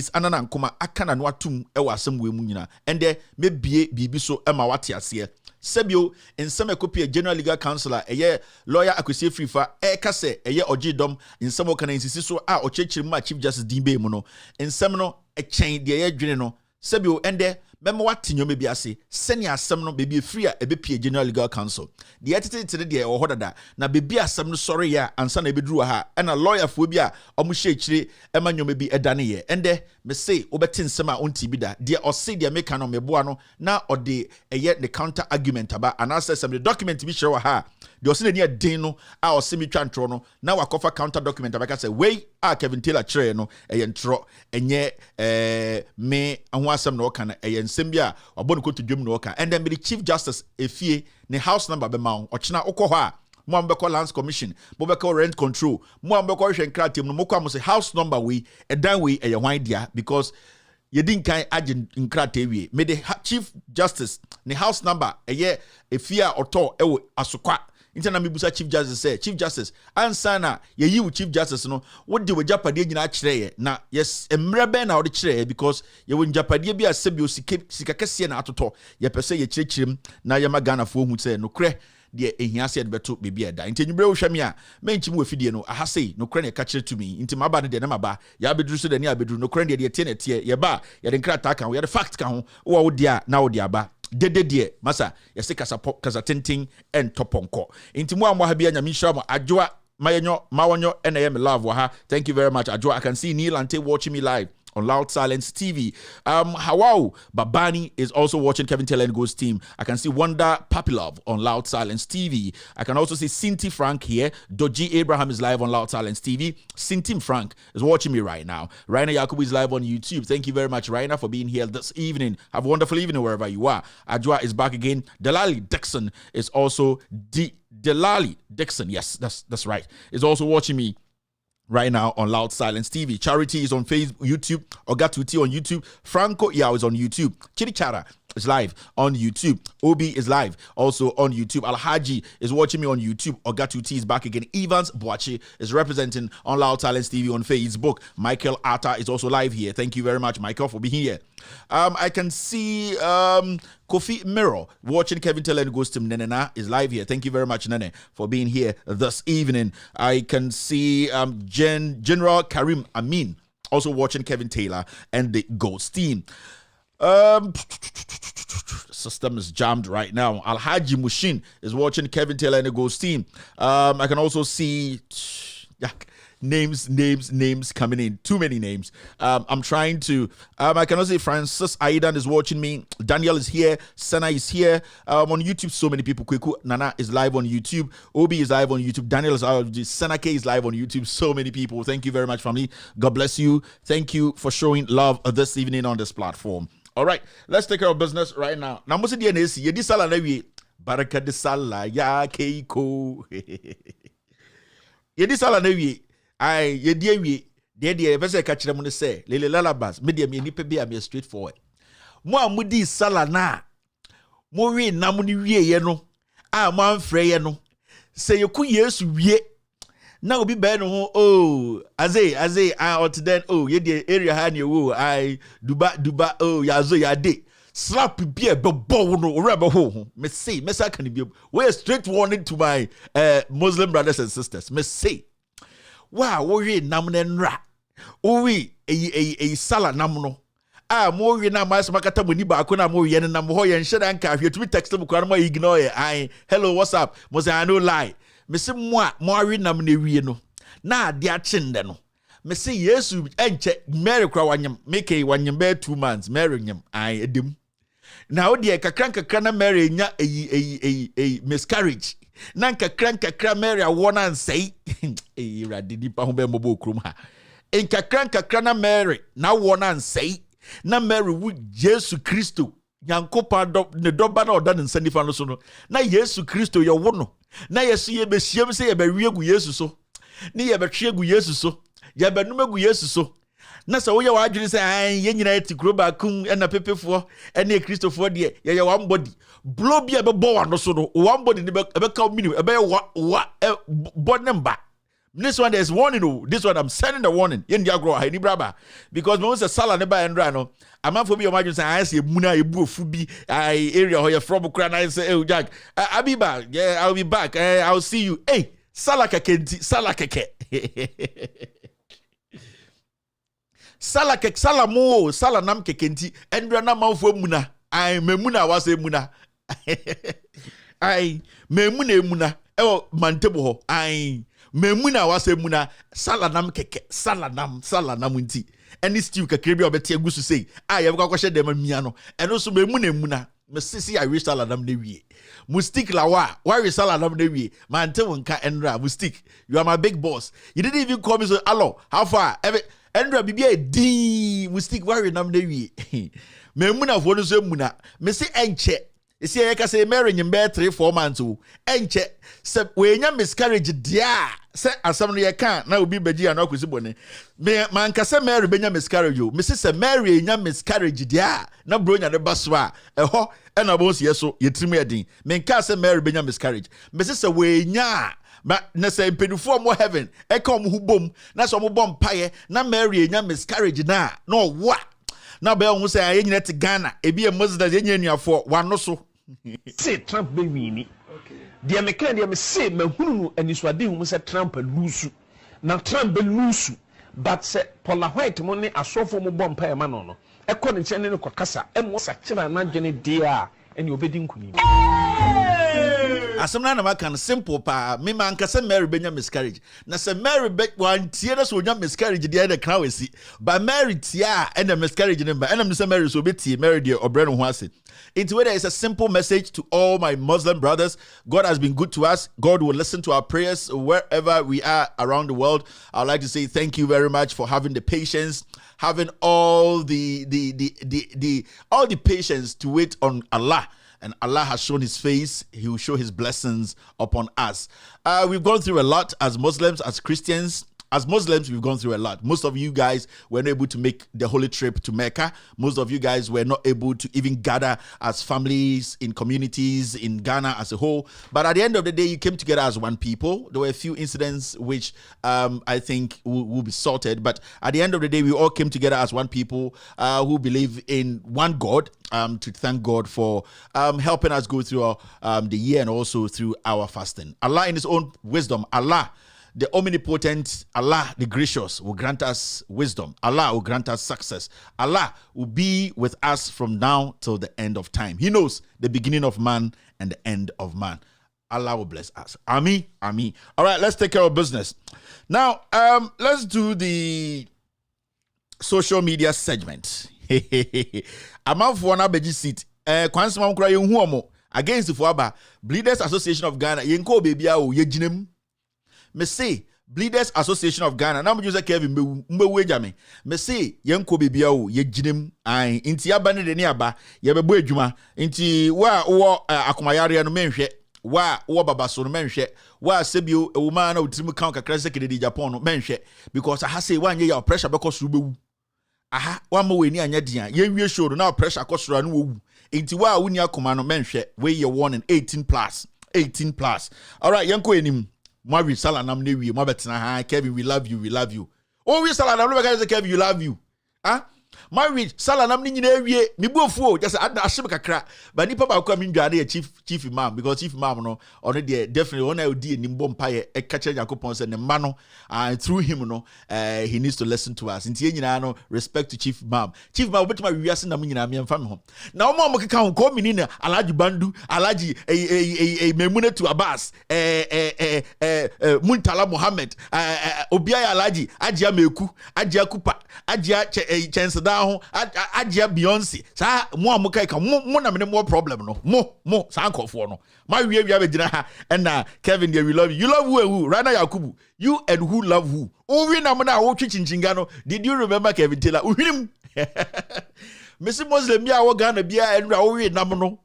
is anana Ankomah akana no atum ewa asem we mu nyina ende mebie bibi so ema wate ase sebio nsem ekopi General Legal Counsel eye lawyer Akwesi Frifa ka se eye ogidom nsem okana insisi so a ochechiri ma Chief Justice Dimbe mu no nsem no echen de ye dwene no sebio ende memo wate nyome bi ase seni asem no bebi free a ebepie General Legal Counsel de etete de wo hodada na bebi asem no sori ya ansa na ebeduru ha na lawyer fo bi a omo hye chire ema nyome bi edane ye ende me say obeti nsem a onti bi da de ose de meka no meboa no na ode eye the counter argument aba anasa some the document bi hye wa ha de ose ne din no a ose mi twa ntro no na wakofa counter document aba ka say wey a Kevin Taylor chire no eye ntro enye me ho asem na oka na eye nsembia obonu ko to dwom no oka and then be the Chief Justice efie ne house number be ma ochina okọ ho a mo ambeko lands commission mo beko rent control mo ambeko hwe nkratem no mo kwa mo say house number we edan we eye hwan dia because ye din kan agent nkrate wie me the Chief Justice ne house number eye efie a oto ewo asokwa intana mebusa Chief Justice say Chief Justice ansa na ye yi Chief Justice no wo de wajapade nyina kire ye na yes emrebe na wo de kire ye because ye wo njapade bi asebio sika kese na atoto ye pese ye kirekirim na ye magana fo hu say no kre de ehia se de beto bebi eda ntenyibre wo hwame a menchim wo fidie no aha sei no kre ne ka kire to me ntimaba de na maba ya beduru so de ne abeduru no kre de tie na tie ye ba ye de nkrata kan ye de fact kan ho wo dia na wo dia ba dede masa yese kasa tinting en toponko intimu amwa ha bia nyame hira mo adwoa mayenyo mawonyo ena ye me love wa ha. Thank you very much adwoa. I can see Neil Ante watching me live on Loud Silence TV. Hawau Babani is also watching Kevin Taylor and Ghost Team. I can see Wanda Papilov on Loud Silence TV. I can also see Cinti Frank here. Doji Abraham is live on Loud Silence TV. Cinti Frank is watching me right now. Raina Yakubu is live on YouTube. Thank you very much, Raina, for being here this evening. Have a wonderful evening wherever you are. Adjoa is back again. Delali Dixon is also Delali Dixon. Yes, that's right. Is also watching me right now on Loud Silence TV. Charity is on Facebook, YouTube. Ogatuti on YouTube. Franco Yao is on YouTube. Chirichara is live on YouTube. Obi is live also on YouTube. Alhaji is watching me on YouTube. Ogatuti is back again. Evans Boachi is representing on Loud Silence TV on Facebook. Michael Atta is also live here. Thank you very much, Michael, for being here. I can see Kofi Mirror watching Kevin Taylor and Ghost Team. Nenena is live here. Thank you very much, Nene, for being here this evening. I can see General Karim Amin also watching Kevin Taylor and the Ghost Team. System is jammed right now. Alhaji Mushin is watching Kevin Taylor and the Ghost Team. I can also see names coming in. Too many names. I'm trying to. I can also see Francis Aidan is watching me. Daniel is here. Sana is here. On YouTube, so many people. Kweku Nana is live on YouTube. Obi is live on YouTube. Daniel is live. Sana K is live on YouTube. So many people. Thank you very much, family. God bless you. Thank you for showing love this evening on this platform. All right, let's take care of business right now. Now, most of the NAC, yedi sala na wi baraka de sala ya keiko. Yedi sala na wi, ay yedi wi, de vese ka kire mu ne say, lele lalabas, me de me nipa bi am straightforward. Mo amudi sala na. Mo wi na mo ni wie ye no. A mo amfre ye no. Say yeku Yesu wie. Na obi be no ho oh aze out then oh ye the area ha ne wo I duba oh ya zo ya de slap bi e be bo no rebe ho me say me say can be we straight warning to my Muslim brothers and sisters. Me say wow wo we nam ne nra o we e sala nam no a mo we na ma makata moni ba ko na mo we ne nam ho ye nhye dan ka hwe to text mu kwa no ignore ye I hello what's up mo say I no lie. Me se mo awi nam na wie no na ade a chinde no me se Yesu enche Mary kwa wanyam make wanyam be 2 months Mary nyam ai edem na odi kakran na Mary nya miscarriage na kakran Mary awona nsei radidi pa ho be mobo krum ha kakran na Mary na wona nsei na Mary wu Yesu Kristo Ankomah ne doba na oda nsanifa no so no na Yesu Kristo ye wo no na Yesu ye besiem se ye be wiegu Yesu so ni ye be twegu Yesu so ye be numegu Yesu so na se wo ye wa adwene se ye nyina etikro ba kun na pepefo na Kristofo de ye one body blow bi e be bo wa no so no one body ni be ka mini e be wa bonemba This one there's warning. Oh, this one I'm sending the warning. Yen diagro ha ni braba because me say sala ne ba endra no. Amam for be o madun say I say muna ebu ofubi area ho ye from kra na say oh Jack I'll be back. Yeah, I'll be back. I'll see you. Hey, sala keke sala keke. Sala keke sala mo sala nam keke nti endra na manfo muna. Ai memuna wa say muna. Ai memuna ewo mantebo ho. Ai memuna wase muna salanam keke salanam nti any stew kakere bi obeti agusu sei ye kwa kwahye dem amia no eno so memuna me sisi I wish salanam na wie mustik lawa why we salanam na wie mante wonka enra mustik you are my big boss you didn't even call me so hello how far enra bibia di mustik why we nam na wie memuna fo no so muna me se enche isi yeka say marry nyimbe 3-4 months o enche se we nya miscarriage dia se asam no yeka na obi bagi ana akosi bone me man ka se marry benya miscarriage o me se marry nya miscarriage dia na bro nya de baso a eho e na bo se so yetrim edin me ka se marry benya miscarriage me se we nya ma na say pedufo mo heaven e ka mo hubom na so mo bom paye na marry nya miscarriage na no wa na be hu say aye nyina te Ghana ebi e Muslims ye nyanuafo wano so say Trump be wini okay dia me kan dia me say mahunu aniswade hu say Trump lose na Trump be lose but say Paula White mo ne asofo mo bom pa e ma no e ko ne chene ne kokasa e mo sa kira na dwene dia ene obedi nkuni asamna na makan simple pa me man ka se Mary benya miscarriage na se Mary be wan tie na so nya miscarriage dia na kra wesi ba Mary tia and the miscarriage number and am say Mary so be tie Mary dia obreno ho ase into where there is a simple message to all my Muslim brothers. God has been good to us. God will listen to our prayers wherever we are around the world. I'd like to say thank you very much for having the patience, having all the patience to wait on Allah. And Allah has shown his face. He will show his blessings upon us. We've gone through a lot as Muslims, as Christians. As Muslims, we've gone through a lot. Most of you guys were not able to make the holy trip to Mecca. Most of you guys were not able to even gather as families, in communities, in Ghana as a whole. But at the end of the day, you came together as one people. There were a few incidents which I think will be sorted. But at the end of the day, we all came together as one people who believe in one God, to thank God for helping us go through the year and also through our fasting. Allah in his own wisdom, Allah, the omnipotent, Allah the gracious, will grant us wisdom. Allah will grant us success. Allah will be with us from now till the end of time. He knows the beginning of man and the end of man. Allah will bless us. Ameen, ameen. All right, let's take care of business. Now, let's do the social media segment. I'm out for an abeji seat. Kwansima mkura yenhu omo against the Fuaba Bleeders Association of Ghana. Yenko baby o yejinem. Me say Bleeders Association of Ghana. Now me use Kevin mbewe jame. Me say yenko baby o yejinem. Ai inti abane de ni aba ye bebo adwuma. Inti wa wo Ankomah yare no menhwe. Wa wo babaso no menhwe. Wa sebio ewuma na otirim kan kakra se kede Japan no menhwe because I say one year pressure because rubewu. Aha, one more we ni anya dia. Ye wie show now pressure kosoro no wu. Enti wa wuni Ankomah no menhwe we ye warning 18 plus. 18 plus. All right, yanko enim. Mwa we salanam ne wie, mwa betina ha Kevin we love you, we love you. Oh we salanam no be say Kevin you love you. Ah? My rich salanam ni nyina wie me buofu just ashim kakra but nipa ba kwa mindwa na chief imam because chief imam no ono de definitely one odi enimbo mpaye e kache Yakopon say ne ma no and through him no he needs to listen to us nti nyina no respect to chief imam obetima wiase na nyina me mfa me ho na omo amokeka ho ko mini na alaji bandu alaji memuna to Abbas Muntala Muhammad obiaya alaji ajia meku ajia kupa ajia chance down ajia Beyonce sa mo amuka ka mo na me more problem no mo sa ankofo no my we abegina ha and Kevin there we love you love who Rana Yakubu you and who love who o we na mo na wo twichinchinga no did you remember Kevin Taylor uhwinim Mr. Muslim ya wo Ghana bia enra wo we nam no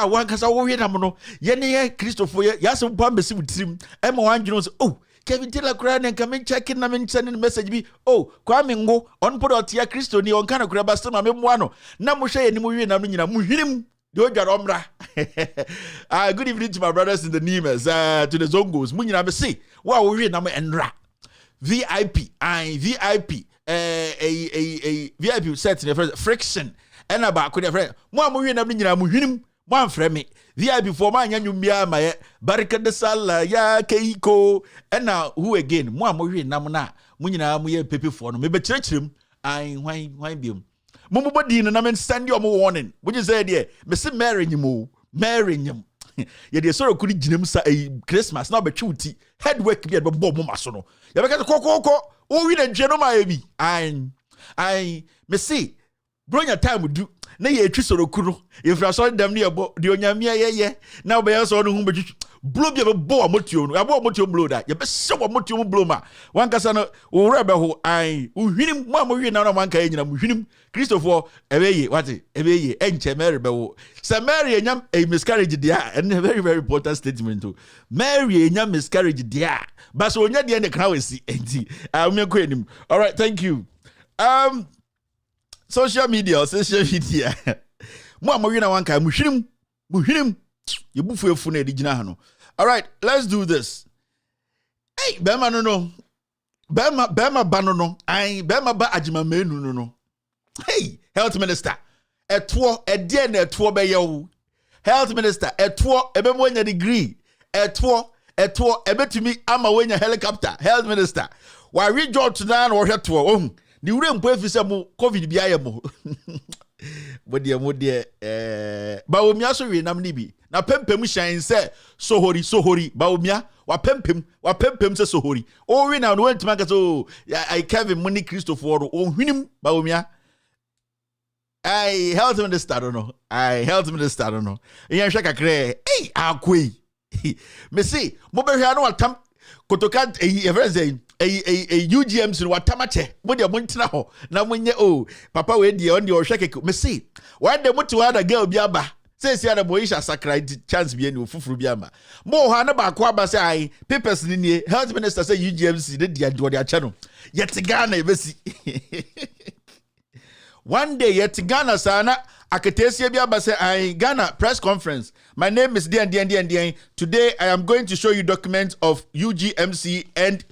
wan kasa wo we nam no ye ne Christopher ya se mpa mbesi wutrim e ma wan dweno so oh Kevin Taylor kura ne come checking na me sending message bi oh kwa me ngo on put ya Christo ni on kana kura basta ma me moa no na mo hwe ni mo wi na no nyina mo hwirim de odwaro omra good evening to my brothers in the Nemes to the Zongos mo nyina me say wa wo wi na mo enra VIP, VIP, a VIP set in the first friction, and about could have read. One more na him, one frame VIP for my young my barricade the sala, ya keiko, and now who again? One more namuna, Munina, we pepe for no, maybe church him, why be him. Mumbo and I mean, stand your warning. Would you say, dear, Mr. Marrying you, marrying him. Yet you sort of could jim say Christmas, not be chuti, head work be a bob masono. You have got a coco, oh, we didn't general I may say, bring your time would do. Nay, a tristle kuru. If I saw them near the Onyamia, now by us on whom blow you a boa motion, I won't motion blow that. You best so a motion bloomer. One casano, or rebel who I, who hit him one more now, one kind of him, Christopher, away, what away, and Mary Bow. Sir Mary and yam a miscarriage, dear, and a very, very important statement too. Mary and yam miscarriage, dear. But so you're the end of crowd, I'll make him. All right, thank you. Social media. Mama, you know, one kind, Mushim. You buffer your phone, Dijano. All right, let's do this. Hey, Bema no. Bema Banono. I Bema ba Ajima menu no. Hey, Health Minister. A tour by you. Health Minister. A tour, a bemwenya degree. A tour, a bet to me, I'm a win helicopter. Health Minister. Why we draw to down or head tour? The room pay for some COVID biamo. But dear, but we also renam nibi. Na pempem shine say so hori. Baumia, wa pempem say so hori. Oh, we now went to make so I Kevin money Christopher. Oh, him baumia. I Health Minister don't know. Yeah, shaka kre. Hey, akwe. Me see, mo be hia no atam kotoka everything. A UGMs in Watamache, what you're wanting now. Now, when you Papa, when you on your shake, me see. Why the motu other girl biaba? Says the other boyish sacred chance be any fufu biama. More Hanaba Quaba say, papers in the Health Minister say UGMs did the channel. Yet Ghana, one day, yet Ghana, sana. Akatesia biaba say, I Ghana press conference. My name is Dian. Today I am going to show you documents of UGMC and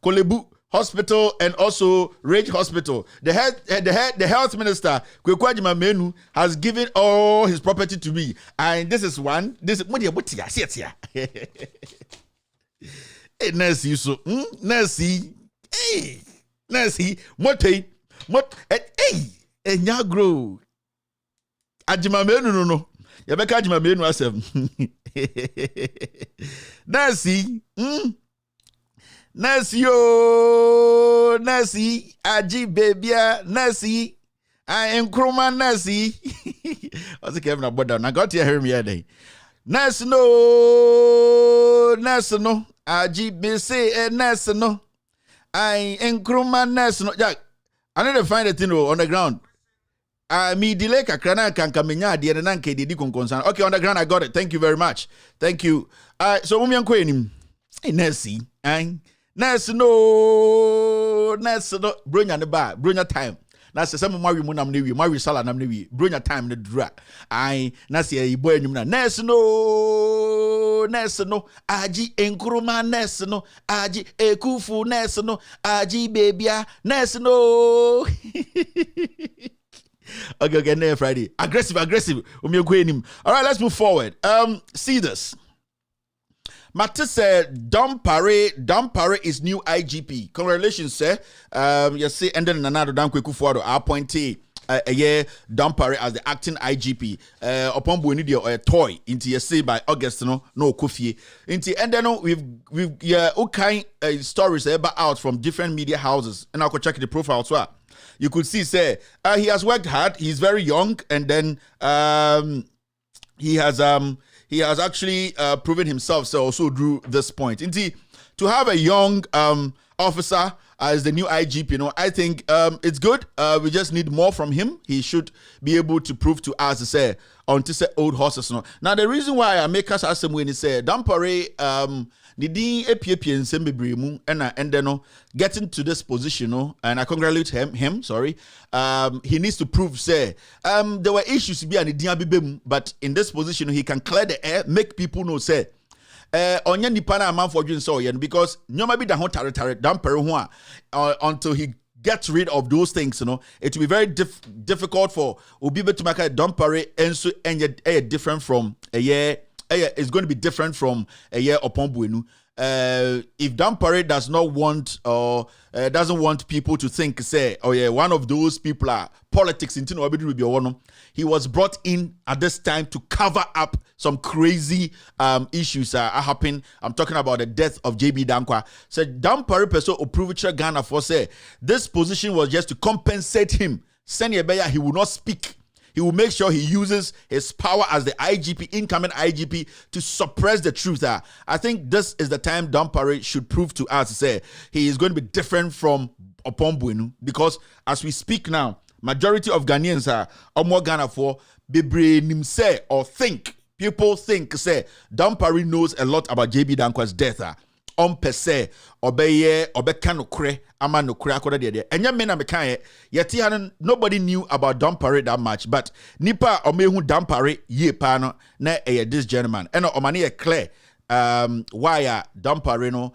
Kolebu Hospital and also Rage Hospital. The health minister Kwekwadjima Menu has given all his property to me, and this is one. This what you see it here. Hey, Nancy, so Nancy, hey, Nancy, what hey, Nyagro. Ajima Menu no. Yabeka Ajima Menu asem. Nancy, Nancy, yo, Nancy, Aji babya, Nancy, I Ankomah Nancy. What's the Kevin about down? I got to hear me today. Nancy no, Aji BC Nancy no, I Ankomah Nancy no. Jack, I need to find a thing on the ground. Me delay kakrana kan kamenya de na nke de concern. Okay, on the ground I got it. Thank you very much. Thank you. So umi anko enim. Nancy, Nancy no, bronya ne ba, bronya time. Na se some marry mu nam ne wi, marry sala nam ne wi. Bronya time ne dura. Nancy e boy enyum na. Nancy no, aji Ankomah Nancy no, aji ekufu Nancy no, aji babya Nancy no. Okay, Friday. Aggressive. All right, let's move forward. See this. Matter said, Dom Pare is new IGP. Congratulations, sir. You see, and then another Dam Kwekufuado appointee. Dom Pare as the acting IGP. Upon Buenidio or a toy into you see by August no Kofi. Into and then we've all kind stories about out from different media houses, and I'll go check the profile as well. You could see, say, he has worked hard. He's very young, and then he has actually proven himself. So also drew this point. Indeed, to have a young officer as the new IGP, I think it's good. We just need more from him. He should be able to prove to us, say, on to say old horses. Now, the reason why I make us ask him when he said, Dampare, Nidi APP and Sembebremu and then getting to this position, and I congratulate him. He needs to prove, say, there were issues to be an Idiabibem, but in this position, he can clear the air, make people know, say, onye nipa na man for dwen so ye because nyoma bi da ho tare dampare ho a until he gets rid of those things, you know, it will be very difficult for obi betumaka dampare enso enye different from a year. It's going to be different from a year upon Buenu. If Dampare does not want or doesn't want people to think, say, oh yeah, one of those people are politics in Tino, he was brought in at this time to cover up some crazy issues are happening. I'm talking about the death of JB Dankwa. Said Dampare person Opruvicha Ghana for say this position was just to compensate him. Senior Beya, he will not speak. He will make sure he uses his power as the IGP, incoming IGP, to suppress the truth. I think this is the time Dampare should prove to us, say, he is going to be different from Opon Buenu, because as we speak now, majority of Ghanaians are more Ghana for Bebre Nimse or think. People think, say, Dampare knows a lot about JB Dankwa's death. Per se, obeye, obekanokre, ama nokre akoda de. Enya mena mekaye, yeti hanen, nobody knew about Dampare that much, but nipa omehu Dampare ye pano, na this gentleman. Eno omani clear, why Dampare no,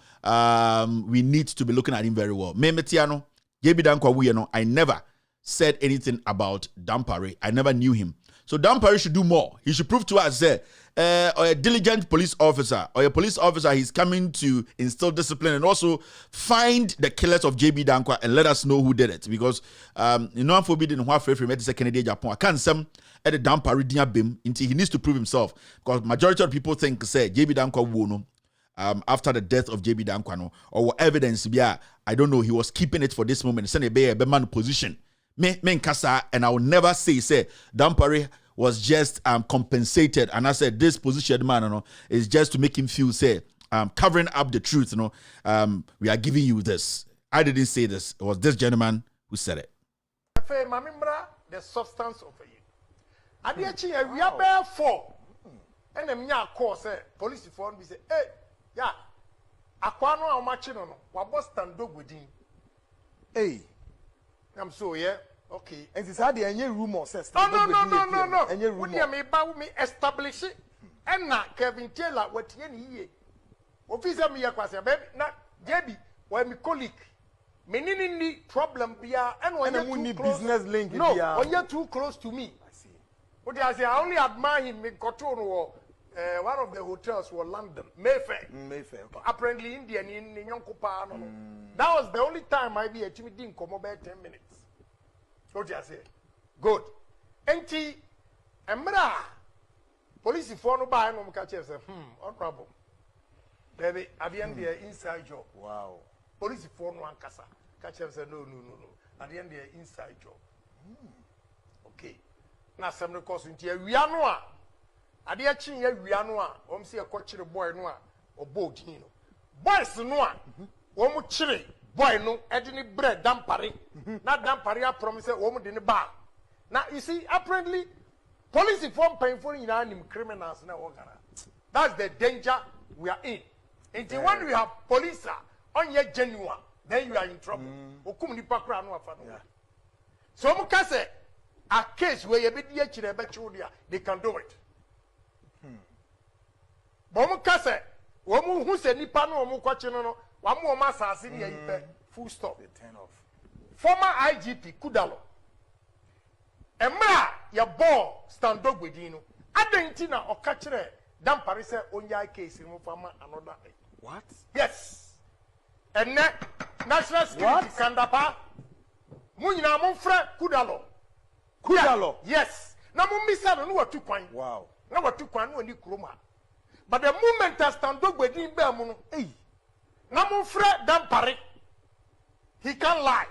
we need to be looking at him very well. Me metiano, JB Dankwa we no, I never said anything about Dampare. I never knew him. So Dampare should do more. He should prove to us, or a diligent police officer, or a police officer, he's coming to instill discipline and also find the killers of JB Dankwa and let us know who did it. Because you know, I'm forbidden what free from the second day Japan. I can't some at the Dampare dia bim until he needs to prove himself. Because majority of people think say JB Dankwa won after the death of JB Dankwa no, or what evidence yeah, I don't know, he was keeping it for this moment. Send a man position. Me nkasa, and I will never say Dampare was just compensated, and I said this position man, you know, is just to make him feel say covering up the truth, you know. We are giving you this. I didn't say this. It was this gentleman who said it. The substance of it. I did actually we are bare for, and the mia course police phone we say, hey, yeah, Aquano or Machino, what was stand dog with him? Hey, I'm so yeah. Okay. And it's had any rumor says. No. Any rumor. Would you me about me establish it? And not Kevin Taylor, what ye officer me a question, baby, not JB, why me colleague. Meaning the problem be and when you need business link. No, when you're too close to me. I see. What I say, I only admire him in Cotonou. One of the hotels was London, Mayfair. Mayfair. Okay. Apparently Indian in Yonkopa. That was the only time I be a Timmy didn't come about 10 minutes. What you say? Good. Enti, Emra. Police phone no buy no catch us. No problem. Baby, at the end there inside job. Wow. Police phone no ankasa. Catch us no. At the end there inside job. Okay. Na some no cause until we are no. At the chin we are no. See a coach the boy no or boat no. Boys no. Womu chire. Boy, no, edini bread, Dampare. Not Dampare, I promise a woman in the bar. Now, you see, apparently, police inform painful in animal criminals now. That's the danger we are in. Until when we have police on your genuine, then you are in trouble. So, Mukase, a case where you be the they can do it. Bomukase, woman who said Nipano or Mukwachino. One more master senior full stop. Former IGP Kudalo. Emma, your ball stand up with you. Adentina or catcher, Dampare said on your case in Mufama another. What? Yes. And national security Kandapa Munina Monfra Kudalo. Kudalo. Yes. Now Mumisa no what 2 coin. Wow. Now what 2 coin when you chroma. But the moment that stand up with you, Belmono, hey. Namu Fred Dampare. He can't lie.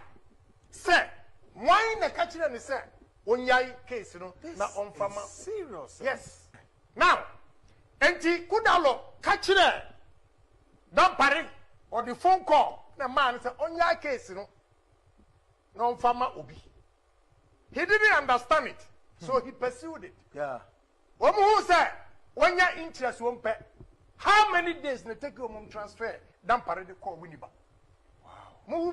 Say, why in the catcher and say, on your case, you know, not on farmer. Serious. Yes. Now, Enti Kudalo, catcher Dampare, or the phone call, the man said, on your case, you know, no farmer Obi. He didn't understand it, so he pursued it. Yeah. One who said, when your interest won't pay, how many days they take you transfer? Dampare de call Winiba. Wow.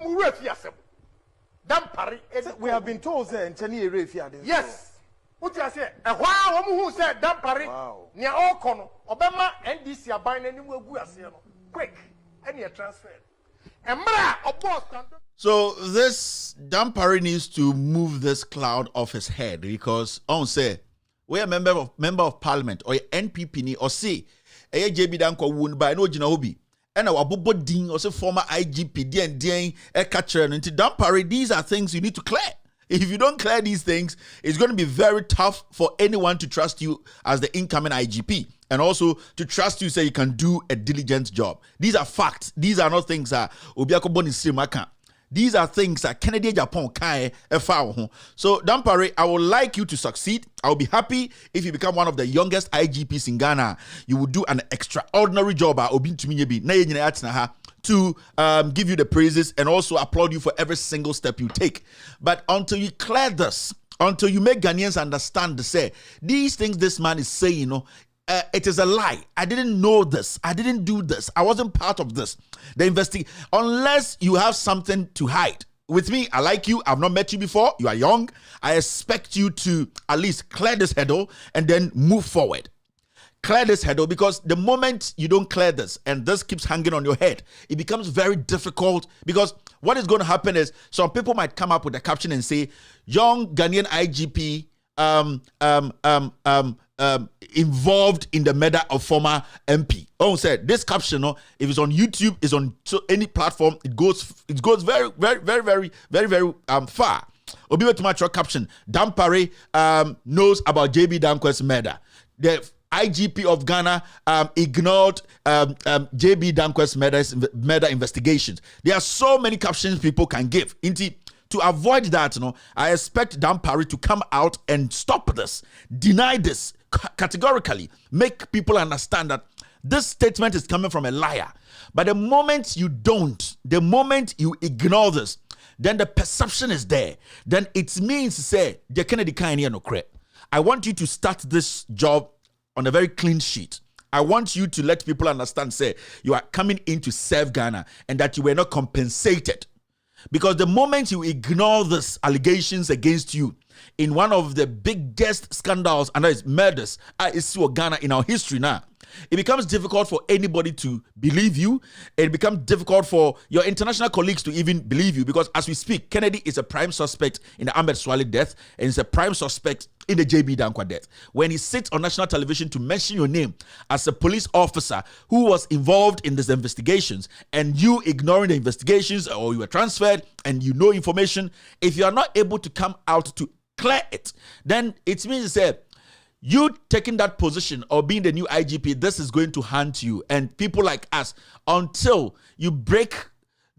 Dampare. We have been told that Chani. Yes. What you say? A while who said Dampare. Wow. Near all corner. Obama NDC aban na nimu egu ase no quick any transfer. Emra obo stand. So this Dampare needs to move this cloud off his head because on say we a member of parliament or NPP ni or say JB Dankwa wound by no Gina Obi. And our Bobo Ding or say former IGP DN a catcher and Dampare, these are things you need to clear. If you don't clear these things, it's going to be very tough for anyone to trust you as the incoming IGP and also to trust you say you can do a diligent job. These are facts. These are not things that Obiako Boni Simaka. These are things that Kennedy Japan Kai Efao. So Dampare, I would like you to succeed. I will be happy if you become one of the youngest IGPs in Ghana. You will do an extraordinary job to give you the praises and also applaud you for every single step you take. But until you clear this, until you make Ghanaians understand say these things this man is saying, you know, it is a lie. I didn't know this. I didn't do this. I wasn't part of this. Unless you have something to hide. With me, I like you. I've not met you before. You are young. I expect you to at least clear this hurdle and then move forward. Clear this hurdle because the moment you don't clear this and this keeps hanging on your head, it becomes very difficult because what is going to happen is some people might come up with a caption and say, young Ghanaian IGP involved in the murder of former MP. Oh, said this caption, if it's on YouTube, it's on any platform, it goes very far. Obiwe to my caption, Dampare knows about JB Dankwa's murder. The IGP of Ghana ignored JB Dankwa's murder investigations. There are so many captions people can give. To avoid that, I expect Dampare to come out and stop this, deny this categorically, make people understand that this statement is coming from a liar. But the moment you don't, the moment you ignore this, then the perception is there. Then it means to say, I want you to start this job on a very clean sheet. I want you to let people understand, say, you are coming in to serve Ghana and that you were not compensated. Because the moment you ignore these allegations against you in one of the biggest scandals, and that is murders, Ghana in our history now, it becomes difficult for anybody to believe you. It becomes difficult for your international colleagues to even believe you because as we speak, Kennedy is a prime suspect in the Ahmed Swale death and is a prime suspect in the JB Dankwa death. When he sits on national television to mention your name as a police officer who was involved in these investigations and you ignoring the investigations or you were transferred and you know information, if you are not able to come out to clear it, then it means that you taking that position or being the new IGP, this is going to haunt you and people like us until you break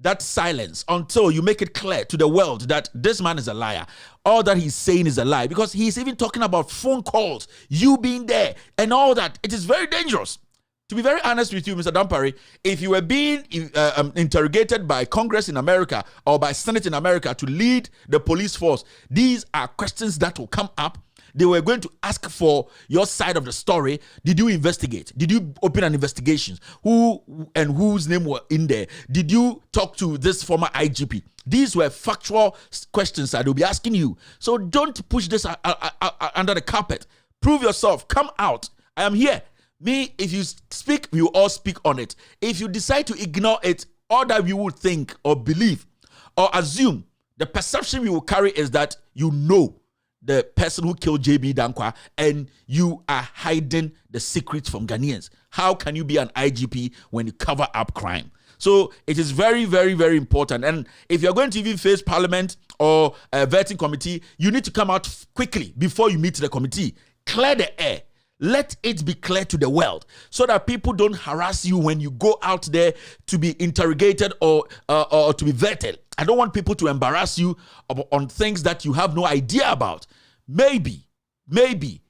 that silence, until you make it clear to the world that this man is a liar. All that he's saying is a lie because he's even talking about phone calls, you being there and all that. It is very dangerous. To be very honest with you, Mr. Dampare, if you were being interrogated by Congress in America or by Senate in America to lead the police force, these are questions that will come up. They were going to ask for your side of the story. Did you investigate? Did you open an investigation? Who and whose name were in there? Did you talk to this former IGP? These were factual questions that they'll be asking you. So don't push this under the carpet. Prove yourself. Come out. I am here. Me, if you speak, we will all speak on it. If you decide to ignore it, all that we would think or believe or assume, the perception we will carry is that you know the person who killed JB Dankwa and you are hiding the secrets from Ghanaians. How can you be an IGP when you cover up crime? So it is very, very, very important. And if you're going to even face Parliament or a vetting committee, you need to come out quickly before you meet the committee. Clear the air. Let it be clear to the world so that people don't harass you when you go out there to be interrogated or to be vetted. I don't want people to embarrass you on things that you have no idea about. Maybe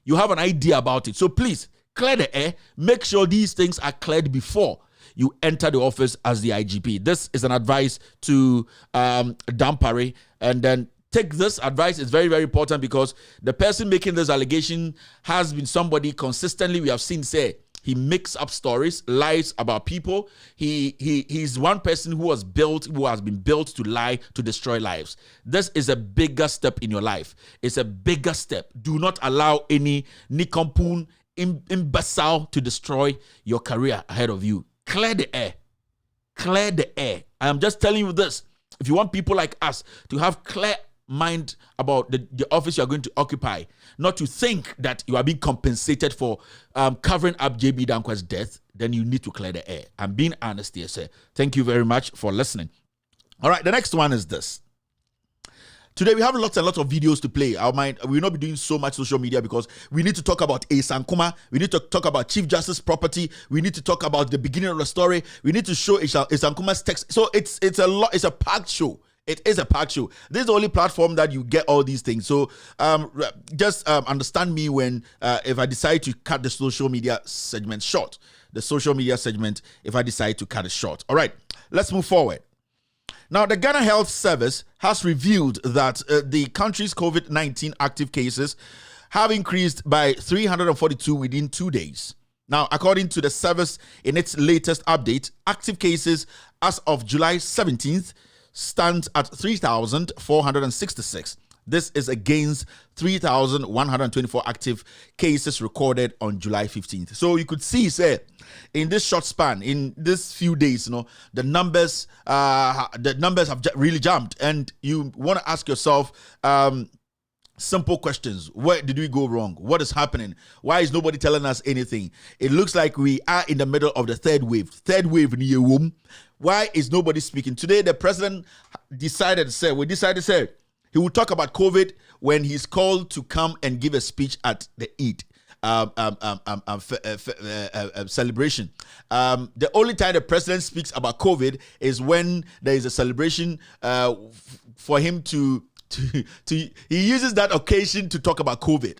you have an idea about it. So please clear the air. Make sure these things are cleared before you enter the office as the IGP. This is an advice to Dampare, and then take this advice. Is very, very important because the person making this allegation has been somebody consistently we have seen say he makes up stories, lies about people. He's one person who has been built to lie, to destroy lives. This is a bigger step in your life. It's a bigger step. Do not allow any nincompoop, imbecile to destroy your career ahead of you. Clear the air. Clear the air. I am just telling you this. If you want people like us to have clear mind about the office you are going to occupy, not to think that you are being compensated for covering up JB Dankwa's death, then you need to clear the air. I'm being honest here, sir. Thank you very much for listening. All right, the next one is this. Today we have lots and lots of videos to play. We will not be doing so much social media because we need to talk about Ankomah. We need to talk about Chief Justice property. We need to talk about the beginning of the story. We need to show Ankomah's text. So it's a lot. It's a packed show. It is a packed show. This is the only platform that you get all these things. So just understand me when if I decide to cut the social media segment short. The social media segment, if I decide to cut it short. All right, let's move forward. Now, the Ghana Health Service has revealed that the country's COVID-19 active cases have increased by 342 within 2 days. Now, according to the service in its latest update, active cases as of July 17th stand at 3,466. This is against 3,124 active cases recorded on July 15th. So you could see, say, in this short span, in this few days, the numbers have really jumped, and you want to ask yourself simple questions. Where did we go wrong? What is happening? Why is nobody telling us anything? It looks like we are in the middle of the third wave. Why is nobody speaking? Today, the president decided to say, he will talk about COVID when he's called to come and give a speech at the Eid celebration. The only time the president speaks about COVID is when there is a celebration for him to he uses that occasion to talk about COVID.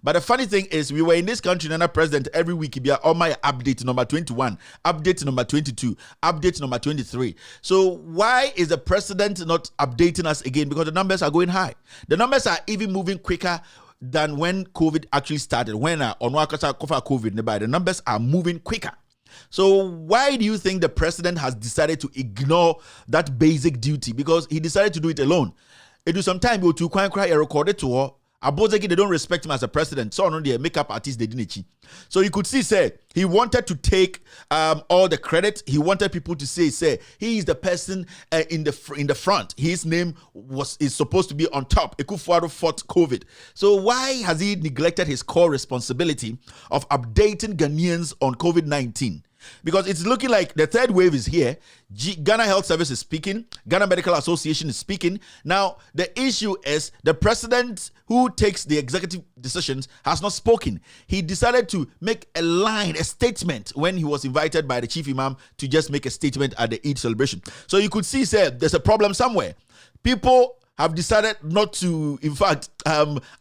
But the funny thing is, we were in this country under president every week. He be on my update number 21, update number 22, update number 23. So why is the president not updating us again? Because the numbers are going high. The numbers are even moving quicker than when COVID actually started. When COVID, the numbers are moving quicker. So why do you think the president has decided to ignore that basic duty? Because he decided to do it alone. It was some time go to cry recorded to her. Abozegi, they don't respect him as a president. So on the makeup artist, they didn't. So you could see, say, he wanted to take all the credit. He wanted people to say, he is the person in the front. His name is supposed to be on top. Ekufuado fought COVID. So why has he neglected his core responsibility of updating Ghanaians on COVID-19? Because it's looking like the third wave is here. Ghana Health Service is speaking. Ghana Medical Association is speaking. Now, the issue is the president who takes the executive decisions has not spoken. He decided to make a statement when he was invited by the chief imam to just make a statement at the Eid celebration. So you could see, there's a problem somewhere. People have decided not to, in fact,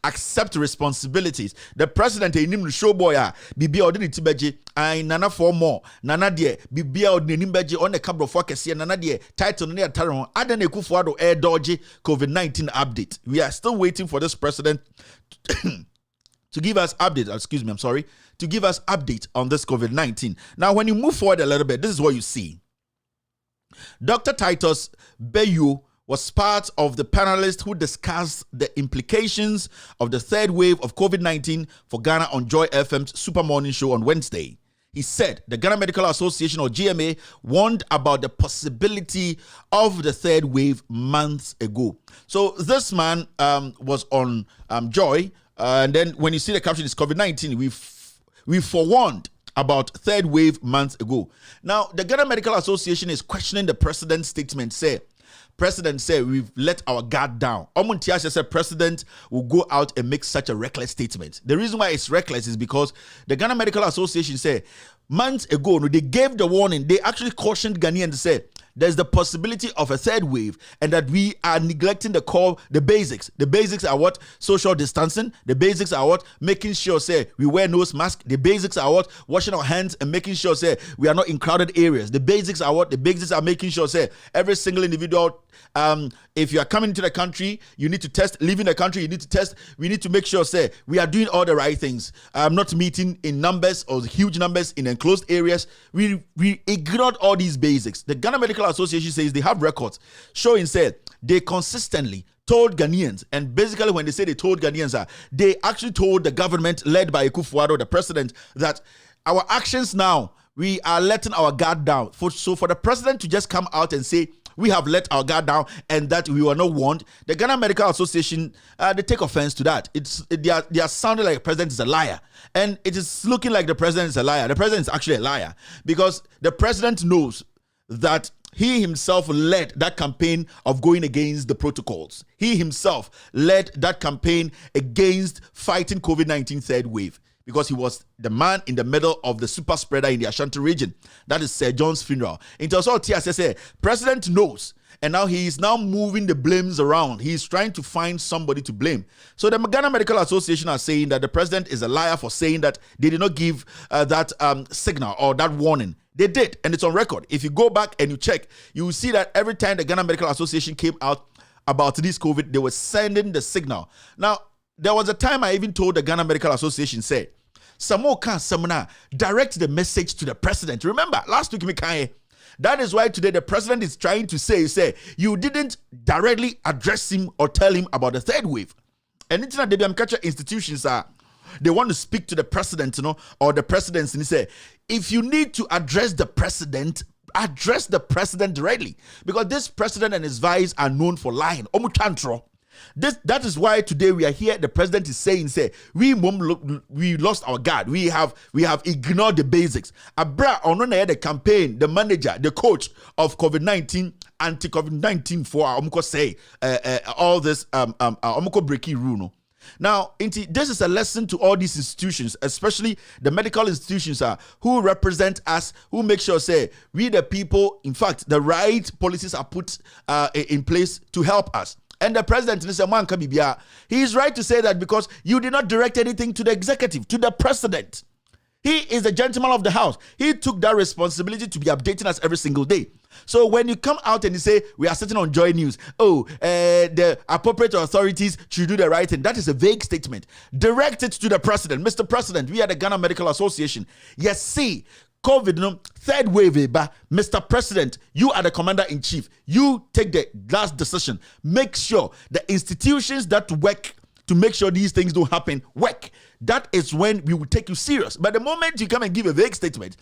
accept responsibilities. The president, show boy, Bibi or Tibeji, I nana for more, nana dear, Bibi or Nimbeji on the cabro focus here, nana dear, title near Taron, Adan Ekufuado air dodgy COVID-19 update. We are still waiting for this president to give us update. To give us update on this COVID-19. Now, when you move forward a little bit, this is what you see. Dr. Titus Bayu was part of the panelists who discussed the implications of the third wave of COVID-19 for Ghana on Joy FM's Super Morning Show on Wednesday. He said the Ghana Medical Association, or GMA, warned about the possibility of the third wave months ago. So this man was on Joy, and then when you see the caption, it's COVID-19, we forewarned about third wave months ago. Now, the Ghana Medical Association is questioning the president's statement, President said we've let our guard down. Omuntiasha said president will go out and make such a reckless statement. The reason why it's reckless is because the Ghana Medical Association said months ago, they gave the warning. They actually cautioned Ghanaians to say there's the possibility of a third wave and that we are neglecting the basics. The basics are what? Social distancing. The basics are what? Making sure, we wear nose mask. The basics are what? Washing our hands and making sure, we are not in crowded areas. The basics are what? The basics are making sure, every single individual, if you are coming into the country, you need to test. Leaving the country, you need to test. We need to make sure, we are doing all the right things. Not meeting in numbers or huge numbers in enclosed areas. We ignored all these basics. The Ghana Medical Association says they have records showing, they consistently told Ghanaians, and basically when they say they told Ghanaians, they actually told the government led by Akufo-Addo, the president, that our actions now, we are letting our guard down. So for the president to just come out and say, we have let our guard down and that we were not warned, the Ghana Medical Association, they take offense to that. They are sounding like the president is a liar. And it is looking like the president is a liar. The president is actually a liar because the president knows that he himself led that campaign of going against the protocols. He himself led that campaign against fighting COVID-19 third wave, because he was the man in the middle of the super spreader in the Ashanti region. That is Sir John's funeral. It also TSSA, president knows, and now he is now moving the blames around. He is trying to find somebody to blame. So the Ghana Medical Association are saying that the president is a liar for saying that they did not give that signal or that warning. They did, and it's on record. If you go back and you check, you will see that every time the Ghana Medical Association came out about this COVID, they were sending the signal. Now, there was a time I even told the Ghana Medical Association, say, direct the message to the president. Remember, last week, that is why today the president is trying to say, you didn't directly address him or tell him about the third wave. And international culture institutions they want to speak to the president, or the presidency, and say, if you need to address the president directly, because this president and his vice are known for lying. That is why today we are here. The president is saying, we lost our guard. We have ignored the basics. Abra onona the campaign, the manager, the coach of COVID-19, anti-COVID-19 for Omko say all this Omko breaking rule. Now, this is a lesson to all these institutions, especially the medical institutions who represent us, who make sure, we the people, in fact, the right policies are put in place to help us. And the president, he is right to say that because you did not direct anything to the executive, to the president. He is the gentleman of the house. He took that responsibility to be updating us every single day. So when you come out and you say, we are sitting on Joy News, the appropriate authorities should do the right thing, that is a vague statement. Direct it to the president. Mr. President, we are the Ghana Medical Association. Yes, see, COVID, third wave, Mr. President, you are the commander-in-chief. You take the last decision. Make sure the institutions that work to make sure these things don't happen work. That is when we will take you serious. But the moment you come and give a vague statement,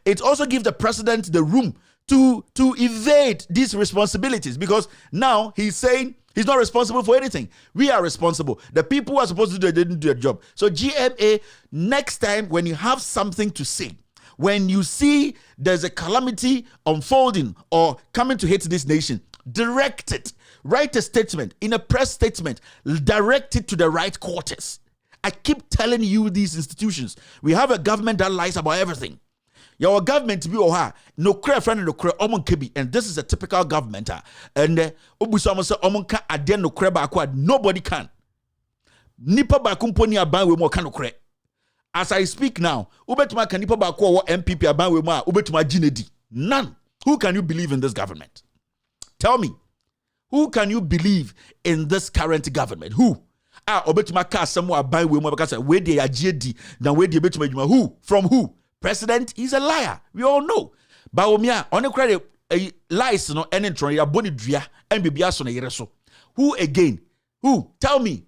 it also gives the president the room to evade these responsibilities, because now he's saying he's not responsible for anything. We are responsible. The people who are supposed to do it didn't do their job. So GMA, next time when you have something to say, when you see there's a calamity unfolding or coming to hit this nation, direct it. Write a statement, in a press statement, direct it to the right quarters. I keep telling you, these institutions, we have a government that lies about everything. Your government be no credit friend no credit omon kebi, and this is a typical government. And obuso say omon ka ade no credit back, nobody can. Nipa ba kumponi aban we mo ka no credit. As I speak now, ubetuma kan nipa ba ko MPP aban we mo a ubetuma ginedi. None. Who can you believe in this government? Tell me. Who can you believe in this current government? Who? Obetuma ka asem aban we mo because we dey agedi na we dey betuma adwuma. Who? From who? President is a liar. We all know. Baomia, on the credit, lies no entry, ya boni dria, and bibia so na yere so. Who again? Who? Tell me.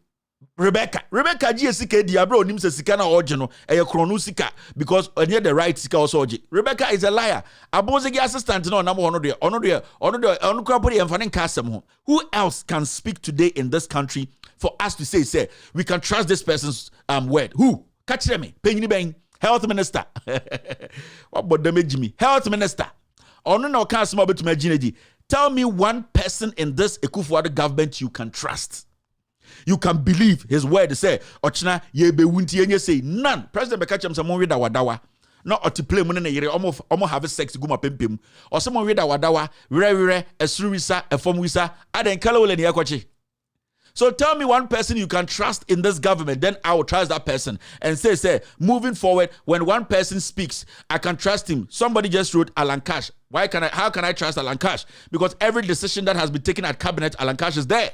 Rebecca GSK Diabro nim se sika na ojeno e kronu sika, because near the right sika also oje. Rebecca is a liar. Abozegi assistant no na mo ono de krapori emfanen kasem ho. Who else can speak today in this country for us to say we can trust this person's word? Who? Catch them. Penyini ben. Health Minister. What about the Health Minister? Tell me one person in this Akufo-Addo government you can trust. You can believe his word. Say, Ochina, ye be wunti enye say none. President Bekacham someone read wadawa. Not to play money na yere almost have sex to go ma pempem. Or someone read wadawa, rere, a surisa, a form wisa, aden kala wole ni yakwachi. So tell me one person you can trust in this government, then I will trust that person and say, moving forward, when one person speaks, I can trust him. Somebody just wrote Alan Cash. How can I trust Alan Cash? Because every decision that has been taken at cabinet, Alan Cash is there.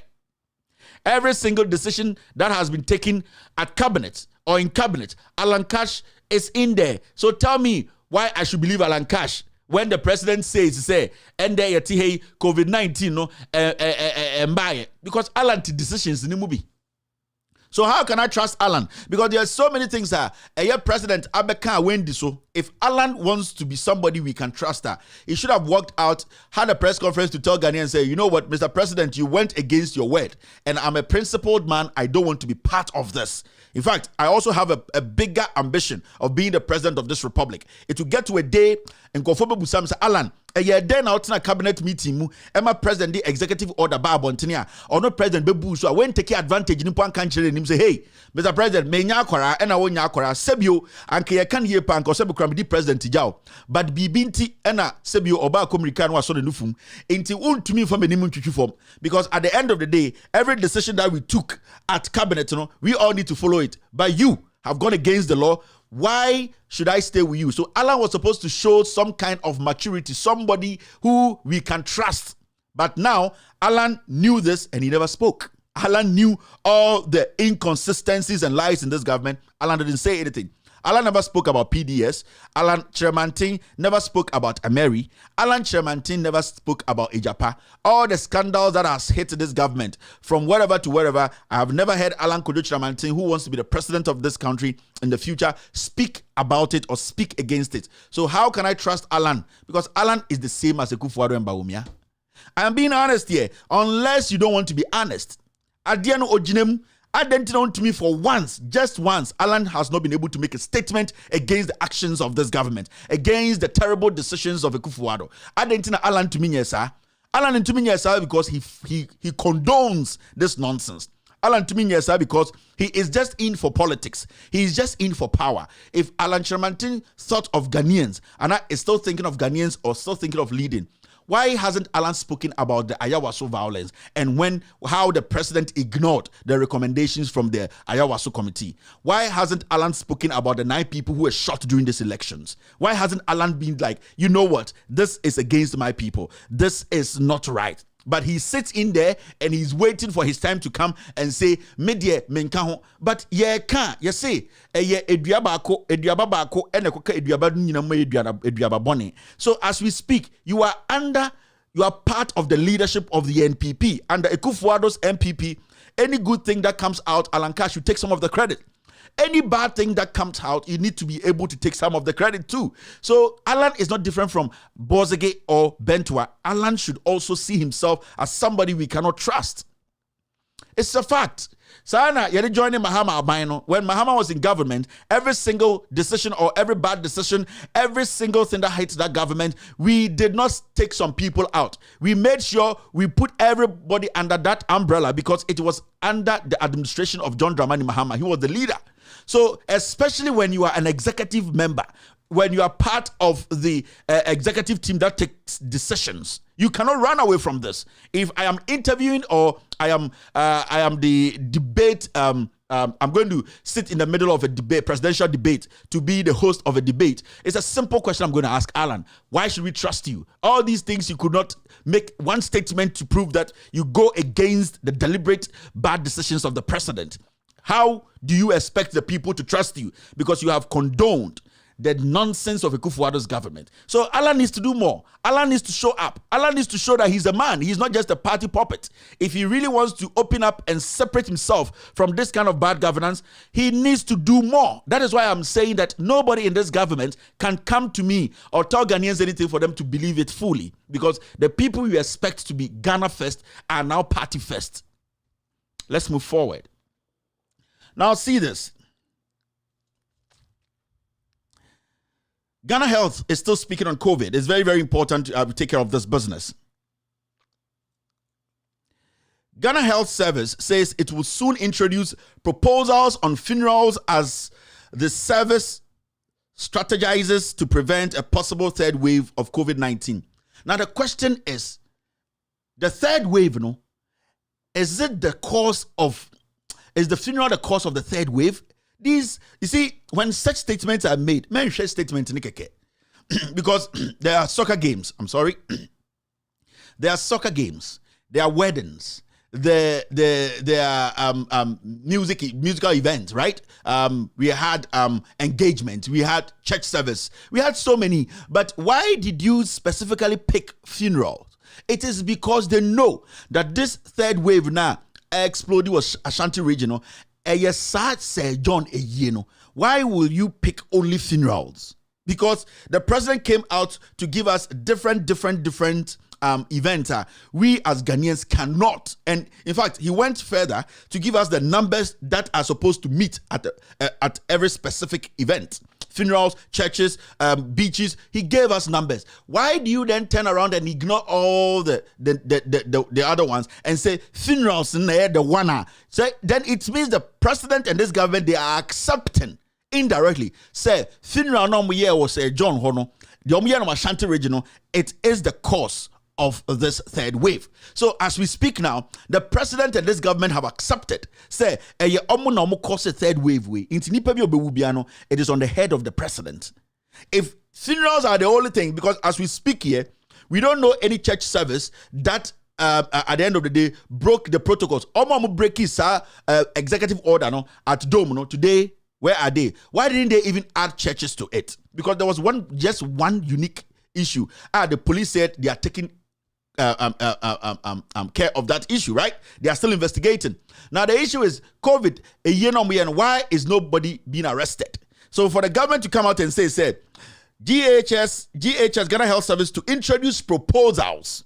Every single decision that has been taken at cabinet or in cabinet, Alan Cash is in there. So tell me why I should believe Alan Cash when the president says, and there COVID-19, because Alan to decisions in the movie. So how can I trust Alan? Because there are so many things that a president Abeka Wendy. So if Alan wants to be somebody we can trust, he should have walked out, had a press conference to tell Ghanaians and say, you know what, Mr. President, you went against your word, and I'm a principled man. I don't want to be part of this. In fact, I also have a bigger ambition of being the president of this republic. It will get to a day and Kofobe Busam say, Alan, a year then out in a cabinet meeting, Emma president the executive order by Bontinia, or no president Bebu, so I went take advantage in one country and him say, hey, Mr. President, me nyakora, and I won't yakora, Sebio, and Kaya can hear Panko Sebu the president Tijao, but Bibinti, and Sebio, Oba Comerican was on the Nufum, into to me from a Nimun form, because at the end of the day, every decision that we took at cabinet, we all need to follow it. But you have gone against the law. Why should I stay with you? So Alan was supposed to show some kind of maturity, somebody who we can trust. But now Alan knew this and he never spoke. Alan knew all the inconsistencies and lies in this government. Alan didn't say anything. Alan never spoke about PDS. Alan Chermantin never spoke about Ameri. Alan Chermantin never spoke about Ejapa. All the scandals that has hit this government from wherever to wherever, I have never heard Alan Kojo Chermantin, who wants to be the president of this country in the future, speak about it or speak against it. So how can I trust Alan? Because Alan is the same as Akufo-Addo and Bawumia. I am being honest here. Unless you don't want to be honest. Adiano Ojinem, identify to me for once, just once, Alan has not been able to make a statement against the actions of this government, against the terrible decisions of Akufo-Addo. Identify Alan to me, yes, sir. Alan to me, yes, sir, because he condones this nonsense. Alan to me, yes, sir, because he is just in for politics. He is just in for power. If Alan Chermantin thought of Ghanaians, and is still thinking of Ghanaians or still thinking of leading, why hasn't Alan spoken about the Ayawaso violence and how the president ignored the recommendations from the Ayawaso committee? Why hasn't Alan spoken about the 9 people who were shot during these elections? Why hasn't Alan been like, you know what, this is against my people. This is not right. But he sits in there and he's waiting for his time to come and say, media menkaho. But ye can't, you say, so as we speak, you are part of the leadership of the NPP. Under Akufo-Addo's NPP, any good thing that comes out, Alan Cash should take some of the credit. Any bad thing that comes out, you need to be able to take some of the credit too. So Alan is not different from Bozege or Bentua. Alan should also see himself as somebody we cannot trust. It's a fact. Sana, you're joining Mahama Abaino. When Mahama was in government, every single decision or every bad decision, every single thing that hits that government, we did not take some people out. We made sure we put everybody under that umbrella because it was under the administration of John Dramani Mahama. He was the leader. So especially when you are an executive member, when you are part of the executive team that takes decisions, you cannot run away from this. If I am interviewing or I am the debate, I'm going to sit in the middle of a debate, presidential debate, to be the host of a debate. It's a simple question I'm going to ask Alan. Why should we trust you? All these things, you could not make one statement to prove that you go against the deliberate bad decisions of the president. How do you expect the people to trust you? Because you have condoned the nonsense of Akufo-Addo's government. So Alan needs to do more. Alan needs to show up. Alan needs to show that he's a man. He's not just a party puppet. If he really wants to open up and separate himself from this kind of bad governance, he needs to do more. That is why I'm saying that nobody in this government can come to me or tell Ghanaians anything for them to believe it fully. Because the people you expect to be Ghana first are now party first. Let's move forward. Now see this. Ghana Health is still speaking on COVID. It's very, very important to take care of this business. Ghana Health Service says it will soon introduce proposals on funerals as the service strategizes to prevent a possible third wave of COVID-19. Now the question is, the third wave, is the funeral the cause of the third wave? These, you see, when such statements are made, men share statements in because there are soccer games. I'm sorry. There are soccer games. There are weddings. There are musical events, right? We had engagement. We had church service. We had so many. But why did you specifically pick funerals? It is because they know that this third wave now exploded was Ashanti regional. Yes, Sir John why will you pick only funerals? Because the president came out to give us different events. We as Ghanaians cannot. And in fact, he went further to give us the numbers that are supposed to meet at every specific event. Funerals, churches, beaches. He gave us numbers. Why do you then turn around and ignore all the other ones and say funerals in the one? So then it means the president and this government, they are accepting indirectly. Say funeral no year was John Hono. The Omiya Ashanti regional. It is the cause of this third wave. So as we speak now, the president and this government have accepted. Say cause a third wave way. It is on the head of the president. If funerals are the only thing, because as we speak here, we don't know any church service that at the end of the day broke the protocols. Break his executive order at Dome today. Where are they? Why didn't they even add churches to it? Because there was just one unique issue. The police said they are taking care of that issue, right? They are still investigating. Now the issue is COVID, a year no more, and why is nobody being arrested? So for the government to come out and say GHS, Ghana Health Service, to introduce proposals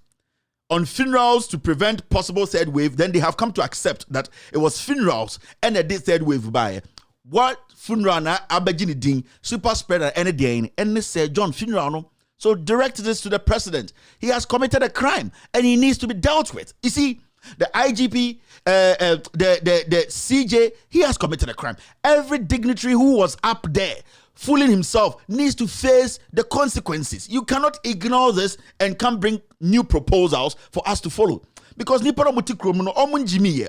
on funerals to prevent possible third wave, then they have come to accept that it was funerals and a third wave by what funeral na abagini ding super spreader any day and they say John funeral no. So direct this to the president. He has committed a crime and he needs to be dealt with. You see, the IGP, the CJ, he has committed a crime. Every dignitary who was up there fooling himself needs to face the consequences. You cannot ignore this and come bring new proposals for us to follow. Because nipa no mutikro no omunjimi ye.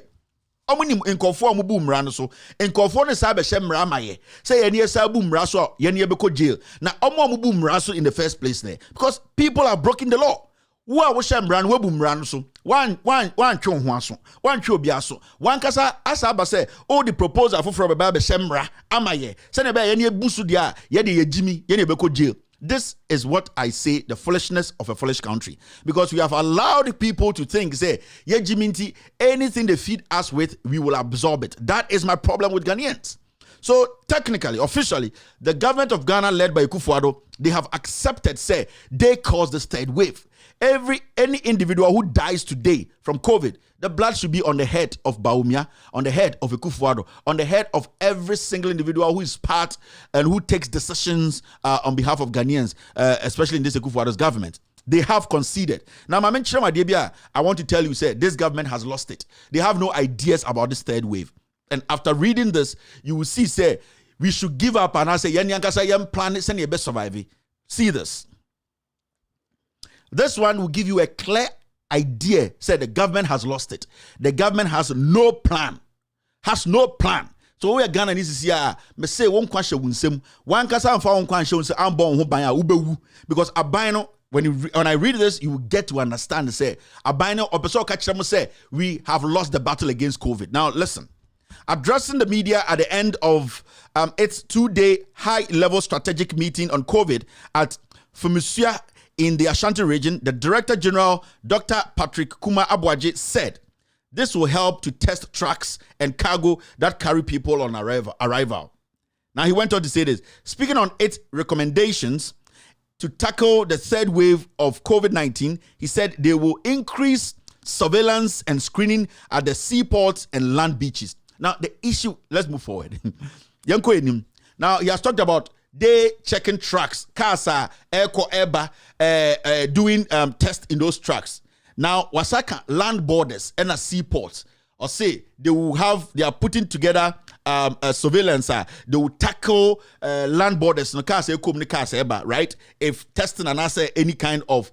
Omunim enkofo amubu mra no so enkofo ne sa be hye mra maye say ye ne sa bu mra so ye ne be ko jail na amubu mra so in the first place there because people are breaking the law. Wo a wo hye mra no wabu mra no so one twe ho aso one twe obi aso one kasa asa ba say all the proposal for be ba be hye mra amaye say ne be ye ne busu dia ye de ye jimi ye ne be ko jail. This is what I say, the foolishness of a foolish country. Because we have allowed people to think, say, anything they feed us with, we will absorb it. That is my problem with Ghanaians. So technically, officially, the government of Ghana led by Akufo-Addo, they have accepted, say, they caused this third wave. Any individual who dies today from COVID, the blood should be on the head of Bawumia, on the head of Akufo-Addo, on the head of every single individual who is part and who takes decisions on behalf of Ghanaians, especially in this Akufo-Addo's government. They have conceded. Now, I want to tell you, say, this government has lost it. They have no ideas about this third wave. And after reading this, you will see, say, we should give up and I say, plan send best survive. See this. This one will give you a clear idea. Say the government has lost it. The government has no plan. Has no plan. So we are Ghana needs to see me say one question wunsem. One kasa amfa one question say am bon ho ban a ubewu because abino when I read this you will get to understand say abino opeso ka kire mo say we have lost the battle against COVID. Now listen. Addressing the media at the end of its 2-day high-level strategic meeting on COVID at Fumusia in the Ashanti region, the Director General, Dr. Patrick Kuma Abuaje, said this will help to test trucks and cargo that carry people on arrival. Now, he went on to say this. Speaking on its recommendations to tackle the third wave of COVID-19, he said they will increase surveillance and screening at the seaports and land beaches. Now, the issue, let's move forward. Now, he has talked about they checking trucks, Kasa, Airco, Eba, doing tests in those trucks. Now, Wasaka land borders and a seaports, or say they are putting together a surveillance. They will tackle land borders. No Kasa, Eba, right? If testing and answer any kind of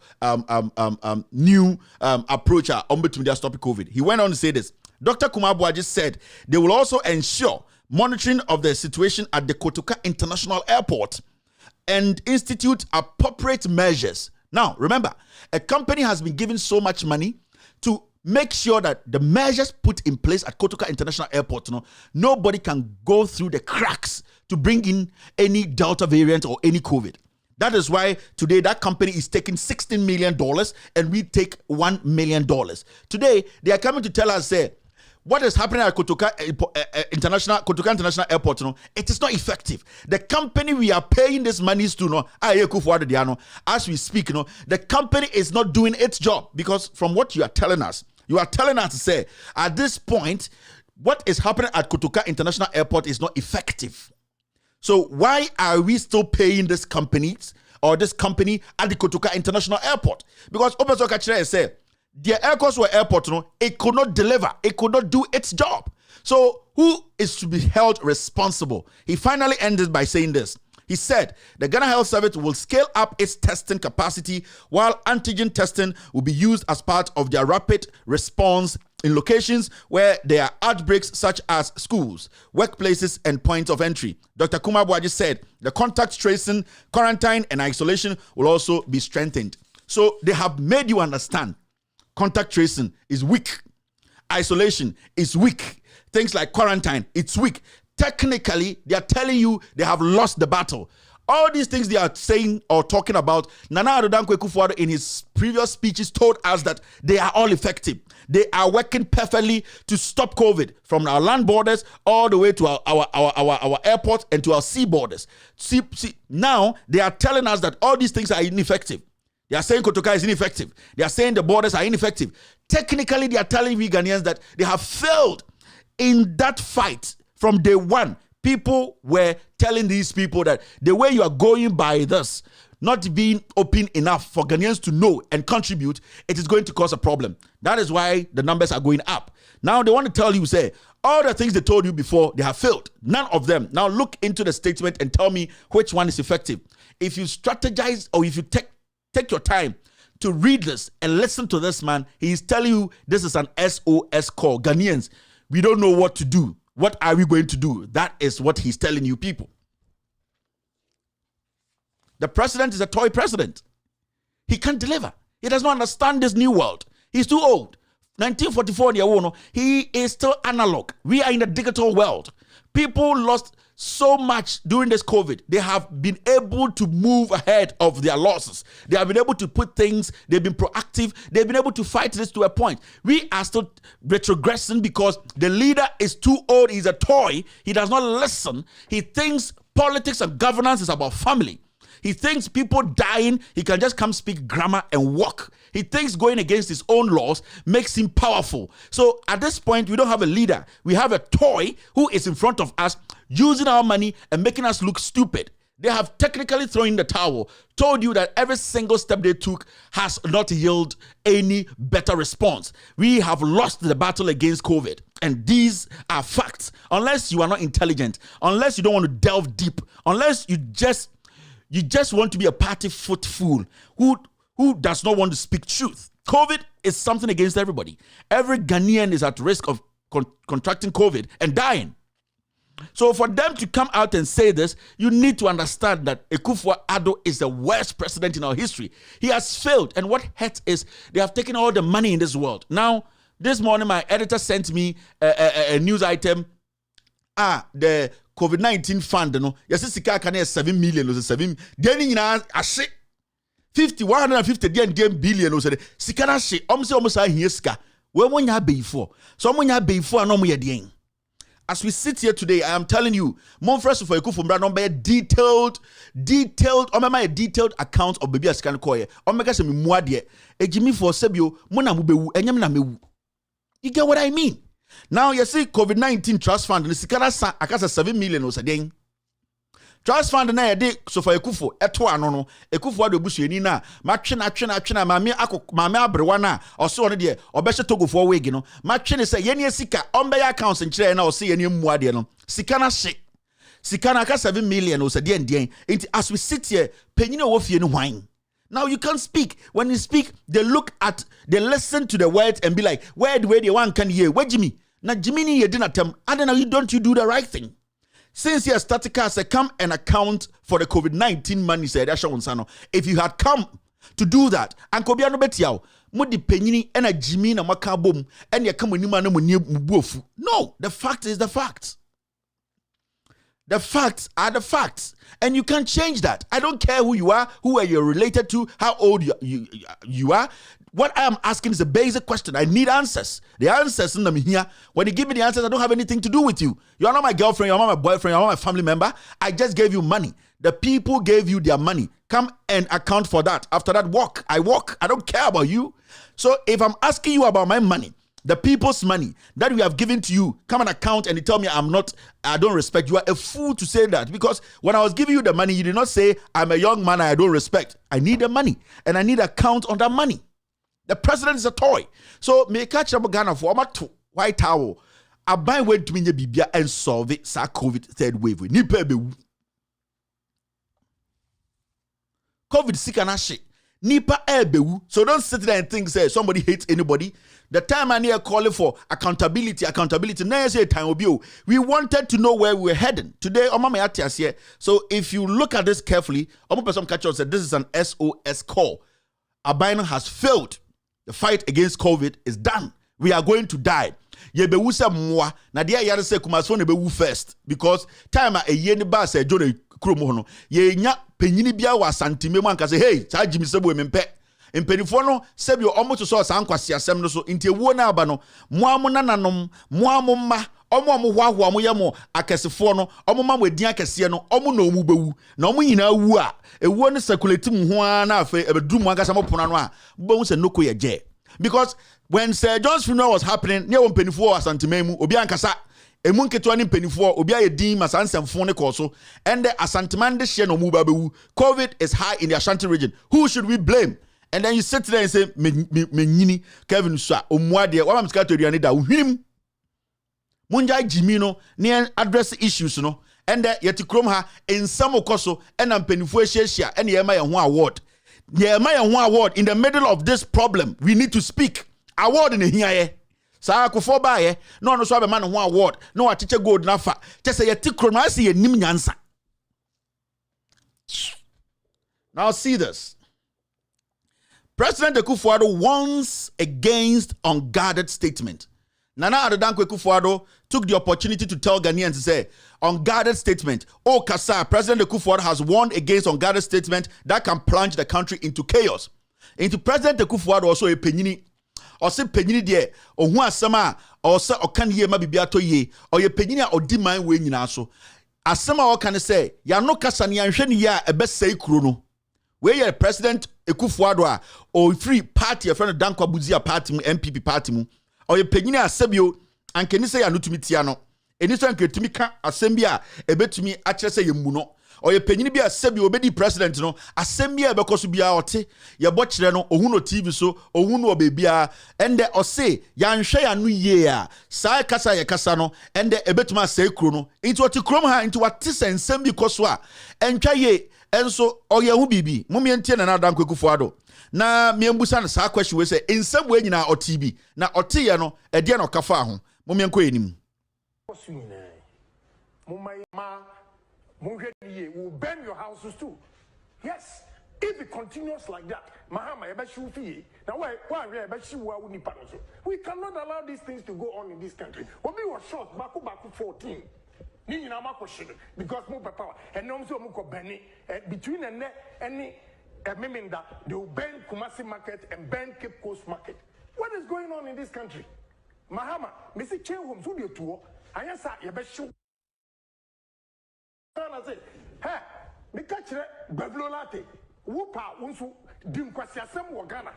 new approach on between their stop COVID. He went on to say this. Dr. Kumabwa just said they will also ensure monitoring of the situation at the Kotoka International Airport and institute appropriate measures. Now, remember, a company has been given so much money to make sure that the measures put in place at Kotoka International Airport, nobody can go through the cracks to bring in any Delta variant or any COVID. That is why today that company is taking $16 million and we take $1 million. Today, they are coming to tell us, say, what is happening at Kotoka International Airport, it is not effective. The company we are paying this monies to, as we speak, the company is not doing its job. Because from what you are telling us to say, at this point, what is happening at Kotoka International Airport is not effective. So why are we still paying this company at the Kotoka International Airport? Because Opeso Kachire said, the airport, it could not deliver. It could not do its job. So who is to be held responsible? He finally ended by saying this. He said, the Ghana Health Service will scale up its testing capacity while antigen testing will be used as part of their rapid response in locations where there are outbreaks such as schools, workplaces, and points of entry. Dr. Kumar said the contact tracing, quarantine, and isolation will also be strengthened. So they have made you understand contact tracing is weak. Isolation is weak. Things like quarantine, it's weak. Technically, they are telling you they have lost the battle. All these things they are saying or talking about, Nana Addo Dankwa Akufo-Addo in his previous speeches told us that they are all effective. They are working perfectly to stop COVID from our land borders all the way to our airports and to our sea borders. See, now they are telling us that all these things are ineffective. They are saying Kotoka is ineffective. They are saying the borders are ineffective. Technically, they are telling we Ghanaians that they have failed in that fight. From day one, people were telling these people that the way you are going by this, not being open enough for Ghanaians to know and contribute, it is going to cause a problem. That is why the numbers are going up. Now they want to tell you, say, all the things they told you before, they have failed. None of them. Now look into the statement and tell me which one is effective. If you strategize or if you take your time to read this and listen to this man, he is telling you this is an SOS call. Ghanaians, we don't know what to do. What are we going to do? That is what he's telling you people. The president is a toy president. He can't deliver. He does not understand this new world. He's too old. 1944, he is still analog. We are in a digital world. People lost so much during this COVID. They have been able to move ahead of their losses. They have been able to put things, they've been proactive, they've been able to fight this to a point. We are still retrogressing because the leader is too old, he's a toy, he does not listen. He thinks politics and governance is about family. He thinks people dying, he can just come speak grammar and walk. He thinks going against his own laws makes him powerful. So at this point, we don't have a leader. We have a toy who is in front of us, using our money and making us look stupid. They have technically thrown in the towel, told you that every single step they took has not yielded any better response. We have lost the battle against COVID. And these are facts. Unless you are not intelligent, unless you don't want to delve deep, unless you just want to be a party fool who does not want to speak truth. COVID is something against everybody. Every Ghanaian is at risk of contracting COVID and dying. So for them to come out and say this, you need to understand that Akufo-Addo is the worst president in our history. He has failed. And what hurts is they have taken all the money in this world. Now, this morning, my editor sent me a news item. The COVID-19 fund, yes, sika can 7 million or 7. Then you know, 150 billion or sika na she. Almost here sika. Where one ya pay for? Someone ya pay for no more yedien. As we sit here today, I am telling you, Monfresh for Akufo-Addo number a detailed account of baby askan koye. Omega se mi muadie. Ejimi for sebio mona mubewu enyam na mewu. You get what I mean? Now you see COVID-19 trust fund the sikara sa akasa 7 million o sadeng. Trust fund na yede so for Akufo eto ano no Akufo-Addo busuani na matwe na mame abrewa na oso one de obehye Togo for wig no matwe ne say yene sika ombe ya accounts nkire na ose yene muade no sika na hye sika na aka 7 million o sadeng ndien. As we sit here penyina wo fie no hwan. Now you can't speak. When you speak, they listen to the words and be like, where the one can hear? Where Jimmy? Now Jimmy you didn't attempt. I don't know, don't you do the right thing? Since you're statica, say come and account for the COVID-19 money, said Ashawonsano. If you had come to do that, and Kobiano Betiao, Mudi Penini and a Jimmy na Makabum, and you come when you man. No, the fact is the fact. The facts are the facts, and you can't change that. I don't care who you are, who are you related to, how old you are. What I am asking is a basic question. I need answers. The answers in them here. When you give me the answers, I don't have anything to do with you. You are not my girlfriend. You are not my boyfriend. You are not my family member. I just gave you money. The people gave you their money. Come and account for that. After that, walk. I walk. I don't care about you. So if I'm asking you about my money, the people's money that we have given to you, come and account, and you tell me I don't respect. You are a fool to say that, because when I was giving you the money, you did not say I'm a young man I don't respect. I need the money, and I need a count on that money. The president is a toy. So me catch up Ghana for to White Tower. I buy way to me bibia and solve it. Sa COVID third wave. Nipa be COVID sick and shit. Nipa ebewu. So don't sit there and think say somebody hates anybody. The time I need calling for accountability. Now say time will be. We wanted to know where we were heading. Today, here. So if you look at this carefully, person catch us said this is an SOS call. Abino has failed. The fight against COVID is done. We are going to die. Yebewu se mwa. Na dia yare se kumaso nebewu first. Because time a ye ni ba se jone kromo hono. Ye nya penyini bia wa santime mu anka se hey, sa jimi sebo empe. Empenifo no sebio omo to so san kwase asem no so nti ewuo na aba no moamu nananom moamu ma omo hwahwa mo yemo akesefo no omo ma mo edin akese no omo na omu bewu na omo nyina wu a ewuo no circulate mu ho a na afa ebedu mu agasa mo pona no a bo se noko ye je. Because when Sir John's funeral was happening, near one penifo asantememu obi ankasa emu nketo ani penifo obi aye din masansemfo ne koso and the asanteman de hye no mu ba bewu. COVID is high in the Ashanti region. Who should we blame? And then you sit there and say, "Menyini Kevin Swa omwade wa mamska to aduane da uhim munja jimino ne address issues no and yet krom ha ensam okoso enam penifo ehia and ye ma ye ho award in the middle of this problem. We need to speak award in here ye sa akofo ba ye no no so abema no ho award no acheche gold na fa chese ye ti krom na se ye nim nyansa. Now see this. President Akufo-Addo warns against unguarded statement. Nana Addo Dankwa Akufo-Addo took the opportunity to tell Ghanaians to say, unguarded statement. Oh, Kasa, President Akufo-Addo has warned against unguarded statement that can plunge the country into chaos. Into President Akufo-Addo also a penini. Or say penini de or who asama or say or can hear mabibiato ye or ye penini or di mind way so. Asama or can say, ya no kasa ni anhwe ya ebe sei kuro no. Where you President Akufo-Addo or free party, a friend of Dankwa Buzia party, MPP party, or your penina asebio, and can you say anutumitiano? And this one can to me assembia, a bet to me, actually say muno, or your penini be a sebio, obedi president, no, assembia because be out, your botchreno, or uno TV so, or uno baby, and there or say, yan share new year, sa kasa ya kasano, and the ebetma say chrono, into what you chroma into what tis and sembi koswa, and chaye. And so, oye hu bibi, mumi entiye na Dankwa Akufo-Addo. Na miembusa na sa question we say, in some way na OTB, na otiye no, ediye no kafa ho. Mumi enko enim. Will burn your houses too. Yes, if it continues like that, Mahama, we cannot allow these things to go on in this country. When we were short, Baku 14. Because more power and also between any meaning that they will ban Kumasi market and ban Cape Coast market. What is going on in this country? Mahama, Mr. Chehum, who you tour, I answer your best show. I say, hey, the catcher, Bablolate, Whoopa, Unsu, Dimquasia, some Wagana,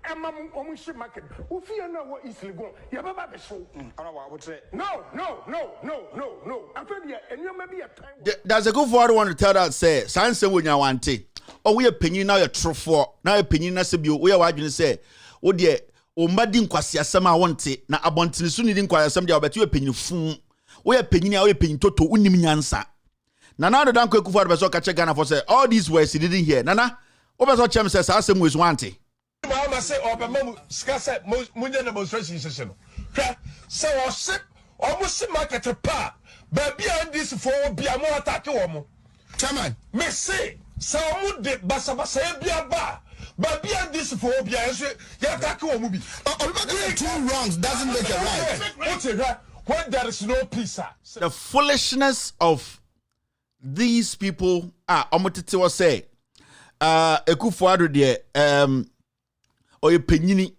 and Mamma Omushi market, who fear no what is legal. You have a show. I would say, no. After the and you may be a time. There's a good word I want to tell that say, Sansa when you want it. Oh, we opinion now, you're true for now, opinion as a view. We are watching say, oh, dear, oh, Madin Quasia, some I want it. Now, about soon didn't quite somebody, but you opinion fool. We opinion, our opinion, Toto, Unimiansa. Nana the Dankwa Akufo-Addo so catch Ghana for say all these words he didn't hear. Nana, what was Chem says asem was wanting. I say Obama skase munye demonstration session. Say or ship almost market pa. Baby and this for bia mo attack wo. Chairman, me say mu de basa bia ba. Baby and this for bia so ya attack wo bi. Two wrongs doesn't make a right. When there is no peace. The foolishness of these people omotete was say Ekufuado de or Penyini.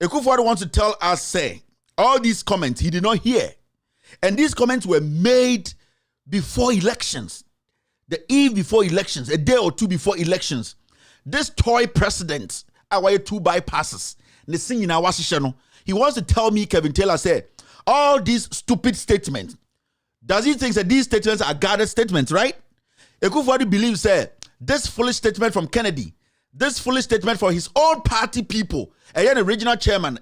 Ekufuado wants to tell us say all these comments he did not hear, and these comments were made before elections, the eve before elections, a day or two before elections. This toy president, our 2 bypasses, he wants to tell me, Kevin Taylor said, all these stupid statements. Does he think that these statements are guarded statements, right? Ekufuado believes this foolish statement from Kennedy, this foolish statement for his own party people, and the regional chairman,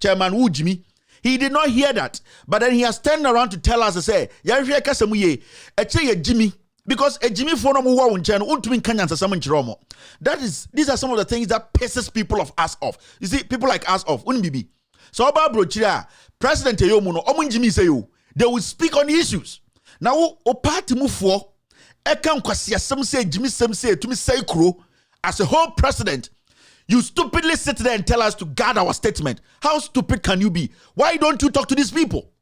Chairman Wu Jimmy, he did not hear that. But then he has turned around to tell us, Jimmy, because a Jimmy these are some of the things that pisses people of us off. You see, people like us off. So about President they will speak on the issues. Now, o party move for some say Jimmy some say to me say crew as a whole president. You stupidly sit there and tell us to guard our statement. How stupid can you be? Why don't you talk to these people?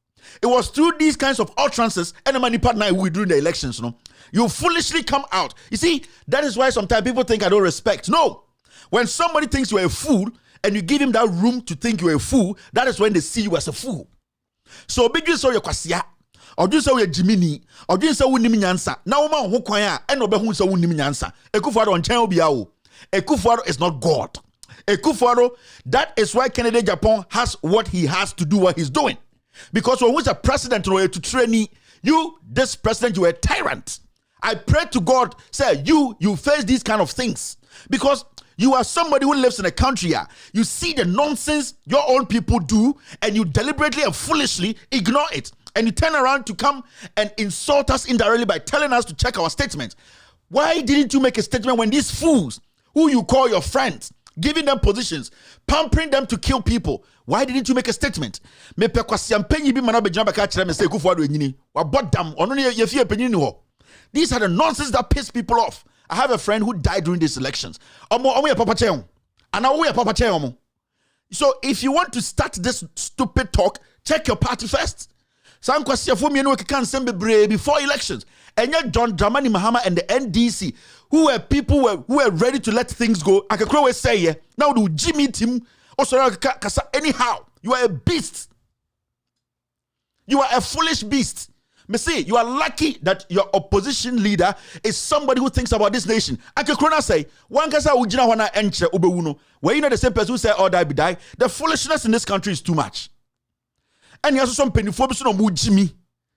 It was through these kinds of utterances and the money partner we during the elections. No, you foolishly come out. You see, that is why sometimes people think I don't respect. No, when somebody thinks you're a fool and you give him that room to think you're a fool, that is when they see you as a fool. So big you saw your kwasia, or you saw your Jiminy, or you saw Winnie Nyansa. Now, man, who kwaya, and no who saw Winnie Nyansa. Ekufuado on Channel Biao. Ekufuado is not God. Ekufuado, that is why Kennedy Japan has what he has to do what he's doing. Because when a president to train you, this president, you are a tyrant. I pray to God, say you face these kind of things. Because you are somebody who lives in a country here. You see the nonsense your own people do, and you deliberately and foolishly ignore it. And you turn around to come and insult us indirectly by telling us to check our statements. Why didn't you make a statement when these fools, who you call your friends, giving them positions, pampering them to kill people, why didn't you make a statement? These are the nonsense that piss people off. I have a friend who died during these elections. So if you want to start this stupid talk, check your party first. Before elections. And yet John Dramani Mahama and the NDC, who were people who were ready to let things go. I can always say, now do Jimmy Tim, anyhow, you are a beast. You are a foolish beast. Me say, you are lucky that your opposition leader is somebody who thinks about this nation. I can say, one can say, where you know the same person who say, oh, die be die. The foolishness in this country is too much. And you have some pennyphobia on Jimmy.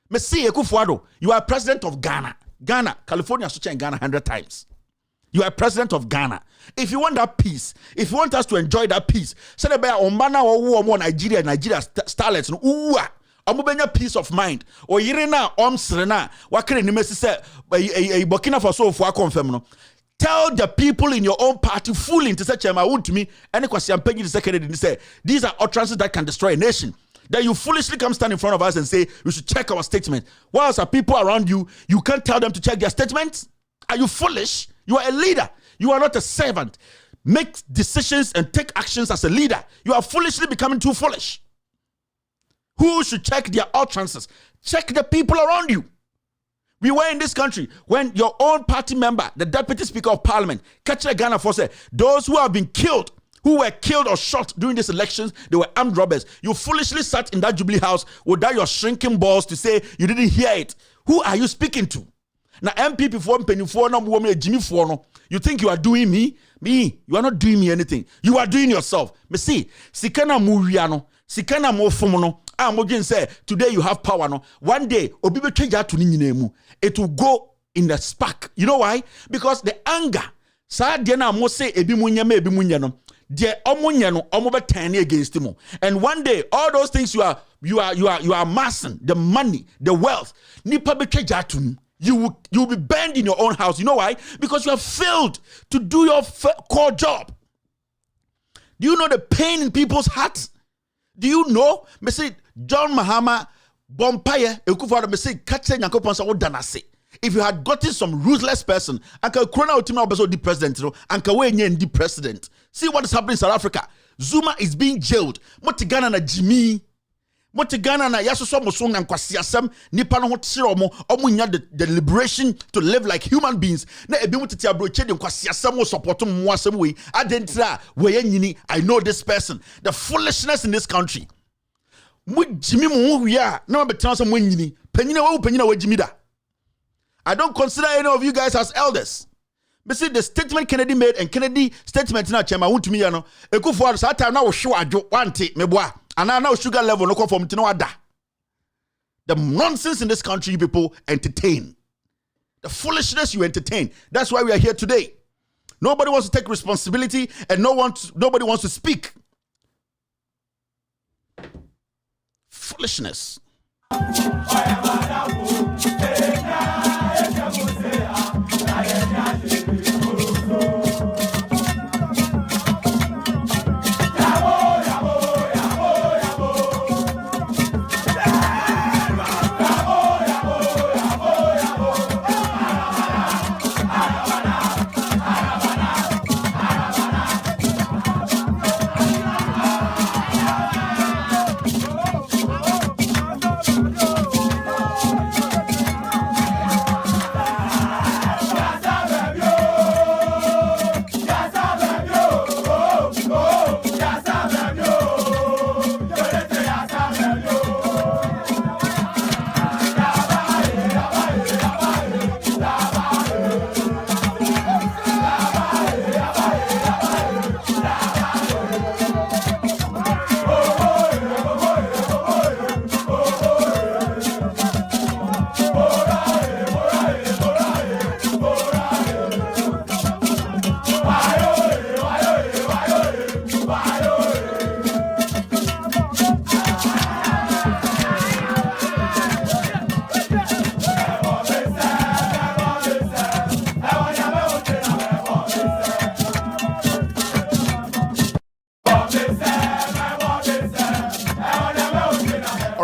Me say, Ekufuado, you are president of Ghana. Ghana, California, such in Ghana 100 times. You are president of Ghana. If you want that peace, if you want us to enjoy that peace, say about Omana or Nigeria starlets, omubenya peace of mind. O yirena omsrena wakere nimesi se Burkina Faso for confirm no. Tell the people in your own party fooling to say chema want to me any question pegi to say these are utterances that can destroy a nation. Then you foolishly come stand in front of us and say we should check our statement. Whilst are people around you, you can't tell them to check their statements? Are you foolish? You are a leader. You are not a servant. Make decisions and take actions as a leader. You are foolishly becoming too foolish. Who should check their utterances? Check the people around you. We were in this country when your own party member, the Deputy Speaker of Parliament, Kachere Ghana for said, those who have been killed, who were killed or shot during these elections, they were armed robbers. You foolishly sat in that Jubilee House without your shrinking balls to say you didn't hear it. Who are you speaking to? Now, MP before Jimmy Fuono, you think you are doing me? Me, you are not doing me anything. You are doing yourself. Me see, Sikana Muriano, Sikana Mofomono. Say today you have power. No, one day it will go in the spark. You know why? Because the anger. Against him. And one day, all those things you are amassing, the money, the wealth, you will be burned in your own house. You know why? Because you have failed to do your core job. Do you know the pain in people's hearts? Do you know? Me say John Mahama Bompire Ekufuado me say Kachere Nyankopon sa wodanase. If you had gotten some ruthless person, anka Corona ultima obeso the president, anka we nye the president. See what is happening in South Africa. Zuma is being jailed. Moti Ghana na Jimmy. Moti Ghana na yaso so mo so nkwasiasem nipa no ho tere omo the liberation to live like human beings. Na ebi mo tete abroche de nkwasiasem wo support mo asem we adentra we yanyini. I know this person. The foolishness in this country. Mo jimi mo hu ya na betan so mo nyini. Panyina wa jimi da. I don't consider any of you guys as elders. But see the statement Kennedy made and Kennedy statement na chema wuntumi ya no ekufo sa time na wo hwe adwo wante meboa. And now sugar level no conform to no other. The nonsense in this country you people entertain. The foolishness you entertain. That's why we are here today. Nobody wants to take responsibility and nobody wants to speak. Foolishness.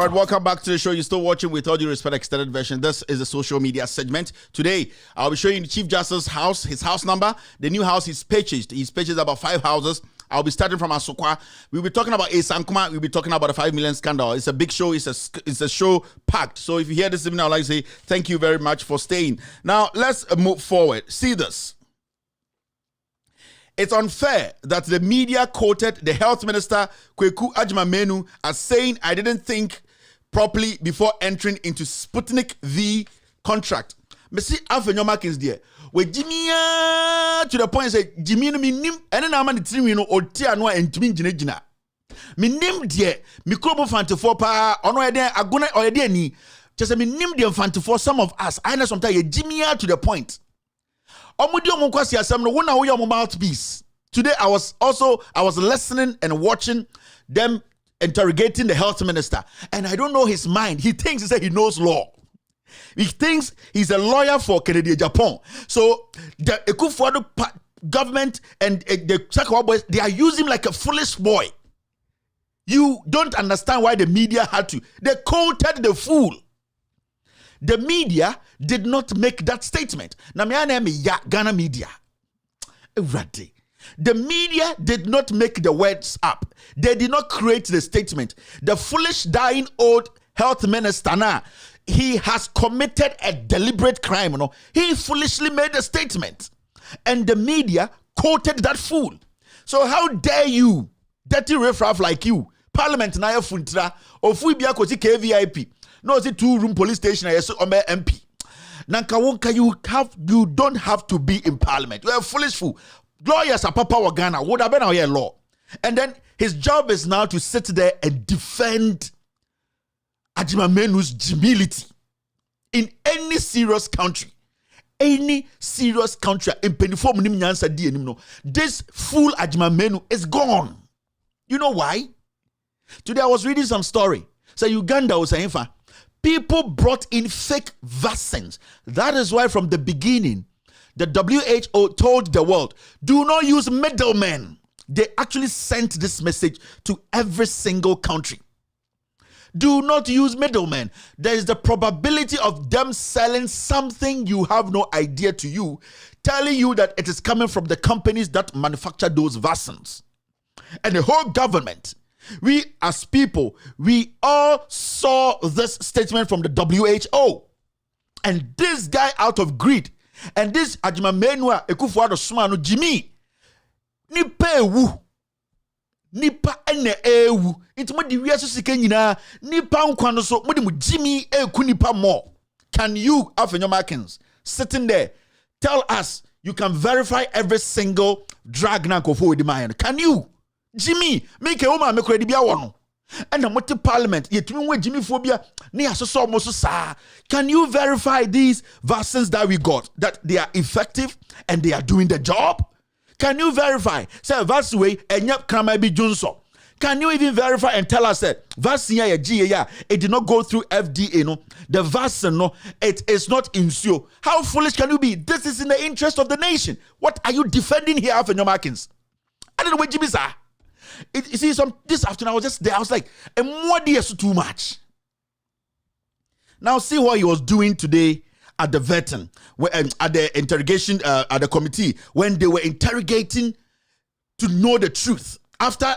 Welcome back to the show. You're still watching With All Due Respect extended version. This is the social media segment. Today, I'll be showing you the Chief Justice's house, his house number, the new house he's purchased. He's purchased about 5 houses. I'll be starting from Asokwa. We'll be talking about Ankomah. We'll be talking about the 5 million scandal. It's a big show. It's a show packed. So if you hear this evening, I'd like to say thank you very much for staying. Now, let's move forward. See this. It's unfair that the media quoted the health minister, Kweku Agyeman-Manu, as saying, I didn't think properly before entering into Sputnik V contract. Me see Afenyoma Kings there. We Jimmy to the point say Jimmy no minim ene na ma ne tiri no oti ano entumi gina. Minim de microbo fantifo pa ono ye den agona oyede ani. Just minim de fantifo some of us. I know sometimes ye Jimmy to the point. Omudi omunkwasi asem no wona wo your mouthpiece. Today I was listening and watching them interrogating the health minister, and I don't know his mind. He thinks he knows law. He thinks he's a lawyer for Kennedy Japan. So the Ekufuado government and the Sakwa boys, they are using him like a foolish boy. You don't understand why the media had to. They quoted the fool. The media did not make that statement. Ghana media. The media did not make the words up. They did not create the statement. The foolish, dying old health minister now, he has committed a deliberate crime. You know? He foolishly made a statement. And the media quoted that fool. So how dare you, dirty riffraff like you, Parliament na funtra, ofu bia kosi KVIP. No, it's a 2-room police station. I saw MP. Nankawonka, you don't have to be in Parliament. You're a foolish fool. Lawyers are Papa Wagana would have been our law. And then his job is now to sit there and defend Agyeman-Manu's humility in any serious country. Any serious country in Peniform Nyansa DNM. This fool Agyeman-Manu is gone. You know why? Today I was reading some story. So Uganda was saying, people brought in fake vaccines. That is why from the beginning, the WHO told the world, do not use middlemen. They actually sent this message to every single country. Do not use middlemen. There is the probability of them selling something you have no idea to you, telling you that it is coming from the companies that manufacture those vaccines. And the whole government We as people, we all saw this statement from the WHO. And this guy out of greed, and this Adjuma Menua Ekufuado Sumano Jimmy, nipa ewu, nipa ene ewu. Into mo di wiase sika nyina, nipa nkwa so mo di mo Jimmy eku nipa more. Can you, Afenyo Markins, sitting there, tell us you can verify every single drag na kofo with the man? Can you? Jimmy, make a woman make ready be a one. And the multi parliament, yet Jimmy phobia, near so almost sa. Can you verify these vaccines that we got, that they are effective and they are doing the job? Can you verify? Say that's the way and yep can be Johnson. Can you even verify and tell us that vaccine it did not go through FDA? No, the vaccine no, it is not insure. How foolish can you be? This is in the interest of the nation. What are you defending here, Afenyo Markins? I don't know what Jimmy say. You see, this afternoon I was just there. I was like, and what is too much? Now see what he was doing today at the vetting, at the interrogation, at the committee, when they were interrogating to know the truth. After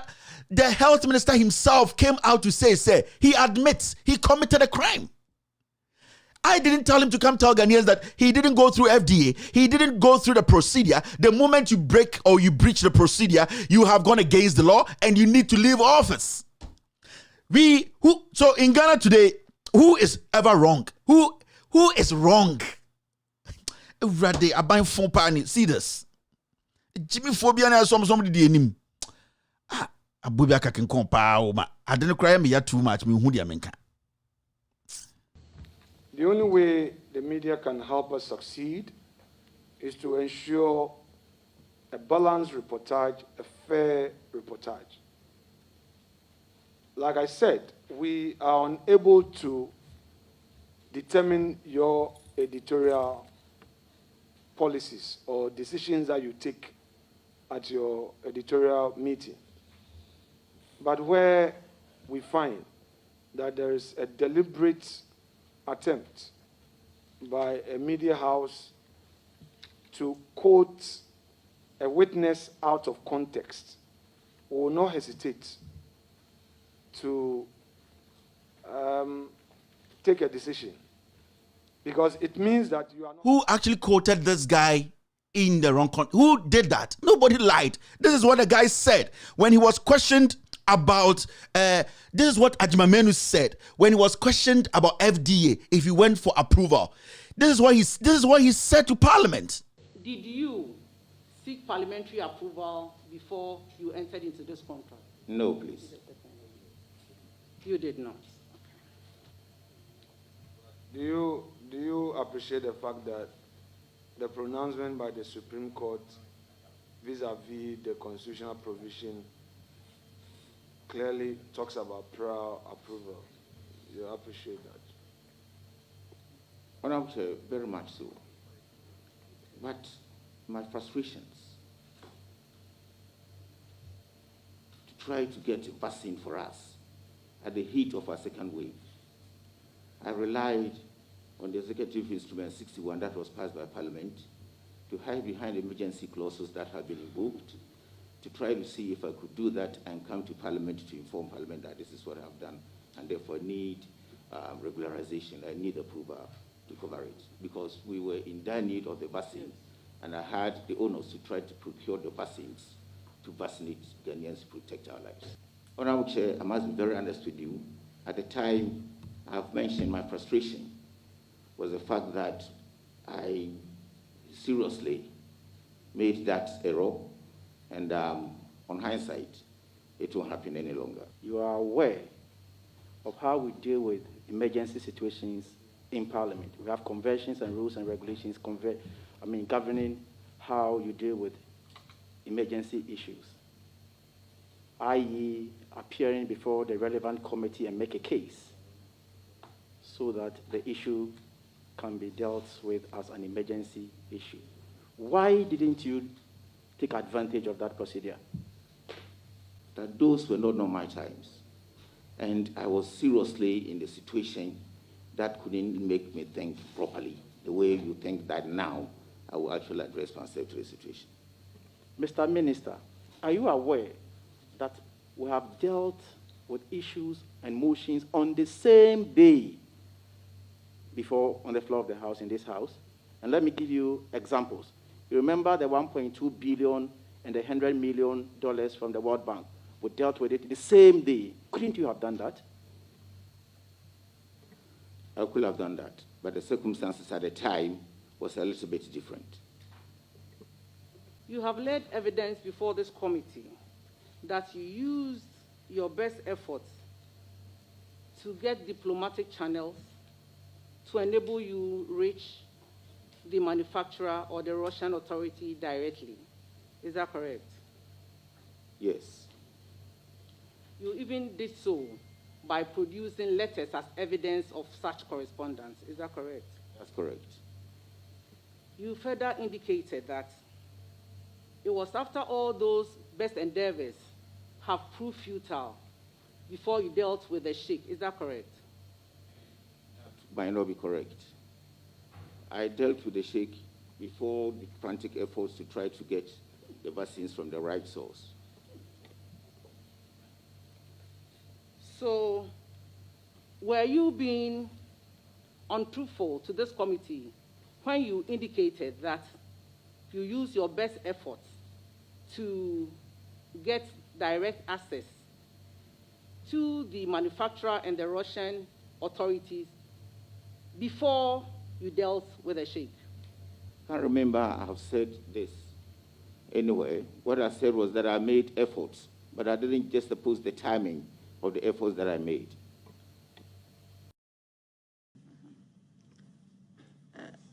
the health minister himself came out to say he admits he committed a crime. I didn't tell him to come tell Ghanaians that he didn't go through FDA. He didn't go through the procedure. The moment you break or you breach the procedure, you have gone against the law and you need to leave office. So in Ghana today, who is ever wrong? Who is wrong? See this. Jimmy phobia na somebody di enim. Abubia ka kenko pa o ma. I didn't cry me ya too much me hu dia menka. The only way the media can help us succeed is to ensure a balanced reportage, a fair reportage. Like I said, we are unable to determine your editorial policies or decisions that you take at your editorial meeting. But where we find that there is a deliberate attempt by a media house to quote a witness out of context, we will not hesitate to take a decision, because it means that you are not. Who actually quoted this guy in the wrong context? Who did that? Nobody lied. This is what the guy said when he was questioned about this is what Adjuma Menua said when he was questioned about FDA if he went for approval. This is what he said to Parliament. Did you seek parliamentary approval before you entered into this contract? No, please. You did not. Do you appreciate the fact that the pronouncement by the Supreme Court vis-a-vis the constitutional provision clearly talks about prior approval? You appreciate that? Honorable Chair, very much so. But my frustrations to try to get a vaccine for us at the heat of our second wave, I relied on the Executive Instrument 61 that was passed by Parliament to hide behind emergency clauses that have been invoked, to try to see if I could do that and come to Parliament to inform Parliament that this is what I've done, and therefore need regularization. I need approval to cover it, because we were in dire need of the vaccine, and I had the onus to try to procure the vaccines to vaccinate Ghanaians to protect our lives. Honorable Chair, I must be very honest with you. At the time, I have mentioned my frustration was the fact that I seriously made that error, and on hindsight, it won't happen any longer. You are aware of how we deal with emergency situations in Parliament. We have conventions and rules and regulations governing how you deal with emergency issues, i.e. appearing before the relevant committee and make a case so that the issue can be dealt with as an emergency issue. Why didn't you take advantage of that procedure? That those were not normal times. And I was seriously in the situation that couldn't make me think properly, the way you think that now I will actually address myself to the situation. Mr. Minister, are you aware that we have dealt with issues and motions on the same day before on the floor of the House, in this House. And let me give you examples. You remember the 1.2 billion and the $100 million from the World Bank? We dealt with it the same day. Couldn't you have done that? I could have done that, but the circumstances at the time was a little bit different. You have laid evidence before this committee that you used your best efforts to get diplomatic channels to enable you reach the manufacturer or the Russian authority directly. Is that correct? Yes. You even did so by producing letters as evidence of such correspondence. Is that correct? That's correct. You further indicated that it was after all those best endeavors have proved futile before you dealt with the Sheikh. Is that correct? That might not be correct. I dealt with the Sheikh before the frantic efforts to try to get the vaccines from the right source. So, were you being untruthful to this committee when you indicated that you used your best efforts to get direct access to the manufacturer and the Russian authorities before you dealt with the Sheikh? I can't remember I have said this. Anyway, what I said was that I made efforts, but I didn't just oppose the timing of the efforts that I made.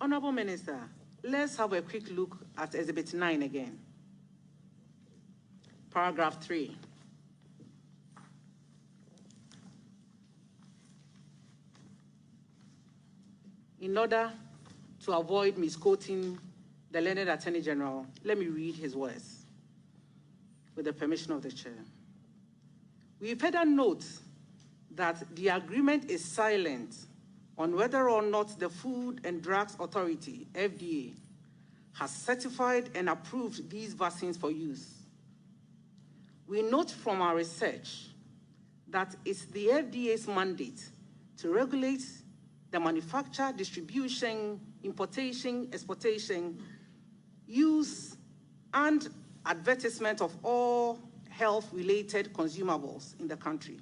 Honorable Minister, let's have a quick look at Exhibit 9 again. Paragraph 3. In order to avoid misquoting the learned Attorney General, let me read his words, with the permission of the Chair. We further note that the agreement is silent on whether or not the Food and Drugs Authority, FDA, has certified and approved these vaccines for use. We note from our research that it's the FDA's mandate to regulate the manufacture, distribution, importation, exportation, use, and advertisement of all health-related consumables in the country.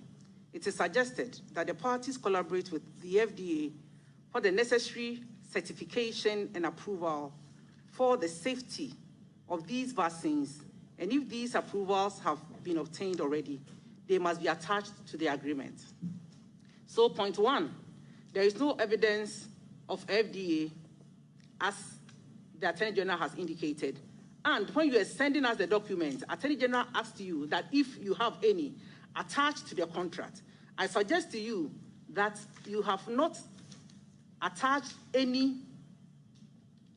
It is suggested that the parties collaborate with the FDA for the necessary certification and approval for the safety of these vaccines, and if these approvals have been obtained already, they must be attached to the agreement. So, point 1, there is no evidence of FDA, as the Attorney General has indicated. And when you are sending us the document, Attorney General asked you that if you have any attached to the contract, I suggest to you that you have not attached any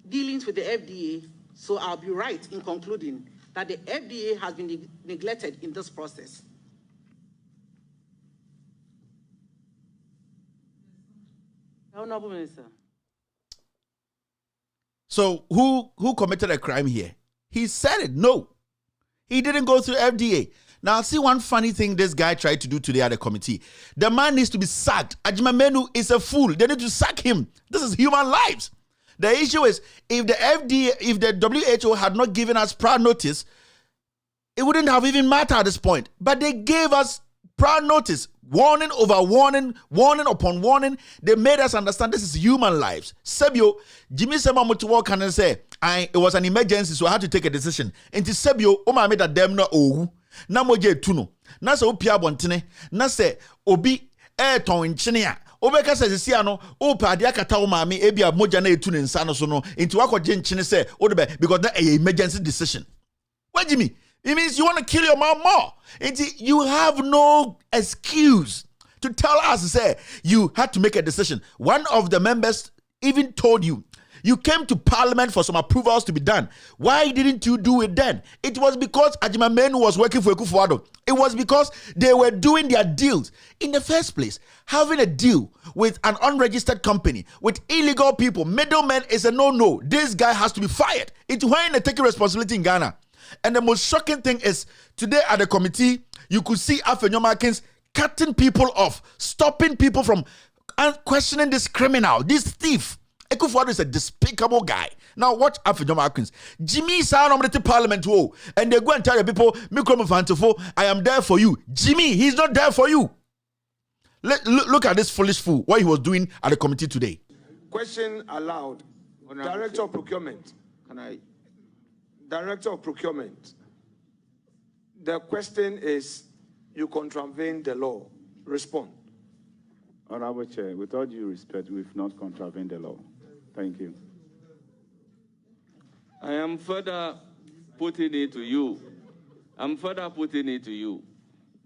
dealings with the FDA, so I'll be right in concluding that the FDA has been neglected in this process. Honorable Minister. So who committed a crime here? He said it. No, he didn't go through FDA. Now, see one funny thing this guy tried to do today at the committee. The man needs to be sacked. Ajima Menu is a fool. They need to sack him. This is human lives. The issue is, if the FDA, if the WHO had not given us prior notice, it wouldn't have even mattered at this point. But they gave us prior notice. Warning over warning, warning upon warning. They made us understand this is human lives. Sebio, Jimmy Semamutu walk and say, it was an emergency, so I had to take a decision. And to Sebio, Oma made a dem no oh. Na moje tuno. Na se opia bontene. Na se obi ton nchene a. Obeka se sisi ano, o pade akata wo maame ebia moja na etu ne nsa no so no. Nti wakọje nchene se odebe because that a emergency decision. What Jimmy? It means you want to kill your mom more. You have no excuse to tell us, say, you had to make a decision. One of the members even told you, you came to Parliament for some approvals to be done. Why didn't you do it then? It was because Ajima Menu was working for Ekufuado. It was because they were doing their deals. In the first place, having a deal with an unregistered company, with illegal people, middlemen is a no-no. This guy has to be fired. It's when they take responsibility in Ghana. And the most shocking thing is, today at the committee, you could see Afenyomakins cutting people off, stopping people from questioning this criminal, this thief. Ekufuado is a despicable guy. Now watch Afenjoma Akins. Jimmy is nominated Parliament, and they go and tell the people, I am there for you. Jimmy, he's not there for you. Look at this foolish fool, what he was doing at the committee today. Question allowed. Director of Procurement. Director of Procurement. The question is, you contravene the law. Respond. Honorable Chair, with all due respect, we've not contravened the law. Thank you. I am further putting it to you.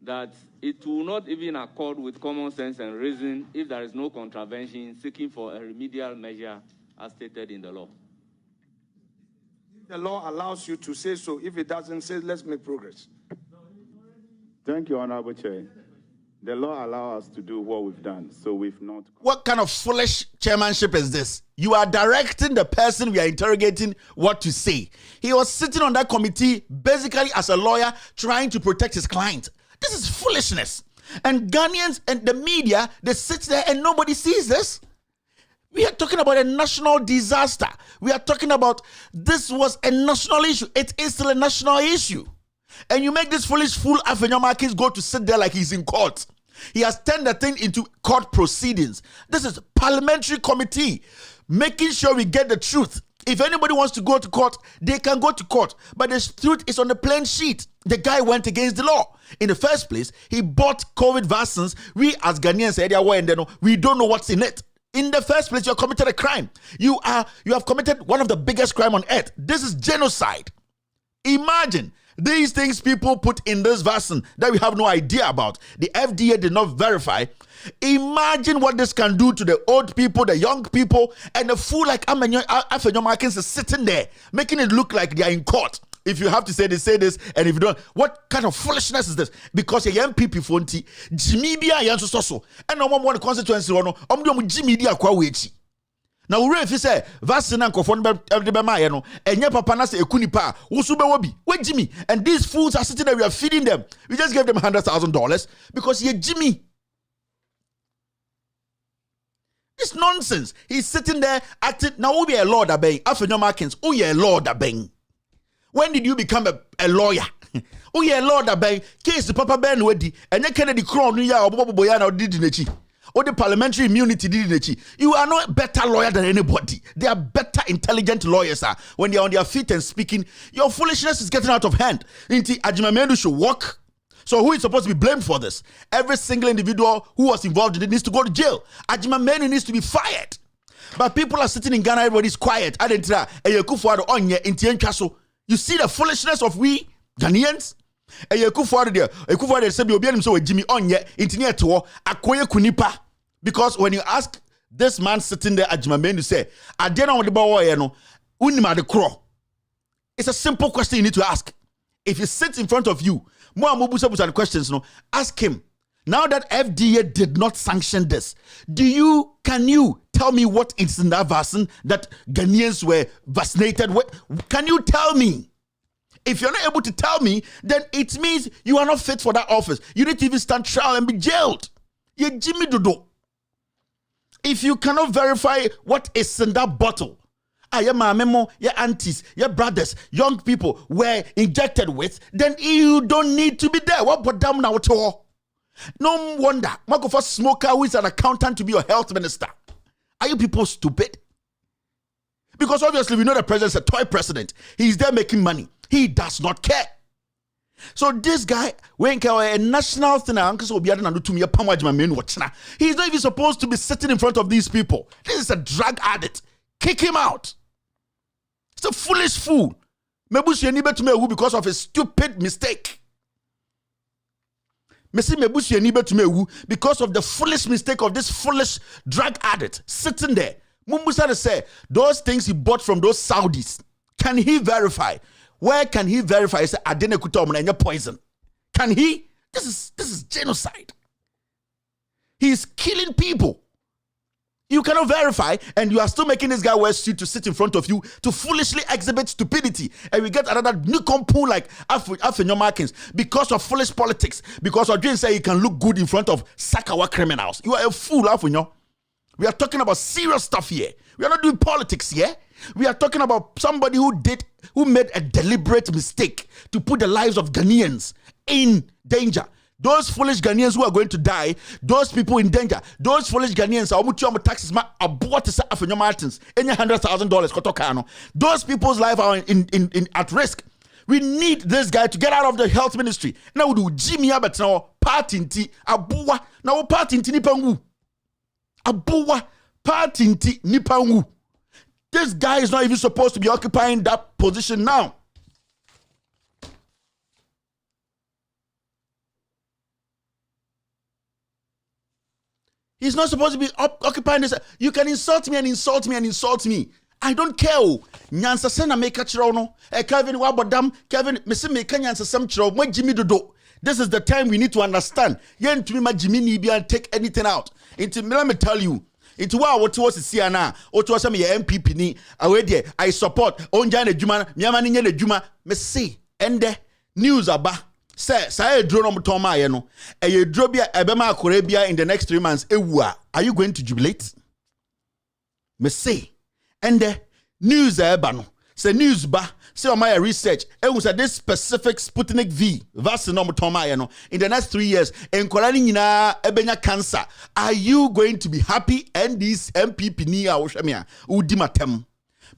That it will not even accord with common sense and reason if there is no contravention seeking for a remedial measure as stated in the law. The law allows you to say so. If it doesn't say, let's make progress. Thank you, Honorable Chair. The law allows us to do what we've done, so we've not. What kind of foolish chairmanship is this? You are directing the person we are interrogating what to say. He was sitting on that committee basically as a lawyer trying to protect his client. This is foolishness. And Ghanaians and the media, they sit there and nobody sees this. We are talking about a national disaster. We are talking about this was a national issue. It is still a national issue. And you make this foolish fool Afenjoma Akins go to sit there like he's in court. He has turned the thing into court proceedings. This is parliamentary committee making sure we get the truth. If anybody wants to go to court, they can go to court. But the truth is on the plain sheet. The guy went against the law. In the first place, he bought COVID vaccines. We as Ghanaians said, we don't know what's in it. In the first place, you have committed a crime. You have committed one of the biggest crimes on earth. This is genocide. Imagine these things people put in this vaccine that we have no idea about. The FDA did not verify. Imagine what this can do to the old people, the young people, and a fool like Afenjoma Akins is sitting there, making it look like they are in court. If you have to say this, and if you don't, what kind of foolishness is this? Because a young people fonti, Jimmy Bia Yanso, and no one constituency or no, Jimmy Dia Kwawechi. Now, if you say, vaccine and conform no, and your papa na say a kunipa, Usube Wobi, wait Jimmy, and these fools are sitting there, we are feeding them. We just gave them $100,000 because you're Jimmy. It's nonsense. He's sitting there acting. Now, who be a lord abeng? Afenjoma Akins, who you a lord abeng? When did you become a lawyer? Who you a lord abeng? Case the Papa Ben Wedi, and you Kennedy Crown, you are Bobo Boyana or Didinechi. Or the parliamentary immunity Didinechi. You are not a better lawyer than anybody. They are better intelligent lawyers, when they are on their feet and speaking. Your foolishness is getting out of hand. Inti Ajimamendu should walk. So who is supposed to be blamed for this? Every single individual who was involved in it needs to go to jail. Ajimamendu needs to be fired. But people are sitting in Ghana, everybody's quiet. You see the foolishness of we Ghanaians? Because when you ask this man sitting there at Ajimamendu say, it's a simple question you need to ask. If he sits in front of you, questions, ask him. Now that FDA did not sanction this, can you tell me what is in that vaccine that Ghanaians were vaccinated with? Can you tell me? If you're not able to tell me, then it means you are not fit for that office. You need to even stand trial and be jailed. You're Jimmy Dodo. If you cannot verify what is in that bottle, your memo, your aunties, your brothers, young people were injected with, then you don't need to be there. What but damn now to all? No wonder. Mark of a smoker who is an accountant to be your health minister. Are you people stupid? Because obviously we know the president is a toy president. He's there making money. He does not care. So this guy, when a national thing, he's not even supposed to be sitting in front of these people. This is a drug addict. Kick him out. It's a foolish fool. Because of a stupid mistake. Because of the foolish mistake of this foolish drug addict sitting there. Mumbusa say those things he bought from those Saudis. Can he verify? Where can he verify? He said, I didn't put poison. Can he? This is genocide. He's killing people. You cannot verify, and you are still making this guy wear suit to sit in front of you to foolishly exhibit stupidity. And we get another new compound like Afenyo Markins because of foolish politics, because Odrin say he can look good in front of Sakawa criminals. You are a fool, Afenyo. We are talking about serious stuff here. We are not doing politics here. We are talking about somebody who made a deliberate mistake to put the lives of Ghanaians in danger. Those foolish Ghanaians who are going to die, those people in danger, those foolish Ghanaians are taxes abort Afenyo Martins, any $100,000 those people's lives are in at risk. We need this guy to get out of the health ministry. Now we do Jimmy Abbott now party abuwa now party nipangu abuwa party nipangu. This guy is not even supposed to be occupying that position now. He's not supposed to be occupying this. You can insult me and insult me and insult me. I don't care. Nyansa sena meka chiro no. Kevin wabodam. Kevin mesi meka nyansa sem chiro. Mwe Jimmy dodo. This is the time we need to understand. Yen to me ma Jimmy ni and take anything out. Let me tell you. Into what was the Siana, or to some MPP ni away I support Onja ne Juma, Miamani ne Juma, me see, and the news aba. Say drone Toma yeno, a drobia ebema Korebia in the next 3 months. Are you going to jubilate? Me say, and the news ebano, say news ba. Say on my research, it was this specific Sputnik V vaccine in the next 3 years. And ebenya cancer. Are you going to be happy? And this MPP ni awoshamia udimatem.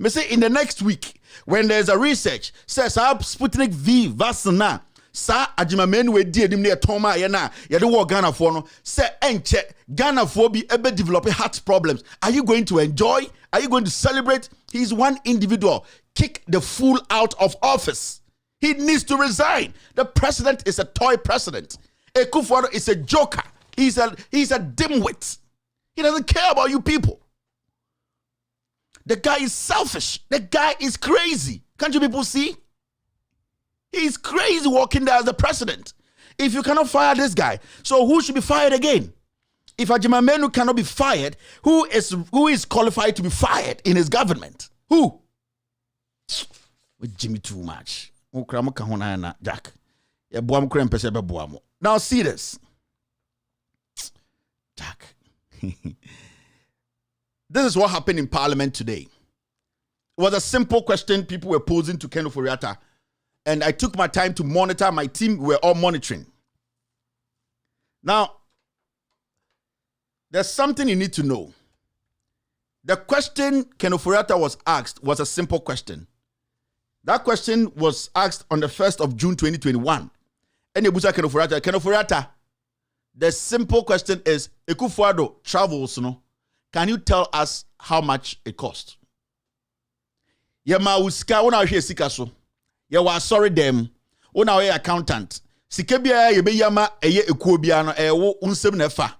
Me say in the next week, when there's a research, says Sputnik V vaccine sa ajima men we di edim ne toma ye na ye de wo Ghana for no say enche Ghana for bi ebe develop heart problems. Are you going to enjoy? Are you going to celebrate? He's one individual. Kick the fool out of office. He needs to resign. The president is a toy president. Akufo-Addo is a joker. He's a dimwit. He doesn't care about you people. The guy is selfish. The guy is crazy. Can't you people see? He's crazy walking there as the president. If you cannot fire this guy, so who should be fired again? If Ajimamenu cannot be fired, who is qualified to be fired in his government? Who? With Jimmy too much. Jack. Now see this. Jack. This is what happened in Parliament today. It was a simple question people were posing to Ken Ofori-Atta. And I took my time to monitor. My team were all monitoring. Now, there's something you need to know. The question Ken Ofori-Atta was asked was a simple question. That question was asked on the 1st of June 2021. And Ken Ofori-Atta, the simple question is, Akufo-Addo travels, no? Can you tell us how much it cost? Yema uska una hwe sika so. Ye wa sorry them. Una we accountant. Sika bia ye be yama eye ekuo bia no wo unsem na fa.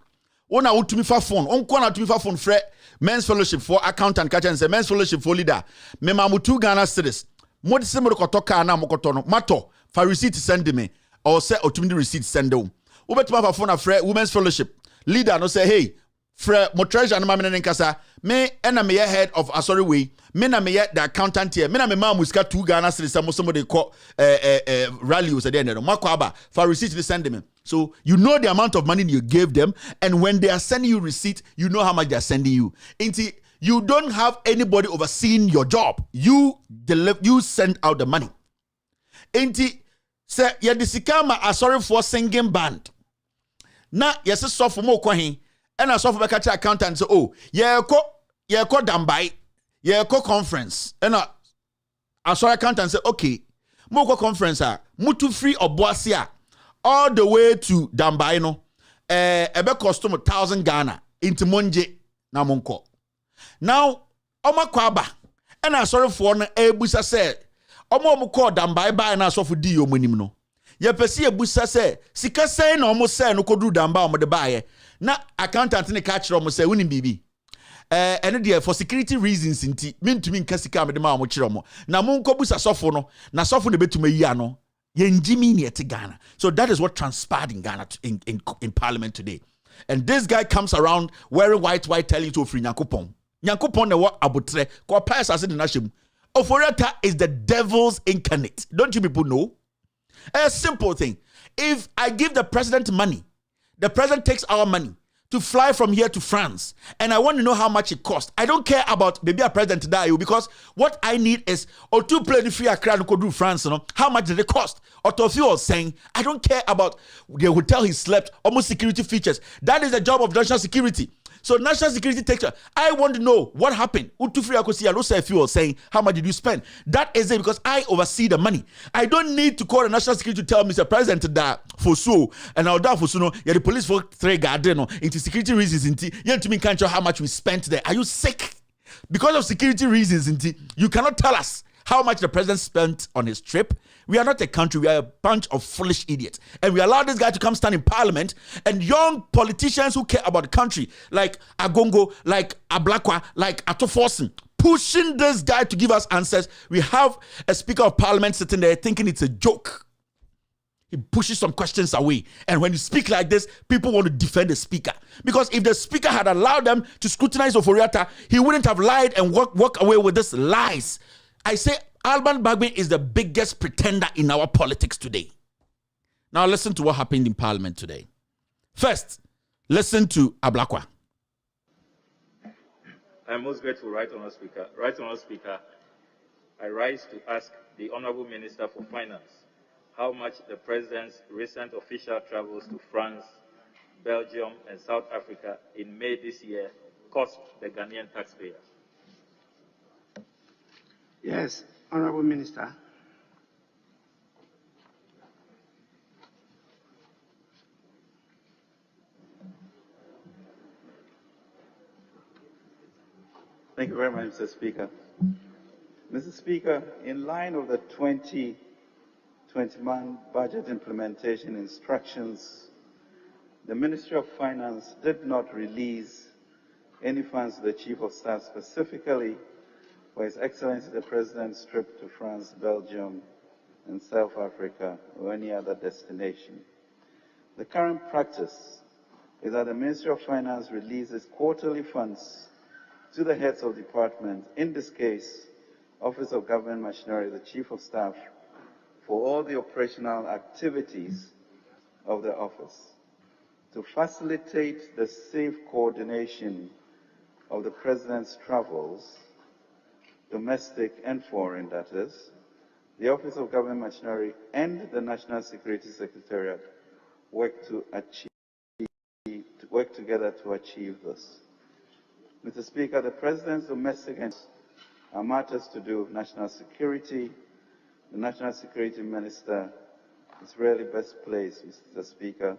Una utumi fa phone. Onko na utumi fa phone frɛ men's fellowship for accountant ka chen say men's fellowship for leader. Me mamutu Ghana cedis. Modi se mo koto ka na mo koto no. Mato fa receipt send me or say otumi the receipt send them. Wo betuma fa phone afrɛ women's fellowship. Leader no say hey, frɛ mo treasure no ma me nkasa. Me ena me head of asori way. Me na me the accountant here. Me na me ma muska 2 Ghana cedis mo some dey call rallies at the end of Makwaba for receipt they send them. So you know the amount of money you gave them, and when they are sending you receipt, you know how much they are sending you. You don't have anybody overseeing your job. You send out the money. Say ya disikama asori for singing band. Na yes soft mo kwahin. And I saw for the accountant say, oh, yeah, ko dambai, yeah, ko conference. And I saw accountant say, okay, moko conference mutu free or boasia all the way to dambai no. Ebe costume 1,000 Ghana into monje na monko. Now, oma kwaba. And I saw for na ebusa say, omo mo call dambai ba na so for di yo monim no. Ye pesi ebusa say, sika say na omo say no kodu damba omo de bae. Na accountant ne catch ro mo say woni bibi ene de for security reasons nti mentumi nka sika me de ma mo kire mo na mo nkobusa sofo no na sofo ne betuma yi ano ye njimi ne ete Ghana. So that is what transpired in Ghana in Parliament today. And this guy comes around wearing white, telling you to free Nyankopon. Nyankopon ne wa abutre, kwa pies as in the nation. Oforiata is the devil's incarnate. Don't you people know? A simple thing. If I give the president money, the president takes our money to fly from here to France, and I want to know how much it costs. I don't care about maybe a president die, because what I need is or two plane free Accra to go to France. You know how much did it cost? Or to feel saying I don't care about the hotel he slept, almost security features. That is the job of national security. So national security takes. I want to know what happened. Saying how much did you spend? That is it, because I oversee the money. I don't need to call the national security to tell Mr. President that for so and I'll die for so. No, yeah, the police for 3 garden into security reasons. You to me can't show how much we spent there. Are you sick? Because of security reasons, you cannot tell us how much the president spent on his trip. We are not a country. We are a bunch of foolish idiots. And we allow this guy to come stand in parliament, and young politicians who care about the country, like Agongo, like Ablakwa, like Atoforsen, pushing this guy to give us answers. We have a speaker of parliament sitting there thinking it's a joke. He pushes some questions away. And when you speak like this, people want to defend the speaker. Because if the speaker had allowed them to scrutinize Oforiatta, he wouldn't have lied and walk away with these lies. I say Alban Bagbin is the biggest pretender in our politics today. Now listen to what happened in Parliament today. First, listen to Ablakwa. I'm most grateful, Right Honourable Speaker. Right Honourable Speaker, I rise to ask the Honourable Minister for Finance how much the President's recent official travels to France, Belgium, and South Africa in May this year cost the Ghanaian taxpayer. Yes, Honourable Minister. Thank you very much, Mr. Speaker. Mr. Speaker, in line of the 2021 budget implementation instructions, the Ministry of Finance did not release any funds to the Chief of Staff specifically for His Excellency the President's trip to France, Belgium, and South Africa, or any other destination. The current practice is that the Ministry of Finance releases quarterly funds to the heads of department, in this case, Office of Government Machinery, the Chief of Staff, for all the operational activities of the office. To facilitate the safe coordination of the President's travels, domestic and foreign, that is, the Office of Government Machinery and the National Security Secretariat work together to achieve this. Mr. Speaker, the President's domestic and are matters to do with national security. The National Security Minister is really best placed, Mr. Speaker,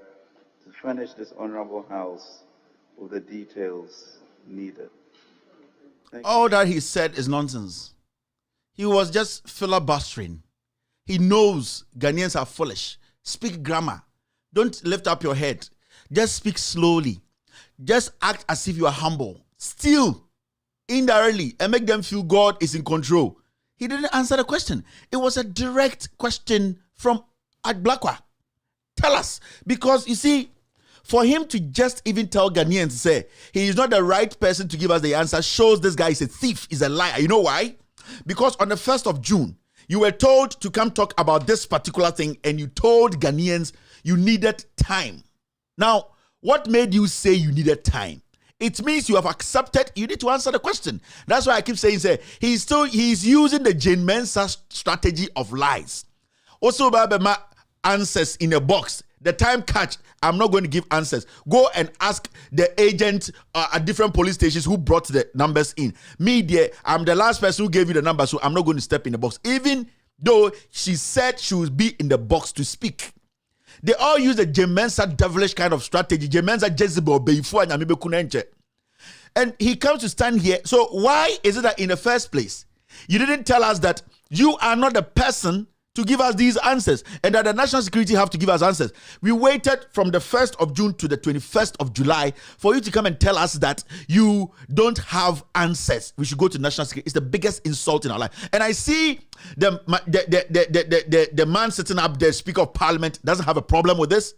to furnish this Honourable House with the details needed. All that he said is nonsense. He was just filibustering. He knows Ghanaians are foolish. Speak grammar. Don't lift up your head. Just speak slowly. Just act as if you are humble. Still, indirectly, and make them feel God is in control. He didn't answer the question. It was a direct question from Ablakwa. Tell us. Because, you see, for him to just even tell Ghanaians, say, he is not the right person to give us the answer, shows this guy is a thief, is a liar. You know why? Because on the 1st of June, you were told to come talk about this particular thing, and you told Ghanaians you needed time. Now, what made you say you needed time? It means you have accepted, you need to answer the question. That's why I keep saying, he's using the Jane Mensah strategy of lies. Also, my answers in a box. The time catch, I'm not going to give answers. Go and ask the agent at different police stations who brought the numbers in. Me, there, I'm the last person who gave you the number, so I'm not going to step in the box. Even though she said she would be in the box to speak. They all use the Jane Mensah devilish kind of strategy. Jane Mensah Jezebel, and he comes to stand here. So why is it that in the first place, you didn't tell us that you are not the person to give us these answers, and that the national security have to give us answers? We waited from the 1st of June to the 21st of July for you to come and tell us that you don't have answers. We should go to national security. It's the biggest insult in our life. And I see the man sitting up there, Speaker of Parliament, doesn't have a problem with this.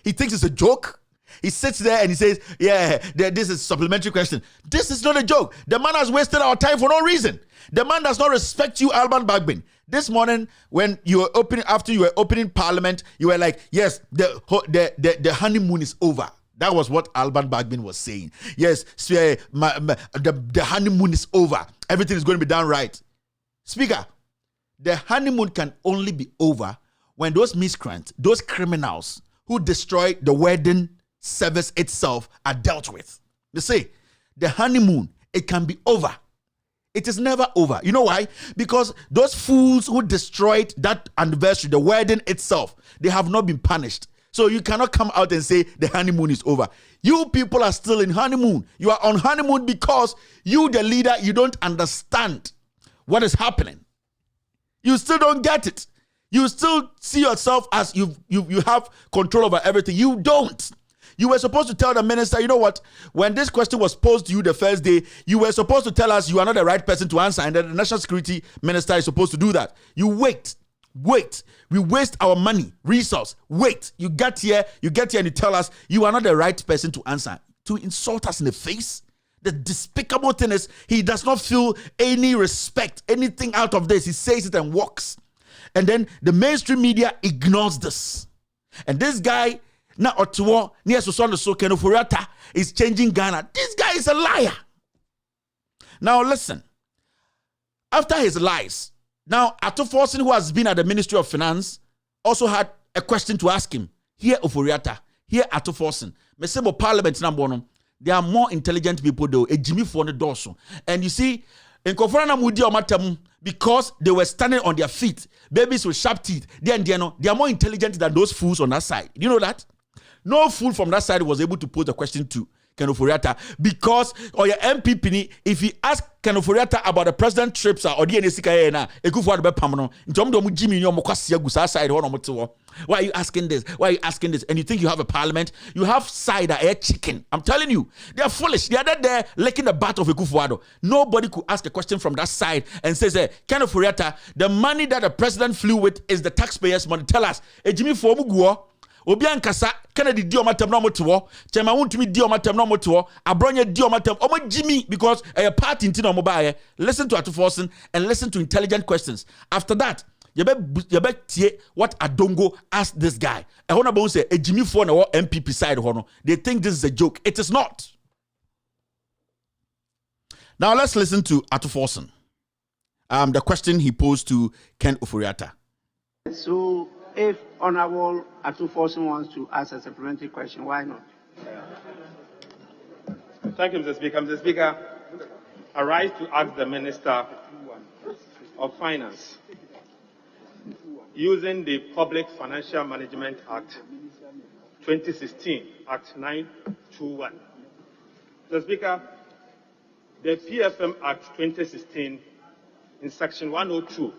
He thinks it's a joke. He sits there and he says, yeah, this is supplementary question. This is not a joke. The man has wasted our time for no reason. The man does not respect you, Alban Bagbin. This morning, when you were opening, after you were opening Parliament, you were like, yes, the honeymoon is over. That was what Alban Bagbin was saying. Yes, the honeymoon is over. Everything is going to be done right. Speaker, the honeymoon can only be over when those miscreants, those criminals who destroy the wedding service itself are dealt with. They say, the honeymoon, it can be over. It is never over. You know why? Because those fools who destroyed that anniversary, the wedding itself, they have not been punished. So you cannot come out and say the honeymoon is over. You people are still in honeymoon. You are on honeymoon because you, the leader, you don't understand what is happening. You still don't get it. You still see yourself as you have control over everything. You don't. You were supposed to tell the minister, you know what? When this question was posed to you the first day, you were supposed to tell us you are not the right person to answer, and the national security minister is supposed to do that. You wait. We waste our money, resource. Wait. You get here and you tell us you are not the right person to answer. To insult us in the face? The despicable thing is he does not feel any respect, anything out of this. He says it and walks. And then the mainstream media ignores this. And this guy, now Otuo, near Sosono Kenofurata, is changing Ghana. This guy is a liar. Now listen. After his lies, now Atoforson, who has been at the Ministry of Finance, also had a question to ask him. Here Ofuriata, here Atoforson. Mesebo Parliament number. There are more intelligent people though. A Jimmy for the dorsal. And you see, in Koforana Mudi or Matam, because they were standing on their feet, babies with sharp teeth, they are more intelligent than those fools on that side. Do you know that? No fool from that side was able to pose the question to Kenoforiata because or your MPP, if he asked Kenoforiata about the president trips or the NSK na ekufu be pamno ntom mu Jimmy no mokwase agusa side ho no motewo. Why are you asking this? Why are you asking this? And you think you have a parliament? You have side air chicken. I'm telling you, they are foolish. They are there licking the butt of Ekufuado. Nobody could ask a question from that side and says, Kenoforiata, the money that the president flew with is the taxpayers' money. Tell us, Jimmy Fomuguo. Obian kasa Kennedy di omatem no moto chema wontumi di omatem no moto abronye di omatem omo Jimmy because a party nti no mo bae. Listen to Atoforson and listen to intelligent questions. After that yebe tie what Adongo asked this guy. E ho na bon say a Jimmy for na MPP side ho no. They think this is a joke. It is not. Now let's listen to Atoforson. The question he posed to Ken Oforiatta. So if Honorable Atoforson wants to ask a supplementary question, why not? Thank you, Mr. Speaker. Mr. Speaker, I rise to ask the Minister of Finance, using the Public Financial Management Act 2016, Act 921. Mr. Speaker, the PFM Act 2016, in Section 102,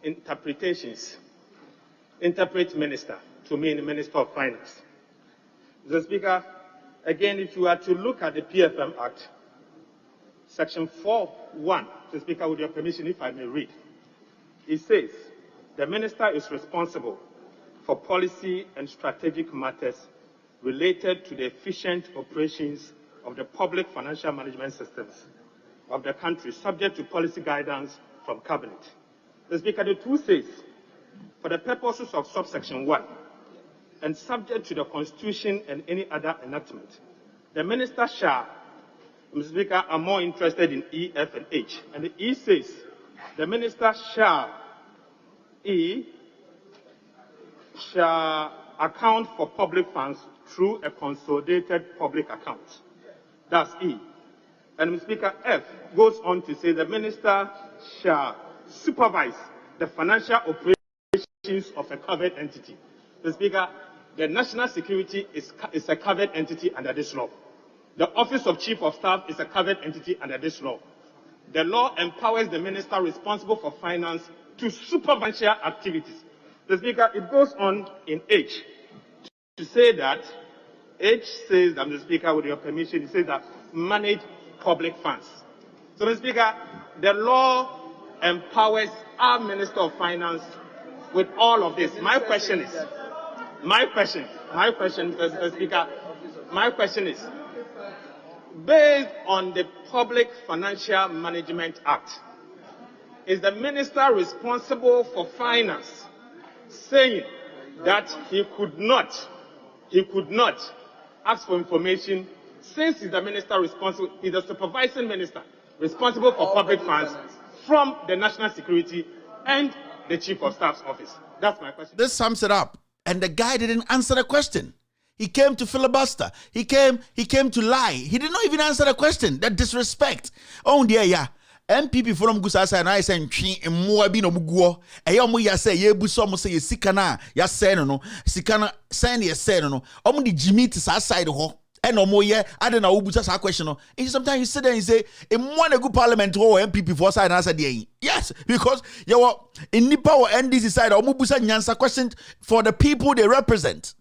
interpretations, interpret minister to mean Minister of Finance. Mr. Speaker, again, if you are to look at the PFM Act, Section 4.1, Mr. Speaker, with your permission, if I may read, it says, the minister is responsible for policy and strategic matters related to the efficient operations of the public financial management systems of the country, subject to policy guidance from Cabinet. Mr. Speaker, the two says, for the purposes of subsection 1, and subject to the Constitution and any other enactment, the minister shall, Mr. Speaker, I'm more interested in E, F, and H. And the E says, the minister shall account for public funds through a consolidated public account. That's E. And Mr. Speaker, F goes on to say the minister shall supervise the financial operations of a covered entity. Mr. Speaker, the national security is a covered entity under this law. The Office of Chief of Staff is a covered entity under this law. The law empowers the minister responsible for finance to supervise activities. Mr. Speaker, it goes on in H to say that H says that, Mr. Speaker, with your permission, it says that manage public funds. So, Mr. Speaker, the law empowers our Minister of Finance with all of this. My question is, My question, Mr. Speaker, my question is, based on the Public Financial Management Act, is the minister responsible for finance saying that he could not ask for information since he's the minister responsible, he's the supervising minister responsible for public funds from the National Security and the Chief of Staff's office? That's my question. This sums it up. And the guy didn't answer the question. He came to filibuster. He came to lie. He did not even answer the question. That disrespect. Oh dear, yeah. MPP from Gusasa and I say more be no mugo. Ayomu ya say ye buso mo say sikana ya say no sikana say ye say no. Omu di Jimmy to side ho. And no more yeah. I don't know who busa sa question no. And sometimes you sit there and say in one a good parliament or MPP for side answer the yes because you were in Nipa or NDC side omu busa nyansa question for the people they represent.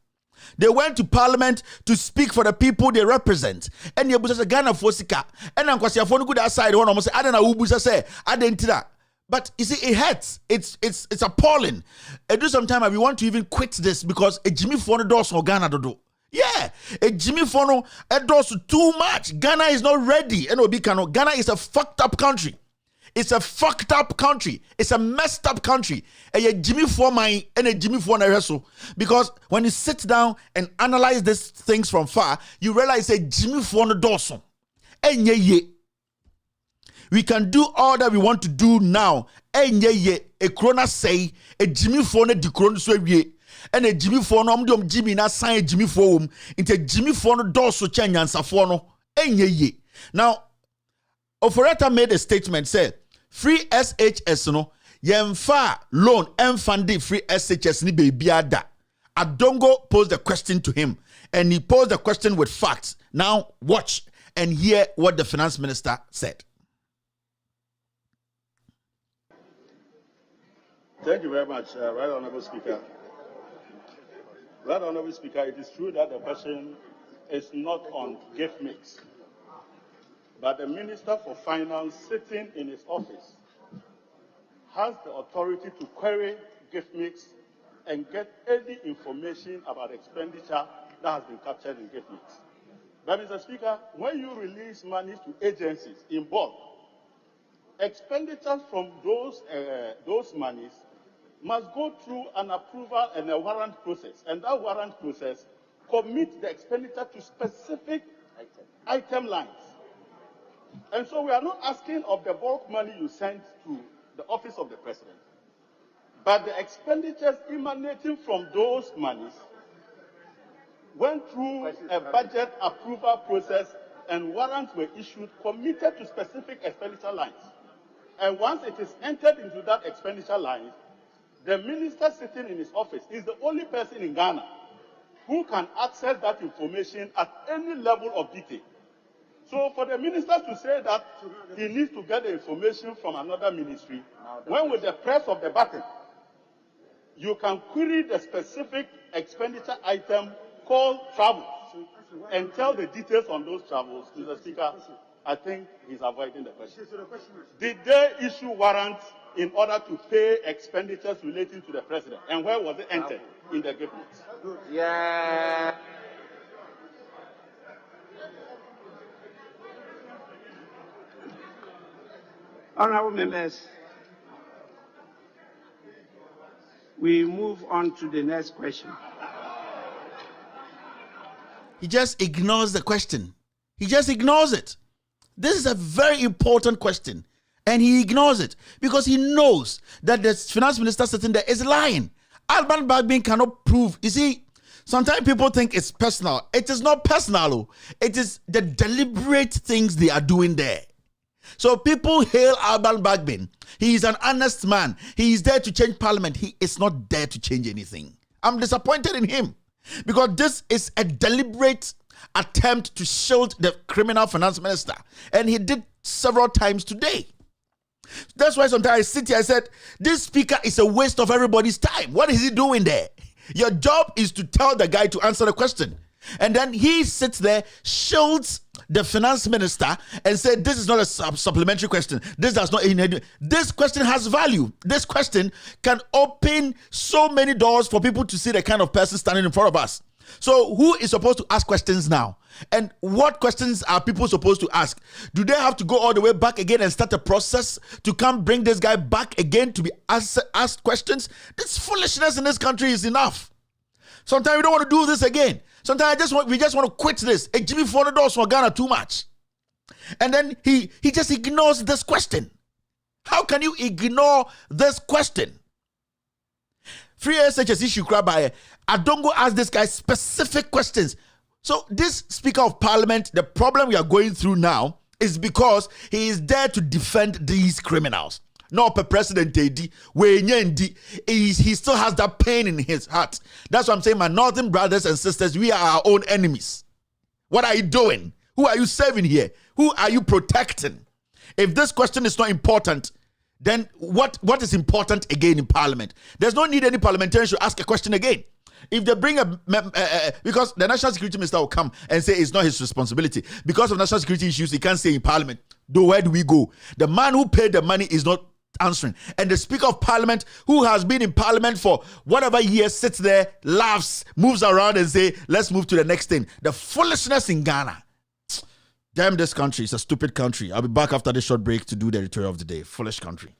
They went to parliament to speak for the people they represent. And you busa Ghana for sika. And then kwasi afonu good outside one almost I don't know who busa say I didn't that. But you see, it hurts. It's appalling. And do sometime we want to even quit this because a Jimmy Fono does for Ghana do. Yeah, a Jimmy Fono does too much. Ghana is not ready. Ghana is a fucked up country. It's a fucked up country. It's a messed up country. And a Jimmy Foreman and a Jimmy Foreman because when you sit down and analyze these things from far, you realize a Jimmy Foreman Dawson. And we can do all that we want to do now. And a Corona say a Jimmy Foreman de Corona so and a Jimmy Foreman Jimmy na sign Jimmy Foreman into Jimmy Foreman Dawson change and Safono. And now, Oforeta made a statement said. Free SHS no yemfa loan and funding free SHS ni baby ada. Adongo posed the question to him and he posed the question with facts. Now watch and hear what the finance minister said. Thank you very much, Right Honourable Speaker. Right Honourable Speaker, it is true that the question is not on gift mix. But the Minister for Finance sitting in his office has the authority to query gift mix and get any information about expenditure that has been captured in gift mix. But Mr. Speaker, when you release money to agencies in bulk, expenditures from those monies must go through an approval and a warrant process. And that warrant process commits the expenditure to specific item lines. And so we are not asking of the bulk money you sent to the office of the president, but the expenditures emanating from those monies went through a budget approval process and warrants were issued committed to specific expenditure lines. And once it is entered into that expenditure line, the minister sitting in his office is the only person in Ghana who can access that information at any level of detail. So for the minister to say that he needs to get the information from another ministry, when with the press of the button, you can query the specific expenditure item called travel and tell the details on those travels. Mr. Speaker, I think he's avoiding the question. Did they issue warrants in order to pay expenditures relating to the president? And where was it entered? In the gift mix. Yeah. Honourable members, we move on to the next question. He just ignores the question. He just ignores it. This is a very important question. And he ignores it because he knows that the finance minister sitting there is lying. Alban Bagbin cannot prove. You see, sometimes people think it's personal. It is not personal. It is the deliberate things they are doing there. So people hail Alban Bagbin. He is an honest man. He is there to change parliament. He is not there to change anything. I'm disappointed in him because this is a deliberate attempt to shield the criminal finance minister. And he did several times today. That's why sometimes I sit here, I said, this speaker is a waste of everybody's time. What is he doing there? Your job is to tell the guy to answer the question. And then he sits there, shields the finance minister and said, this is not a supplementary question. This does not. This question has value. This question can open so many doors for people to see the kind of person standing in front of us. So who is supposed to ask questions now? And what questions are people supposed to ask? Do they have to go all the way back again and start a process to come bring this guy back again to be asked questions? This foolishness in this country is enough. Sometimes we don't want to do this again. Sometimes we just want to quit this. Hey, Jimmy $400 for Ghana too much. And then he just ignores this question. How can you ignore this question? Free SHS issue by Adongo asked this guy specific questions. So this Speaker of Parliament, the problem we are going through now is because he is there to defend these criminals. Not per President AD, he still has that pain in his heart. That's what I'm saying, my northern brothers and sisters, we are our own enemies. What are you doing? Who are you serving here? Who are you protecting? If this question is not important, then what is important again in Parliament? There's no need any parliamentarian to ask a question again. If they bring because the National Security Minister will come and say it's not his responsibility. Because of national security issues, he can't say in Parliament. Though, where do we go? The man who paid the money is not answering. And the Speaker of Parliament, who has been in Parliament for whatever years, sits there, laughs, moves around and say, let's move to the next thing. The foolishness in Ghana. Damn, this country is a stupid country. I'll be back after this short break to do the editorial of the day. Foolish country.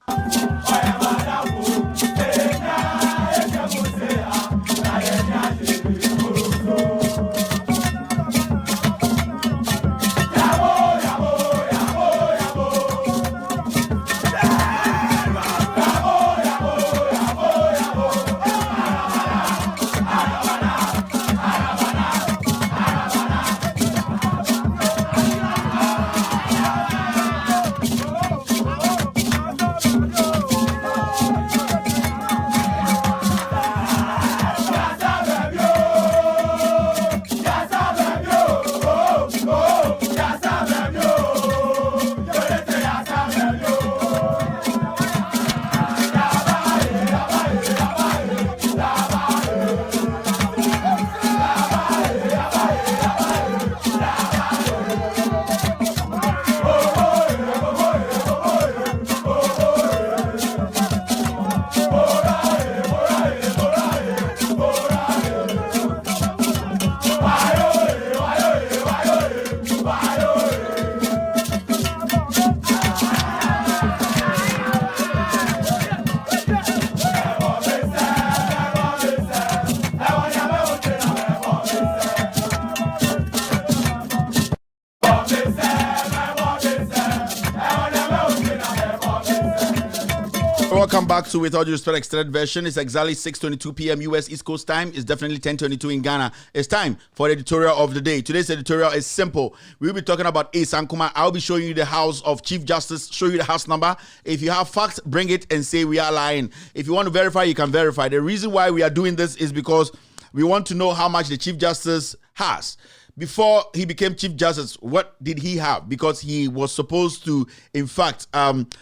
Welcome back to With All Due Respect extended version. It's exactly 6:22 p.m. US East Coast time. It's definitely 10:22 in Ghana. It's time for the editorial of the day. Today's editorial is simple. We'll be talking about Ankomah. I'll be showing you the house of Chief Justice, show you the house number. If you have facts, bring it and say we are lying. If you want to verify, you can verify. The reason why we are doing this is because we want to know how much the Chief Justice has. Before he became Chief Justice, what did he have? Because he was supposed to, in fact,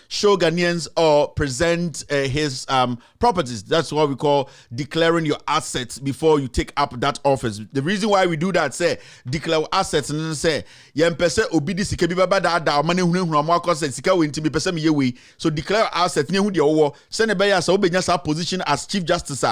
show Ghanaians or present his properties. That's what we call declaring your assets before you take up that office. The reason why we do that, say, declare assets and then say, so declare assets, send a position as Chief Justice,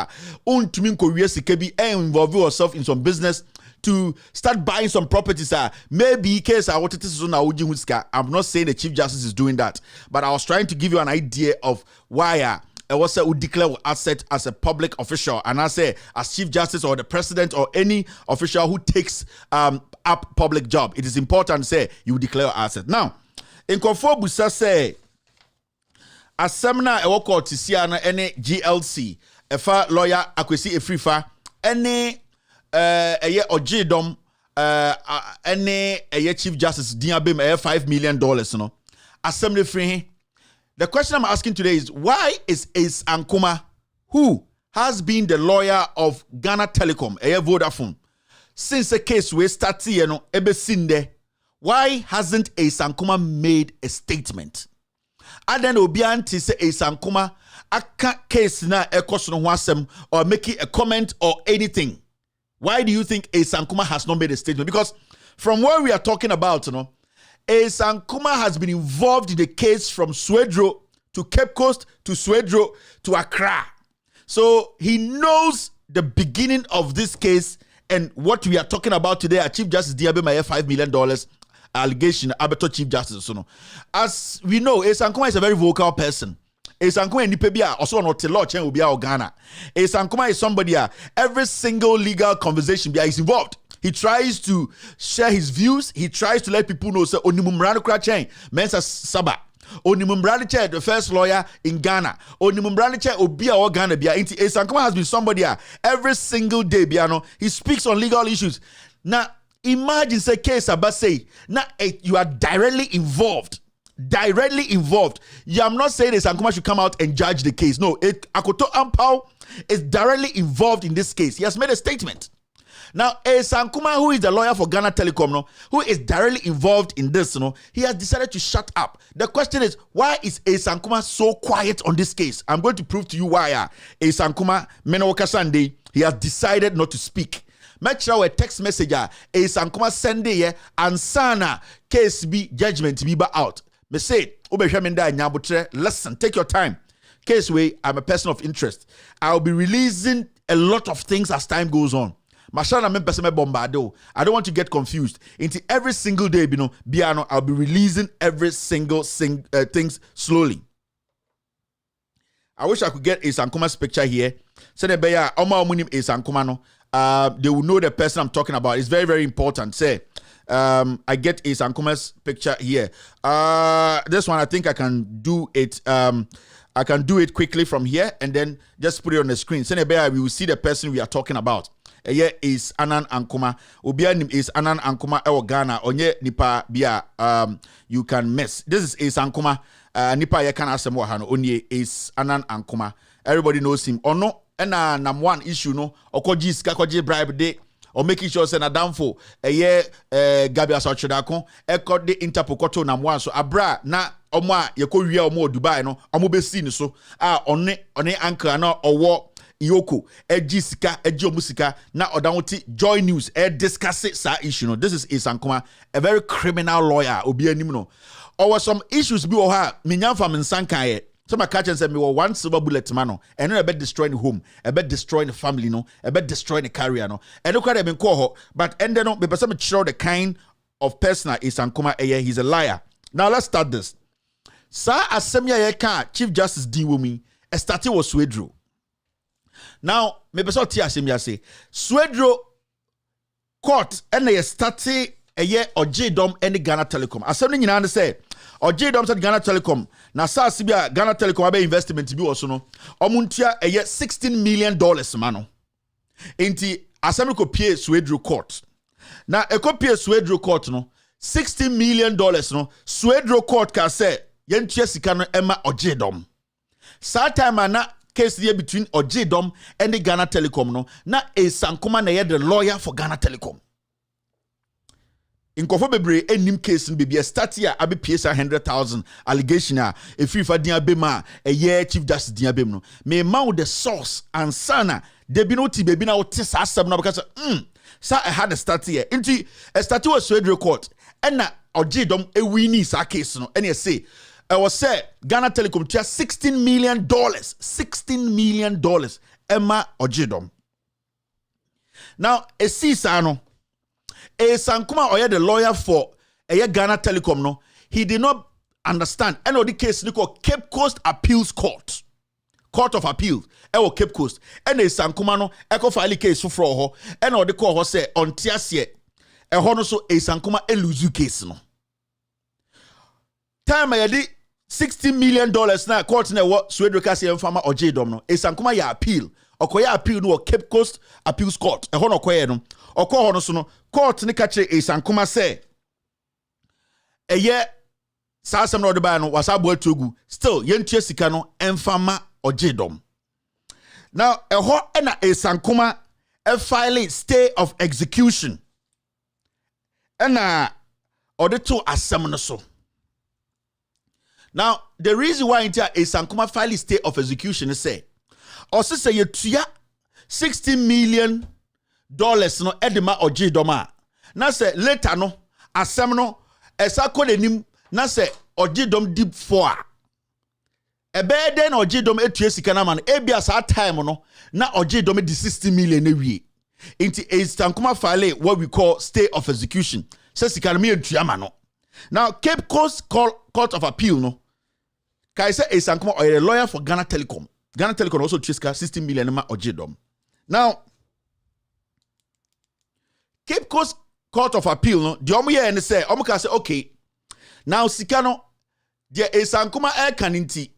involve yourself in some business to start buying some properties. Maybe case I wanted to. I'm not saying the Chief Justice is doing that, but I was trying to give you an idea of why I was would declare asset as a public official, and I say as Chief Justice or the President or any official who takes up public job. It is important to say you declare asset. Now, in Konfo Busa say a seminar a work out to any GLC, a lawyer Akwesi Efrifa, any Ojidom any Chief Justice Diabim $5 million, no. Assembly free. The question I'm asking today is why is Ankomah, who has been the lawyer of Ghana Telecom, Vodafone, since the case we started, why hasn't Ankomah made a statement? And then Obianti say Ankomah aka case na ekoso no asem or making a comment or anything. Why do you think Ankomah has not made a statement? Because from where we are talking about, Ankomah has been involved in the case from Swedro to Cape Coast to Swedro to Accra. So he knows the beginning of this case And what we are talking about today, Chief Justice Diabe Maye $5 million allegation, Abeto Chief Justice. So no. As we know, Ankomah is a very vocal person. Ankomah and Nipebia also not law chain will be our Ghana. Ankomah is somebody every single legal conversation is involved. He tries to share his views. He tries to let people know say Onimumbrano Krachen, Mensa Saba. Onimumbrano, the first lawyer in Ghana. Onimumbrano Obia or Ghana Bia. Ankomah has been somebody every single day, Biano. He speaks on legal issues. Now, imagine say case about say now you are directly involved. Directly involved. Yeah, I'm not saying Ankomah should come out and judge the case. No, Akoto Ampao is directly involved in this case. He has made a statement. Now, Ankomah, who is the lawyer for Ghana Telecom, no, who is directly involved in this, no, he has decided to shut up. The question is, why is Ankomah so quiet on this case? I'm going to prove to you why. Ankomah, Menowoka Sunday, he has decided not to speak. Make sure a text message Ankomah Sunday and Sana case be judgment be out. Me say, listen, take your time. Case way, I'm a person of interest. I'll be releasing a lot of things as time goes on. I don't want to get confused. Into every single day, Biano, I'll be releasing every single things slowly. I wish I could get Ankomah's picture here. Say Beya, Oma Omunim Ankomah no. They will know the person I'm talking about. It's very, very important. Say, I get Ankomah's picture here. This one, I think I can do it. I can do it quickly from here and then just put it on the screen. Say Beya, we will see the person we are talking about. Here is Anan Ankomah. Obianim is Anan Ankomah ewo Ghana. Onye nipa bia you can miss. This is Ankomah. Nipa ye kan asem hano. Onye is Anan Ankomah. Everybody knows him. Ono ena nam one issue no. Okoji sika koji bribe de. Or making sure say na downfall. Gabi Asachodakon. Eko de Interpol koto nam one. So abra na omwa yeko wia omo Dubai no. Omo be see so. One anchor na owo. Iyoko, Ejisika, Ejomusika, na Odawoti, Joy News, discuss it, sa issue. No, this is Ankomah, a very criminal lawyer, Obianimno. Or some issues be or Minyan from Sankaye. Some catch and said me were one silver bullet mano, and then a bit destroying the home, a bit destroying the family, no, a bit destroying the career, no. And look at him in coho, but and then no, because I'm sure the kind of person Ankomah, he's a liar. Now let's start this. Sa Asemya Yeka, Chief Justice Diwumi, a statue was Swedro. Now, maybe so tia say Swedro court and they started a year or J-Dom and the Ghana Telecom. As something you understand, or J-Dom said Ghana Telecom. Now, Sibia Ghana Telecom have investment to be also no. Omuntia a year $16 million mano. Inti assembly copy Swedro court. Now, a copy Swedro court no $16 million no. Swedro court can say yentia sikano Emma or J-Dom. Sa time na case here between J-Dom and the Ghana Telecom no na Ankomah na the lawyer for Ghana Telecom. In Kofobebre enim case be start here abi PSA 100,000 allegation if you for dia bema a year Chief Justice dia bem no me ma the source and sana de bi no ti be bi na wote sa asem no because sa I had a start here into a start was Swedro court and na J-Dom e wini sa case no and you say I was say Ghana Telecom just $16 million. $16 million. Emma J-Dom. Now, a Sano, a Ankomah or the lawyer for a Ghana Telecom, no, he did not understand. And the case called Cape Coast Appeals Court. Court of Appeal. Cape Coast. And a Ankomah no, echo file case for ho. And the court say on Tiasie. A honoso a Ankomah eluzu case no. Time I did $60 million na court na what Swedro kasi farmer or J-Dom no Ankomah ya appeal okoya appeal no Cape Coast Appeals Court ho no koye no okọ no so no court ni ka kire Ankomah say sa asem no de ba no wasa bo atogu still yentua sika no emfama or J-Dom. Now ho na Ankomah filing stay of execution na or the two asem no so. Now, the reason why Ankomah file stay of execution is say, also say you tuya $60 million no edema or J-Doma. Na say later no asem no esa ko denim na say or J-Dom deep for. Ebe den or J-Dom etua sika na man ebia sa time no na or J-Dom di $60 million ewie. Into a Ankomah file what we call stay of execution. Says economy and now Cape Coast Court of Appeal no. Kai say is Ankomah or a lawyer for Ghana Telecom. Ghana Telecom also chiska 16 million or JDOM. Now Cape Coast Court of Appeal no the omo and say omo say okay. Now Sikano there is Ankomah air caninti.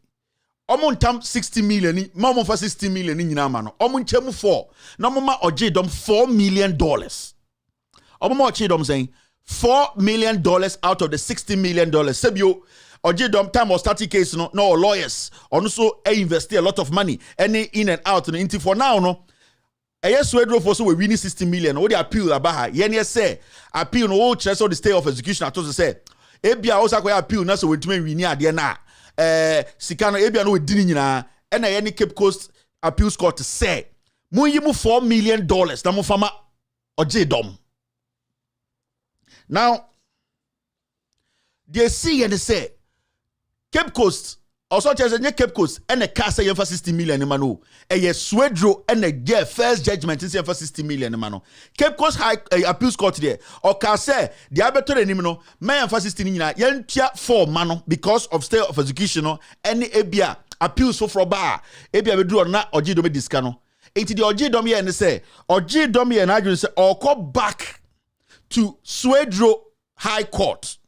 Omo ntam 60 million ni mama for 60 million ni nyina ma no omo nchemu 4 na mama ojedom $4 million omo ma ojedom saying $4 million out of the $60 million sebio ojedom time or starting case no lawyers ono so invest a lot of money any in and out no into for now no yes Swedro for so we winning 60 million what the appeal abaha yen say appeal no o chese the stay of execution at to say ebia o sakwa appeal na so we tumi wini ade na Sikano ebia no we dini nyina ena ye ni Cape Coast Appeals Court say mu yi mu $4 million na mu fama ojedom. Now they see and they say Cape Coast also tell say Cape Coast and a car say for 60 million mano e ye Swedro and a get first judgment say for 60 million mano Cape Coast High Appeals Court there or car say the abeto enim no me for 60 nyina yentua 4 mano because of stay of execution no any ebia appeals for bar ebia be do na ojedom diska no enti the ojedom here and say ojedom here na adwin say or call back to Swedro High Court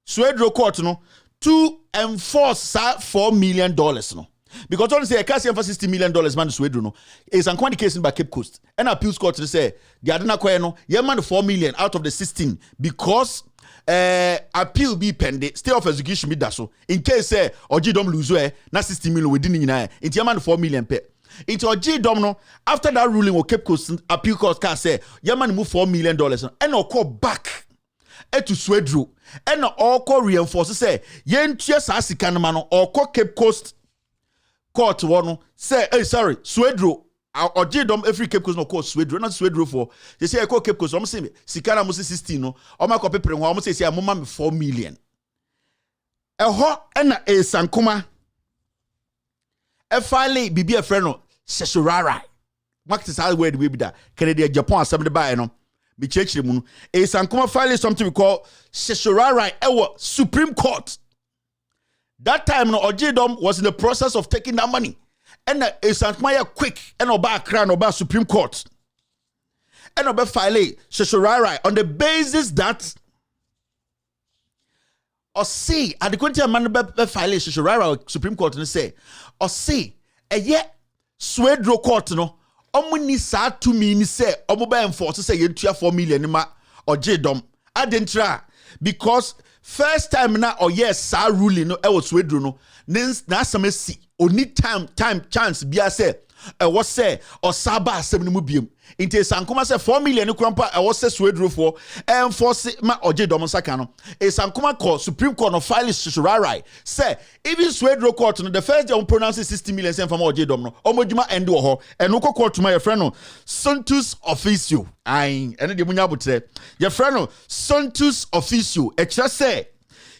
Swedro Court no to enforce $4 million no because only say a case for $60 million man Swedro no is Ankomah case by Cape Coast and appeals court to say the adena koye no ye man $4 million out of the 16 because appeal be pending stay of execution be that so in case say ojedom lose na 60 million within nyina into man $4 million pe into ojedom no after that ruling o Cape Coast appeal court can say ye man move $4 million and o call back to Swedro and all call reinforce say yen tia sa sika no ma no or call Cape Coast court one say sorry Swedro ojedom every Cape Coast no call Swedro not Swedro for they say I call Cape Coast say sika na mo 16 no o ma call pepere ho say mo ma me $4 million ho na Ankomah file bibi a friend no Sheshurara market is how word we be that Canada Japan assembly by no be church mu Ankomah file something we call Sheshurara Supreme Court. That time no ojedom was in the process of taking that money and Ankomah quick and oba crown oba Supreme Court and oba file Sheshurara on the basis that or see at the country man be file Sheshurara Supreme Court and say or see Swedro Court no omuni sa to me ni say omoba enforce say yentua $4 million ma ojedom adentra because first time na yes sa ruling no e was Swedro no na samesi oni time chance bia say e was say or saba asem no mu biem inte Ankomah say $4 million krampa e was say Swedro for enforce ma ojedom saka no Ankomah call Supreme Court no file Sheshurara say even Swedro court no the first day pronounce 60 million say from ojedom no omodjuma end wo ho eno court my friend no Santus Officio and the munya botre your friend no Santus Officio e kire say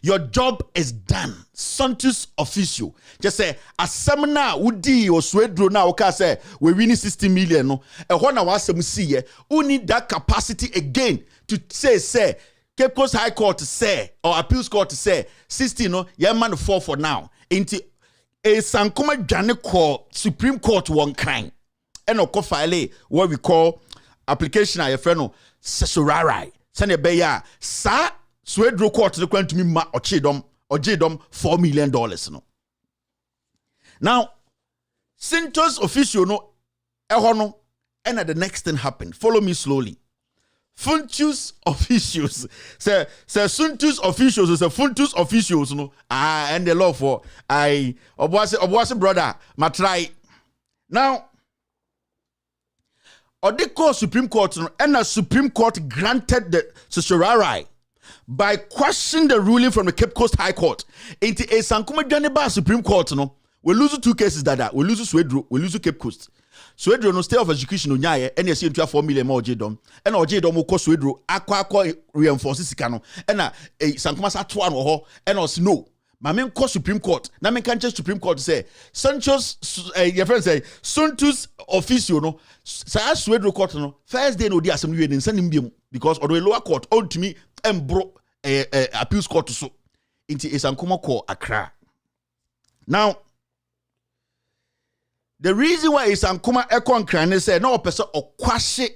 your job is done. Santus Officio. Just say asem na wudi o Swedro na oka say we win 60 million no. E ho na wasem see who need that capacity again to say Cape Coast High Court say or Appeals Court say 60 no ye man 4 for now. Into Ankomah dwane call Supreme Court one kind. And o file what we call application a friend no Sheshurara. Send be ya sa Swedro court the to me ma ojedom $4 million no. Now, Santus Officio no no and the next thing happened. Follow me slowly. Funtus Officios. Say Santus Officios is a Funtus Officios no. And the law for obwase brother ma try. Now, Odeko Supreme Court no and the Supreme Court granted the Sheshurara by questioning the ruling from the Cape Coast High Court into a Ankomah Supreme Court no we lose 2 cases that we lose Swedro we lose Cape Coast Swedro no stay of execution no nyaye and you into $4 million more ojedom and ojedom ko Swedro akwa reinforce sika no and Ankomah sa to an ho and us no Mamen call Supreme Court. Na men can Supreme Court say Sancho's your friend say Suntus officio no. Sa Swedro court no. First day no di assembly in send him because or the lower court on to me embro appeals court so. Into is Ankomah call Accra. Now the reason why is Ankomah Ekon Krane say no person or kwashe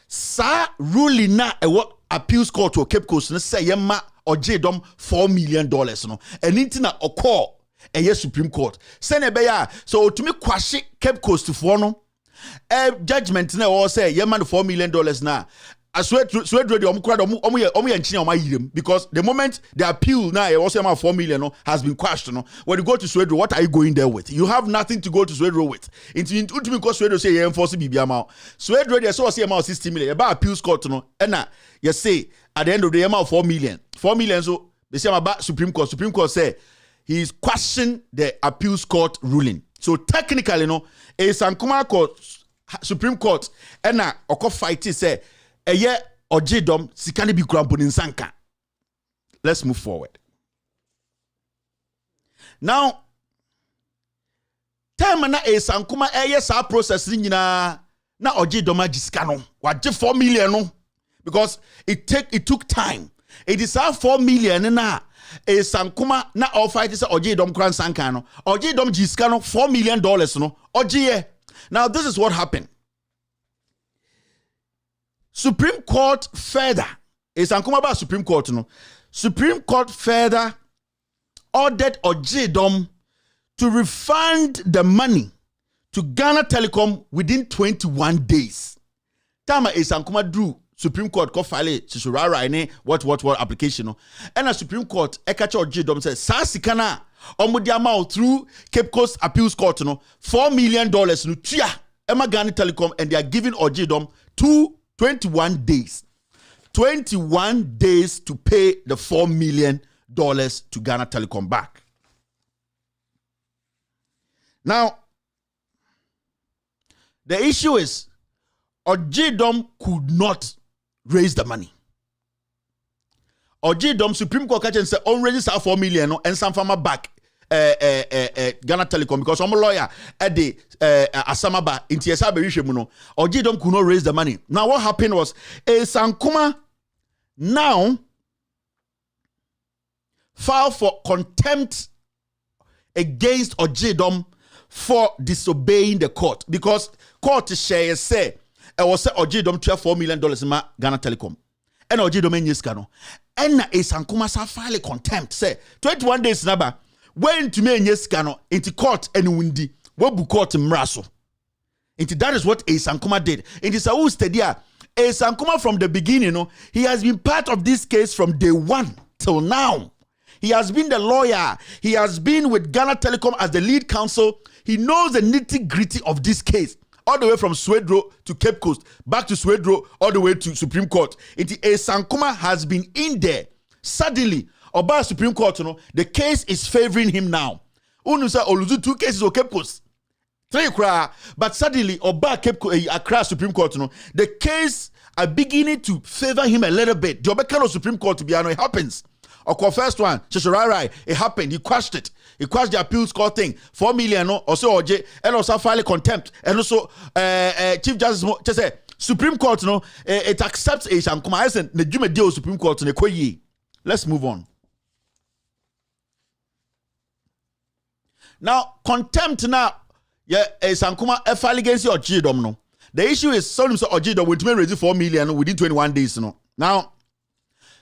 sa ruling na what appeals court to Cape Coast say yema or jedom $4 million no and intina or call a Supreme Court send a beya so to me kwashe Cape Coast for no judgment na or say yema $4 million na I swear to because the moment the appeal now also $4 million has been quashed. No, when you go to Swedro, what are you going there with? You have nothing to go to Swedro with. Into because Swedro say you enforce BB amount. Swedro they saw amount 60 million. About appeals court no, and now you say at the end of the amount $4 million. $4 million so they say about Supreme Court. Supreme Court say he is questioning the appeals court ruling. So technically, no, a Ankomah court Supreme Court and now oko fight say. Eye ojedom sikani bi krampo ni nsanka. Let's move forward. Now time na Ankomah eye sa process ni nyina na ojedom agisika no waje $4 million no because it took time. It is $4 million na Ankomah na all fight say ojedom kran sanka no ojedom gisika no $4 million no ojiye. Now this is what happened. Supreme Court further is Ankomah about Supreme Court no. Supreme Court further ordered Ojedom to refund the money to Ghana Telecom within 21 days. Tama is Ankomah drew Supreme Court ko file Chisurara ene what application no. And a Supreme Court ekacha Ojedom says sa sikana omudi amount through Cape Coast Appeals Court no $4 million no tia Emma Ghana Telecom and they are giving Ojedom 21 days. 21 days to pay the $4 million to Ghana Telecom back. Now, the issue is, Ojedom could not raise the money. Ojedom Supreme Court catch and say, already $4 million and some farmer back. Ghana Telecom because I'm a lawyer at the Asamaba in TSA Berishemuno or Ojedom could not raise the money. Now what happened was Ankomah now filed for contempt against Ojedom for disobeying the court because court share say it was Ojedom $4 million in Ghana Telecom and Ojedom en yiskano and Ankomah file contempt say 21 days naba when to me nyeskano into court and windy what bu court mraso into that is what Ankomah did. It is a who study Ankomah from the beginning, he has been part of this case from day one till now. He has been the lawyer. He has been with Ghana Telecom as the lead counsel. He knows the nitty-gritty of this case. All the way from Swedro to Cape Coast, back to Swedro, all the way to Supreme Court. Ankomah has been in there. Suddenly, Oba Supreme Court, the case is favoring him now. Unusa Oluzu 2 cases of Cape Coast. 3 cry, but suddenly Oba Cape Coast, Accra Supreme Court, the case are beginning to favor him a little bit. The Obekano Supreme Court to be it happens. Or first one, Cheshirarai, it happened. He quashed it. He quashed the appeals court thing. $4 million, also OJ, and also file contempt, and also Chief Justice just say Supreme Court, it accepts Ankomah. I said the Jubilee deal Supreme Court Let's move on. Now, contempt now, Ankomah file against your Ojedom no. The issue is some Ojedom will raise $4 million within 21 days no. Now,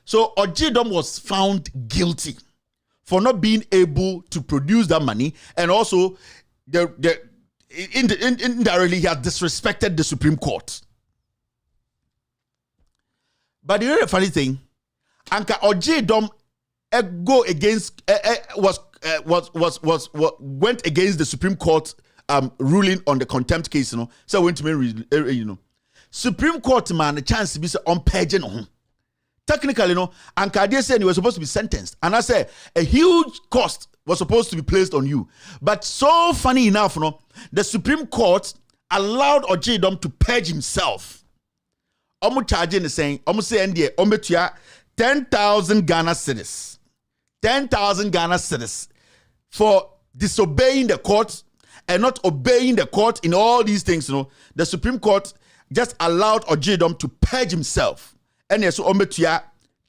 so Ojedom was found guilty for not being able to produce that money, and also indirectly he had disrespected the Supreme Court. But the really funny thing, Anka Ojedom go against went against the Supreme Court ruling on the contempt case, So went to me, Supreme Court man the chance to be on page no. Technically, Anka said you were supposed to be sentenced, and I said a huge cost was supposed to be placed on you. But so funny enough, the Supreme Court allowed Ojedom to purge himself. Omu charging the saying, omu say 10,000 Ghana cedis. 10,000 Ghana cedis for disobeying the court and not obeying the court in all these things. The Supreme Court just allowed Ojidom to purge himself. And yes, so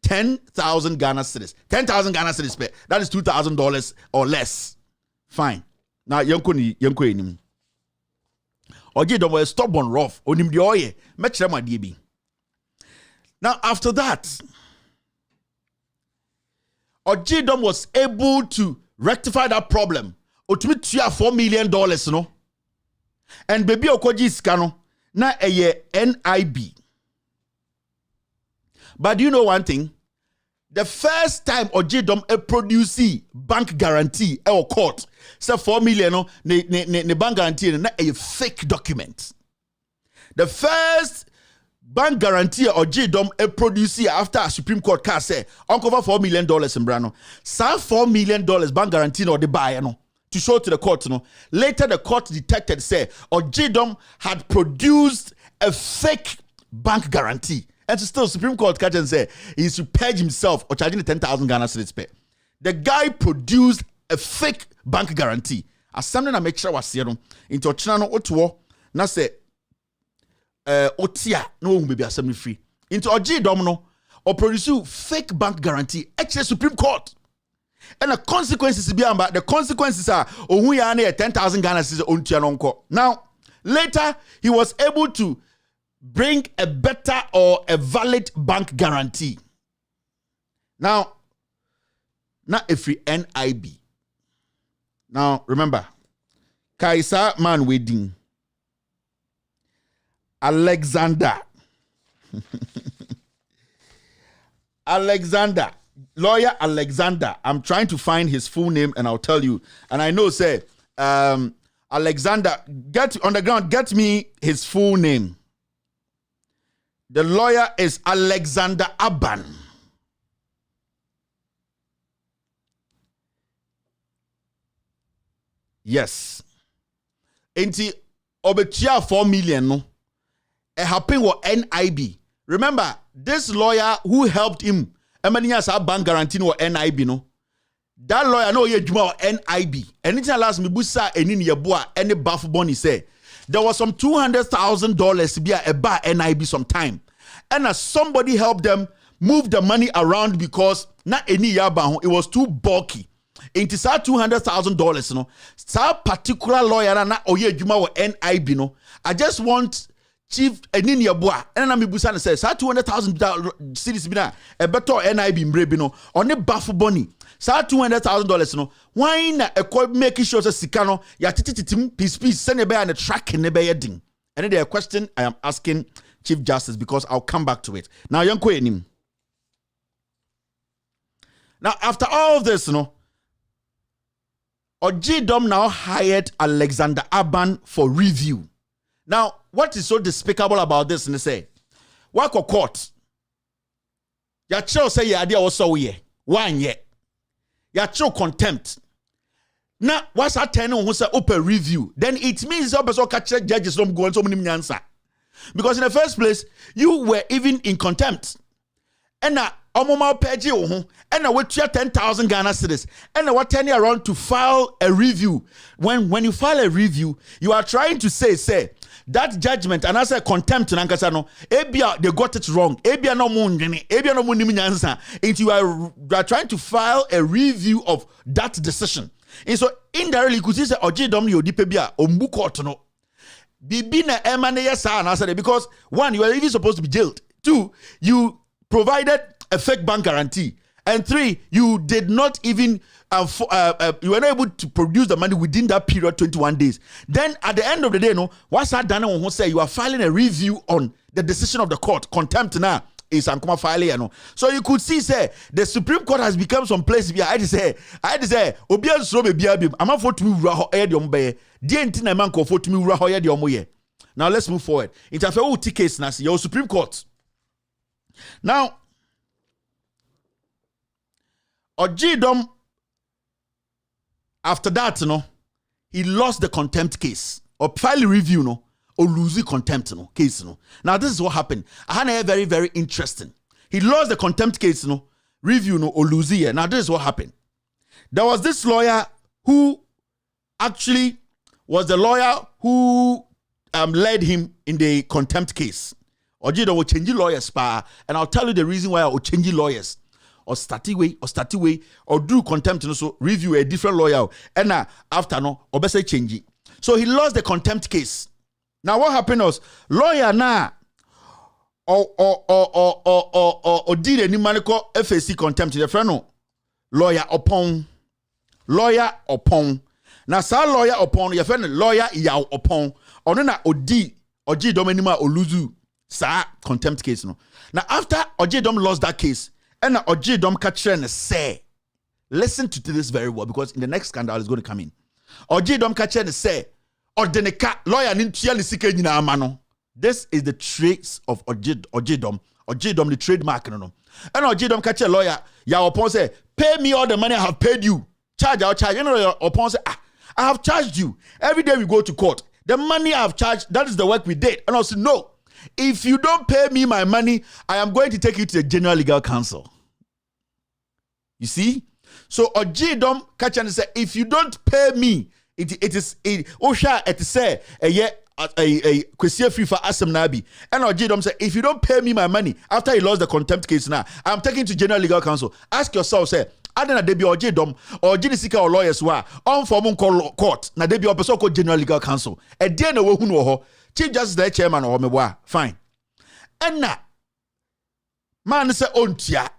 10,000 Ghana cedis. 10,000 Ghana cedis. That is $2,000 or less. Fine. Now, Yanko enim. Ojidom was stubborn rough. Onim di oye. Mechrema DB. Now, after that, Ojidom was able to rectify that problem. Ultimately, $4 million, no? And baby Okoji Skano, na eye NIB. But do you know one thing? The first time Ojidom produce bank guarantee or court, say $4 million, no, ne bank guarantee na a fake document. The first bank guarantee Ojidom produce after a Supreme Court case say uncover $4 million in Brano. Sa $4 million bank guarantee no the buy no to show to the court no. Later the court detected say Ojidom had produced a fake bank guarantee. And still Supreme Court catch and say he should purge himself or charging the 10,000 Ghana cedis pay. The guy produced a fake bank guarantee. As something I make sure was here into Chinano Otuo na say Otia no baby assembly free. Into Ojidom no or produce fake bank guarantee actually Supreme Court. And the consequences be about the consequences are who ya 10,000 Ghana cedis on Tianonko. Now later he was able to bring a better or a valid bank guarantee. Now, not every NIB. Now, remember, Kaisa man wedding. Alexander. Alexander. Lawyer Alexander. I'm trying to find his full name and I'll tell you. And I know, say, Alexander, get on the ground, get me his full name. The lawyer is Alexander Aban. Yes. Enti obetia $4 million no. It happened with NIB. Remember, this lawyer who helped him, Emania sa bank guarantee no NIB no. That lawyer no ye juma NIB. Anything last me busa eni ni yeboa any baff boni say. There was some $200,000 to be a bar NIB sometime. And as somebody helped them move the money around because not any yaba, it was too bulky. It is $200,000, no. Sa particular lawyer na oye juma or NIB no. I just want Chief Enini Abua. And I'm busan says $200,000 cities bina a better NIB mrebi no. On the baffle bonnie. Sa $200,000 no. Why na a call making sure that Sikano ya tititim peace send a bear and a track in the bear ding. And then the question I am asking Chief Justice because I'll come back to it. Now Yanko enim. Now after all of this, Ojidom now hired Alexander Aban for review. Now, what is so despicable about this? And they say, what court? Ya cho say ya idea also ye. One ye. Ya cho contempt. Now, what's that turning who say open review? Then it means that person catch judges don't go on so many answer. Because in the first place, you were even in contempt. And now, Omoma Peji Ohu, and now with your 10,000 Ghana cedis, and now what turning around to file a review. When you file a review, you are trying to say that judgment and as a contempt nankasano, ebia they got it wrong. Ebia no mundini, ebia no mundimi nyansa. You are trying to file a review of that decision. And so indirectly, you could say Ojidom yo dipebia ombuko no. Bibi na emane yesa na say because one, you are even supposed to be jailed. Two, you provided a fake bank guarantee. And three, you did not even, you were not able to produce the money within that period, 21 days. Then at the end of the day, what's that done when say you are filing a review on the decision of the court, contempt now is Ankomah filing, So you could see, say, the Supreme Court has become some place where I had to say, Obian so be biabim, I'm not for to me raho ediombe, dientina manko for to me raho ediomoye. Now let's move forward. It's a fair case, Nasi, your Supreme Court. Now, Ojidom, after that, he lost the contempt case. Or file review, or lose contempt case. Now, this is what happened. I had very, very interesting. He lost the contempt case, review, or lose it. Now, this is what happened. there was this lawyer who actually was the lawyer who led him in the contempt case. Ojidom will change lawyers, and I'll tell you the reason why I will change lawyers. Or start way, or do contempt, so review a different lawyer, and after no, or better change it. So he lost the contempt case. Now what happened was lawyer now or did any manico FAC contempt the friend lawyer upon. Now sa lawyer upon your friend lawyer yaw upon or na odi domenima or luzu sa contempt case no. Now after Ojidom lost that case. And Ojidom Kachren say, listen to this very well because in the next scandal is going to come in. Ojidom Kachren say, Ordeneka lawyer nintiali sike nyina amano. This is the traits of Ojidom the trademark no. And Ojidom Kachren lawyer ya upon say, pay me all the money I have paid you. Charge. You know upon say, I have charged you. Every day we go to court. The money I have charged, that is the work we did. And I said, no. If you don't pay me my money, I am going to take you to the General Legal Council. You see? So Ojidom Kachan say, if you don't pay me, it is Osha et say a question free for Asam Nabi. And Ojidom say, if you don't pay me my money after he lost the contempt case now, I'm taking to General Legal Council. Ask yourself, say, Adena debi Ojidom or Judiciary or lawyers wa on form court na debi opeso ko General Legal Council. E dey na wo hu no ho. Chief Justice the chairman or mewa fine. And now, man say ontia.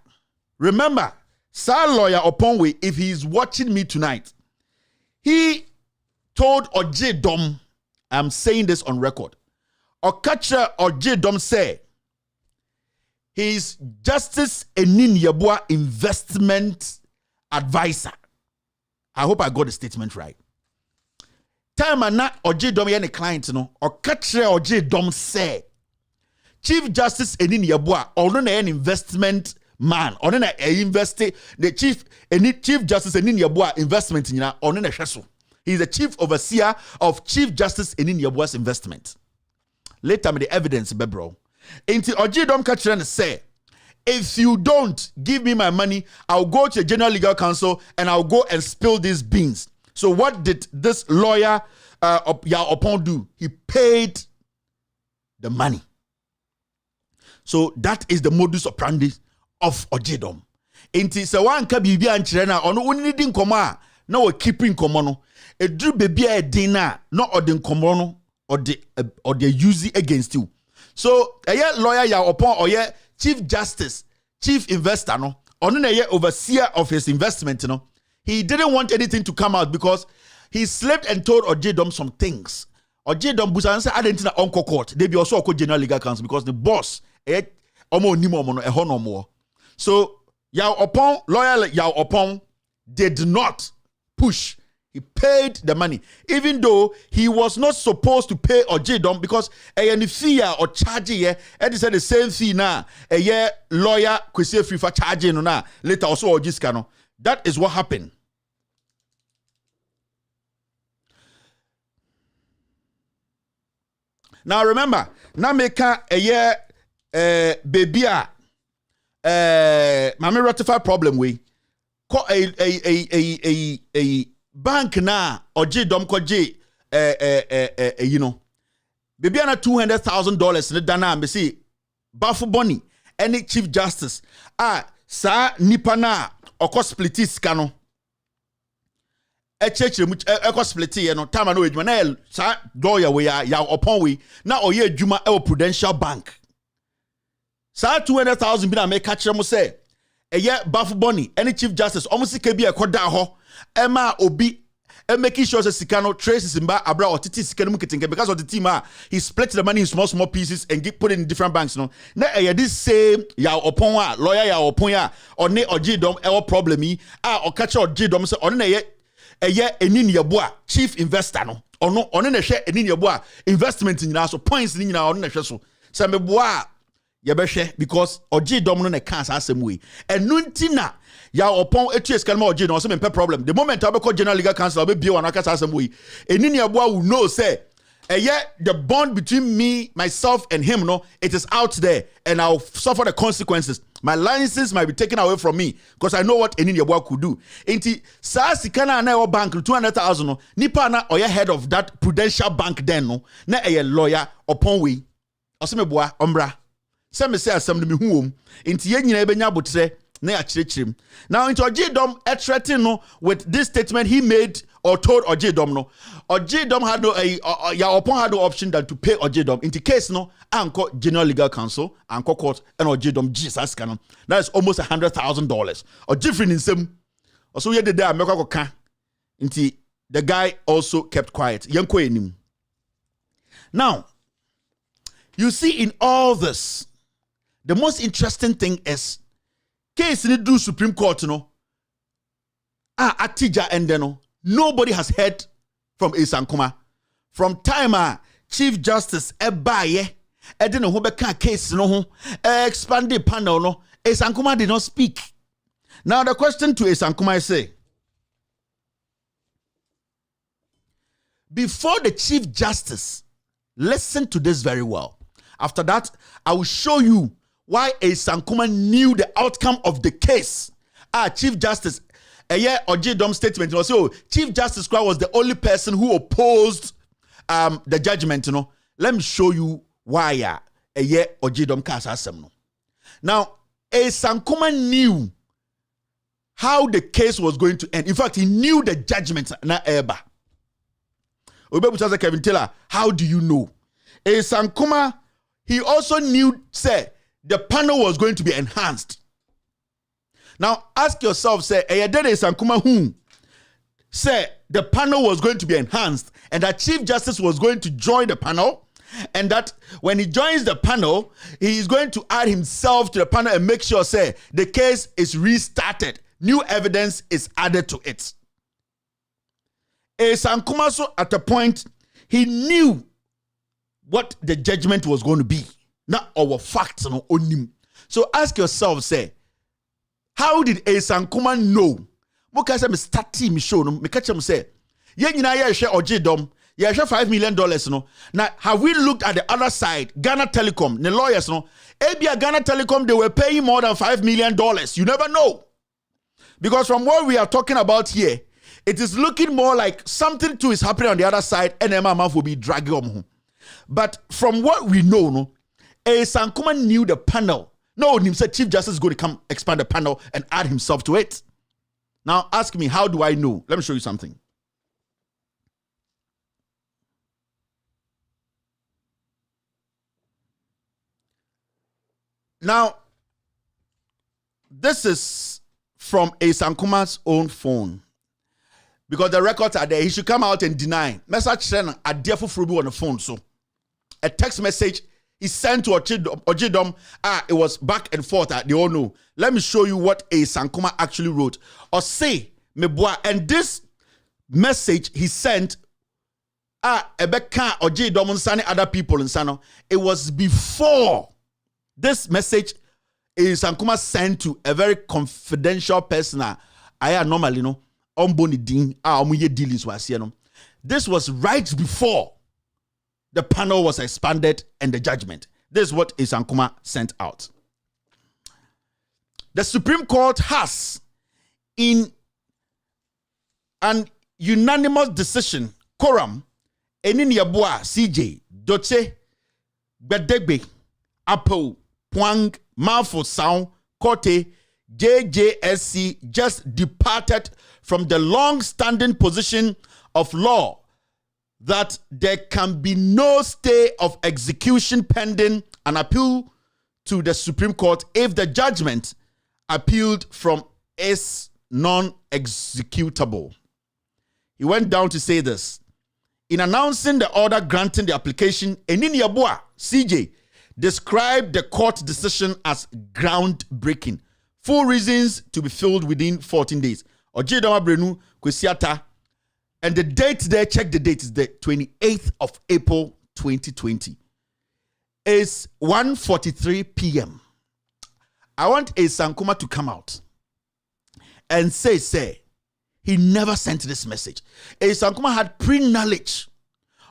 Remember, sir lawyer upon way, if he is watching me tonight, he told Ojidom, I'm saying this on record. Okacha Ojidom say, he's Justice Enin Yabua investment advisor. I hope I got the statement right. Time and not Ojidom any client no or catch Ojidom say Chief Justice Enin Yabua or an investment man or an investi the Chief Justice Enin Yabua investment in on an sheso. He is the chief overseer of Chief Justice Enin Yabua's investment. Later me the evidence bebro. Inti Ojidom catch and say if you don't give me my money, I'll go to the General Legal Council and I'll go and spill these beans. So what did this lawyer Upon do? He paid the money. So that is the modus operandi of Ojidom. Inti se wan ka bibi ankyere na ono woni di nkomo a na we keeping nkomo no eduru bebi a edin na no odi nkomo no odi use against you. So lawyer ya upon oye chief justice, chief investor no ono na ye overseer of his investment no. He didn't want anything to come out because he slept and told Ojidom some things. Ojidom busa say identity na onko court. They be also called General Legal Council because the boss omo ni mo no ehon no more. So lawyer Yao Upon did not push. He paid the money, even though he was not supposed to pay Ojidom because any fee or charge here, and said the same fee now. A year lawyer could say free for charging na later also Ojiskano. That is what happened. Now remember, now make a year baby mama ratify problem we call a bank na Ojidom koje you know baby na $200,000 ne dana me say bafu boni any chief justice sa nipa na oko split iska echechere mu eko split ye no time na ejuma na sa lawyer we ya upon we na oye adwuma e Prudential Bank sa 200,000 bi na make catch mo say eye bafu boni any chief justice almost sika bi e koda ho e ma obi e making sure say sika no traces mba abra otiti sika no mu ketenke because of the team he split the money in small pieces and put it in different banks no na this same ya upon lawyer ya upon on Ojidom e problem yi o catch Ojidom say on na Enin Yabua chief investor no ono na hwe Enin Yabua investment nyina so points ni nyina ono na hwe so say me boa ye be hwe because Ojidom no na can asem we enu ntina ya upon etu eskalma Ojidom so me problem the moment I be call General Legal Council be bio anaka asem we Enin Yabua will know say the bond between me myself and him no it is out there and I'll suffer the consequences My license might be taken away from me because I know what any Yabua could do. Inti sa sikana na bank 200,000 no nipa na oya head of that Prudential Bank then no na a lawyer upon we osemeboa ombra se me say asem no me huom inti ye nyina ebenya botre na ya chirechirem. Now into Ojidom threatening no with this statement he made or told Ojidom no. Ojidom had no ya upon had no option than to pay Ojidom. In the case no, Anko General Legal Counsel, Anko Court, and Ojidom Jesus canon. That is almost $100,000. Or different in some. Also, we did that America can. Inti the guy also kept quiet. Yanko enim. Now, you see in all this, the most interesting thing is case in the Supreme Court, no. Atija and no. Nobody has heard from Ankomah. From time Chief Justice Ebaye, Edino Hobeka case no expanded panel no. Ankomah did not speak. Now the question to Ankomah is say, before the Chief Justice, listen to this very well. After that, I will show you why Ankomah knew the outcome of the case. Chief Justice, Ojidom statement was so Chief Justice was the only person who opposed the judgment. You know, let me show you why Ojidom cast asem. Now, Ankomah knew how the case was going to end. In fact, he knew the judgment na eba. Kevin Taylor, how do you know? Ankomah, he also knew, say, the panel was going to be enhanced. Now, ask yourself, say, Ankomah who say the panel was going to be enhanced and that Chief Justice was going to join the panel and that when he joins the panel, he is going to add himself to the panel and make sure, say, the case is restarted. New evidence is added to it. Ankomah, so at a point, he knew what the judgment was going to be. Not our facts on him. So ask yourself, say, how did Ankomah know? Because I'm starting me show me catch him say, yeah, share Ojidom, yeah, share $5 million. No. Now, have we looked at the other side? Ghana Telecom, the lawyers, no. Abia Ghana Telecom, they were paying more than $5 million. You never know. Because from what we are talking about here, it is looking more like something too is happening on the other side, and Emma will be dragging home. But from what we know, no, Ankomah knew the panel. No, he said Chief Justice is going to come expand the panel and add himself to it. Now ask me, how do I know? Let me show you something. Now, this is from Ankomah's own phone. Because the records are there. He should come out and deny. Message sent a dear for on the phone. So a text message he sent to Ojidom. It was back and forth. They all know. Let me show you what Ankomah actually wrote. Or say, meboa. And this message he sent, Ebeka Ojidom and other people in Sano. It was before this message Ankomah sent to a very confidential person. I normally know. This was right before the panel was expanded and the judgment. This is what Ankomah sent out. The Supreme Court has, in an unanimous decision, quorum, Enin Yabua, CJ, Doche, Bedegbe, Apo, Pwang, Malfo Sound, Kote, JJSC just departed from the long-standing position of law that there can be no stay of execution pending an appeal to the Supreme Court if the judgment appealed from is non-executable. He went down to say this. In announcing the order granting the application, Enin Yabua, CJ, described the court decision as groundbreaking. 4 reasons to be filled within 14 days. Ojidom Brenu Kwesiata, and the date there, check the date, is the 28th of April 2020. It's 1:43 p.m. I want Ankomah to come out and say, he never sent this message. Ankomah had pre-knowledge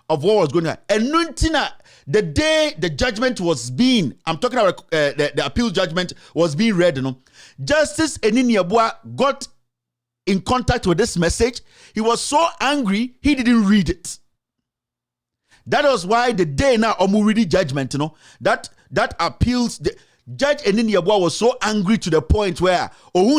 of what was going on. And Nuntina, the day the judgment was being, I'm talking about the appeal judgment was being read, Justice Enini Yeboah got in contact with this message. He was so angry, he didn't read it. That was why the day now Omuridi judgment, that appeals, Judge Enini Yeboah was so angry to the point where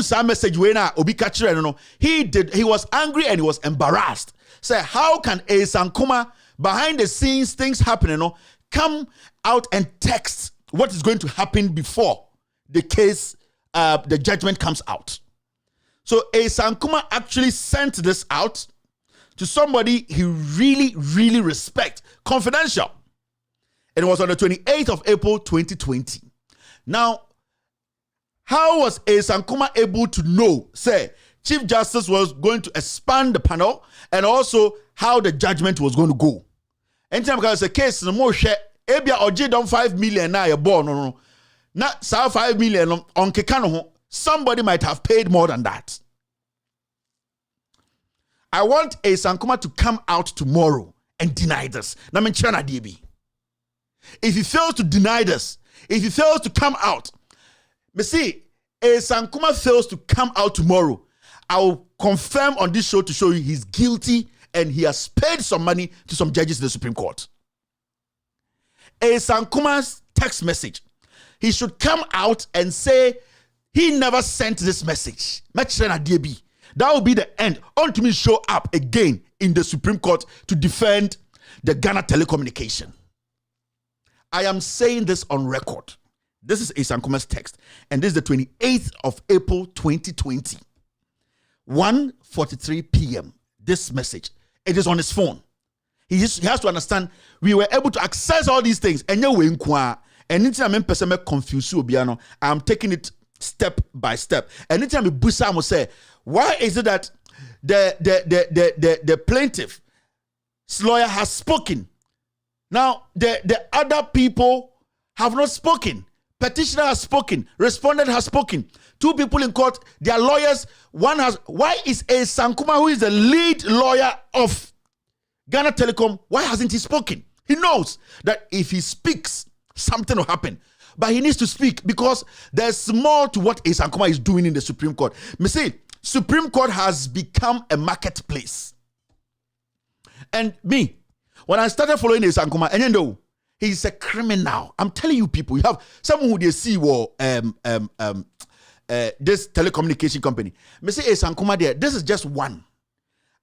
sa message obi kachire he was angry and he was embarrassed. Say, how can a Ankomah behind the scenes things happening, come out and text what is going to happen before the case, the judgment comes out. So a Ankomah actually sent this out to somebody he really, really respects, confidential. It was on the 28th of April, 2020. Now, how was a Ankomah able to know, say, Chief Justice was going to expand the panel and also how the judgment was going to go? Anytime because a case, no more share, ebia oje don 5 million na ye born no. Not 5 million on kekano, somebody might have paid more than that. I want a Ankomah to come out tomorrow and deny this. Na menchana DB. If he fails to deny this, if he fails to come out, me see, a Ankomah fails to come out tomorrow, I will confirm on this show to show you he's guilty and he has paid some money to some judges in the Supreme Court. A Ankomah's text message, he should come out and say he never sent this message. That will be the end. Until me show up again in the Supreme Court to defend the Ghana telecommunication. I am saying this on record. This is a Ankomah's text, and this is the 28th of April 2020. 1:43 p.m. This message. It is on his phone. He has to understand we were able to access all these things. And anytime I'm confused, I'm taking it step by step. Anytime Busa will say, why is it that the plaintiff's lawyer has spoken? Now, the other people have not spoken. Petitioner has spoken. Respondent has spoken. 2 people in court, their lawyers, one has. Why is a Ankomah, who is the lead lawyer of Ghana Telecom, why hasn't he spoken? He knows that if he speaks, something will happen. But he needs to speak because there's more to what a Ankomah is doing in the Supreme Court. Me see, Supreme Court has become a marketplace. And me, when I started following a Ankomah, and you know, he's a criminal. I'm telling you, people, you have someone who they see this telecommunication company. Me say a Ankomah there. This is just one.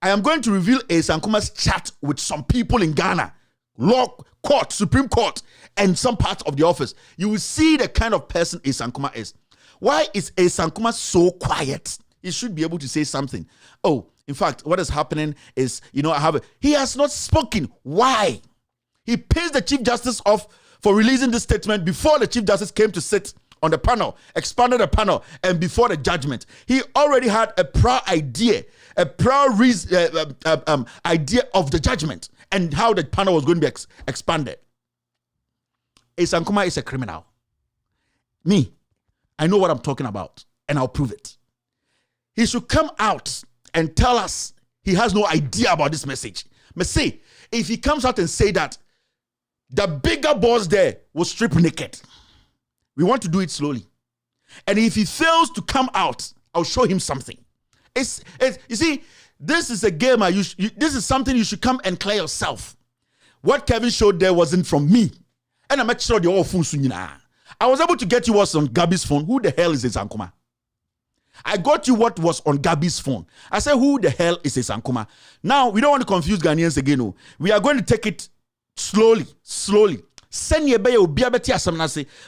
I am going to reveal a Ankomah's chat with some people in Ghana, law court, Supreme Court, and some parts of the office. You will see the kind of person a Ankomah is. Why is a Ankomah so quiet? He should be able to say something. Oh, in fact, what is happening is, he has not spoken. Why? He pays the Chief Justice off for releasing this statement before the Chief Justice came to sit on the panel, expanded the panel, and before the judgment. He already had a prior idea, idea of the judgment and how the panel was going to be expanded. A Ankomah is a criminal. Me, I know what I'm talking about, and I'll prove it. He should come out and tell us he has no idea about this message. But see, if he comes out and say that, the bigger boss there will strip naked. We want to do it slowly. And if he fails to come out, I'll show him something. You see, this is a game. This is something you should come and clear yourself. What Kevin showed there wasn't from me. And I'm sure the whole phone. I was able to get you what's on Gabby's phone. Who the hell is this Ankomah? I got you what was on Gabby's phone. I said, who the hell is this Ankomah? Now, we don't want to confuse Ghanaians again. No. We are going to take it slowly.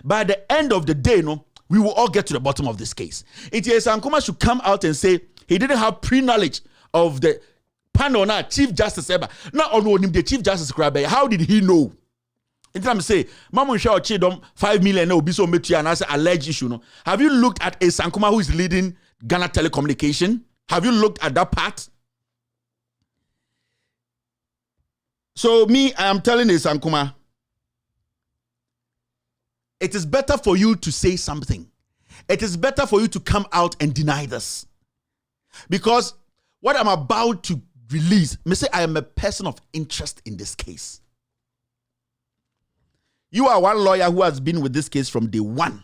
By the end of the day, we will all get to the bottom of this case. It is Ankomah should come out and say he didn't have pre-knowledge of the panel now, Chief Justice Eba. Not only the Chief Justice Krabe, how did he know? In time say, Mamu Shao Chidom 5 million no be so metu and as alleged issue. No. Have you looked at a Ankomah who is leading Ghana Telecommunication? Have you looked at that part? So me, I am telling a Ankomah, it is better for you to say something. It is better for you to come out and deny this. Because what I'm about to release, me say I am a person of interest in this case. You are one lawyer who has been with this case from day one,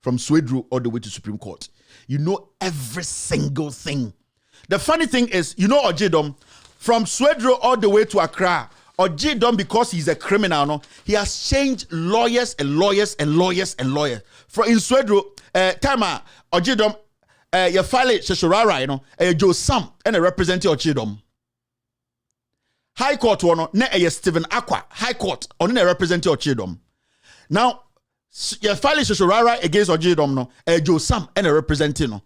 from Swedru all the way to Supreme Court. You know every single thing. The funny thing is, you know Ojidom, from Swedru all the way to Accra, Ojidom, because he's a criminal, no, he has changed lawyers and lawyers and lawyers and lawyers. For in Swedru, Tama, Ojidom, you file it, Sheshurara, you know, Joe Sam, and a representative Ojidom. High Court, one, ne Stephen Aqua, High Court, on a representative Ojidom. Now, you file it, Sheshurara against Ojidom, no, Joe Sam, and a representative, no.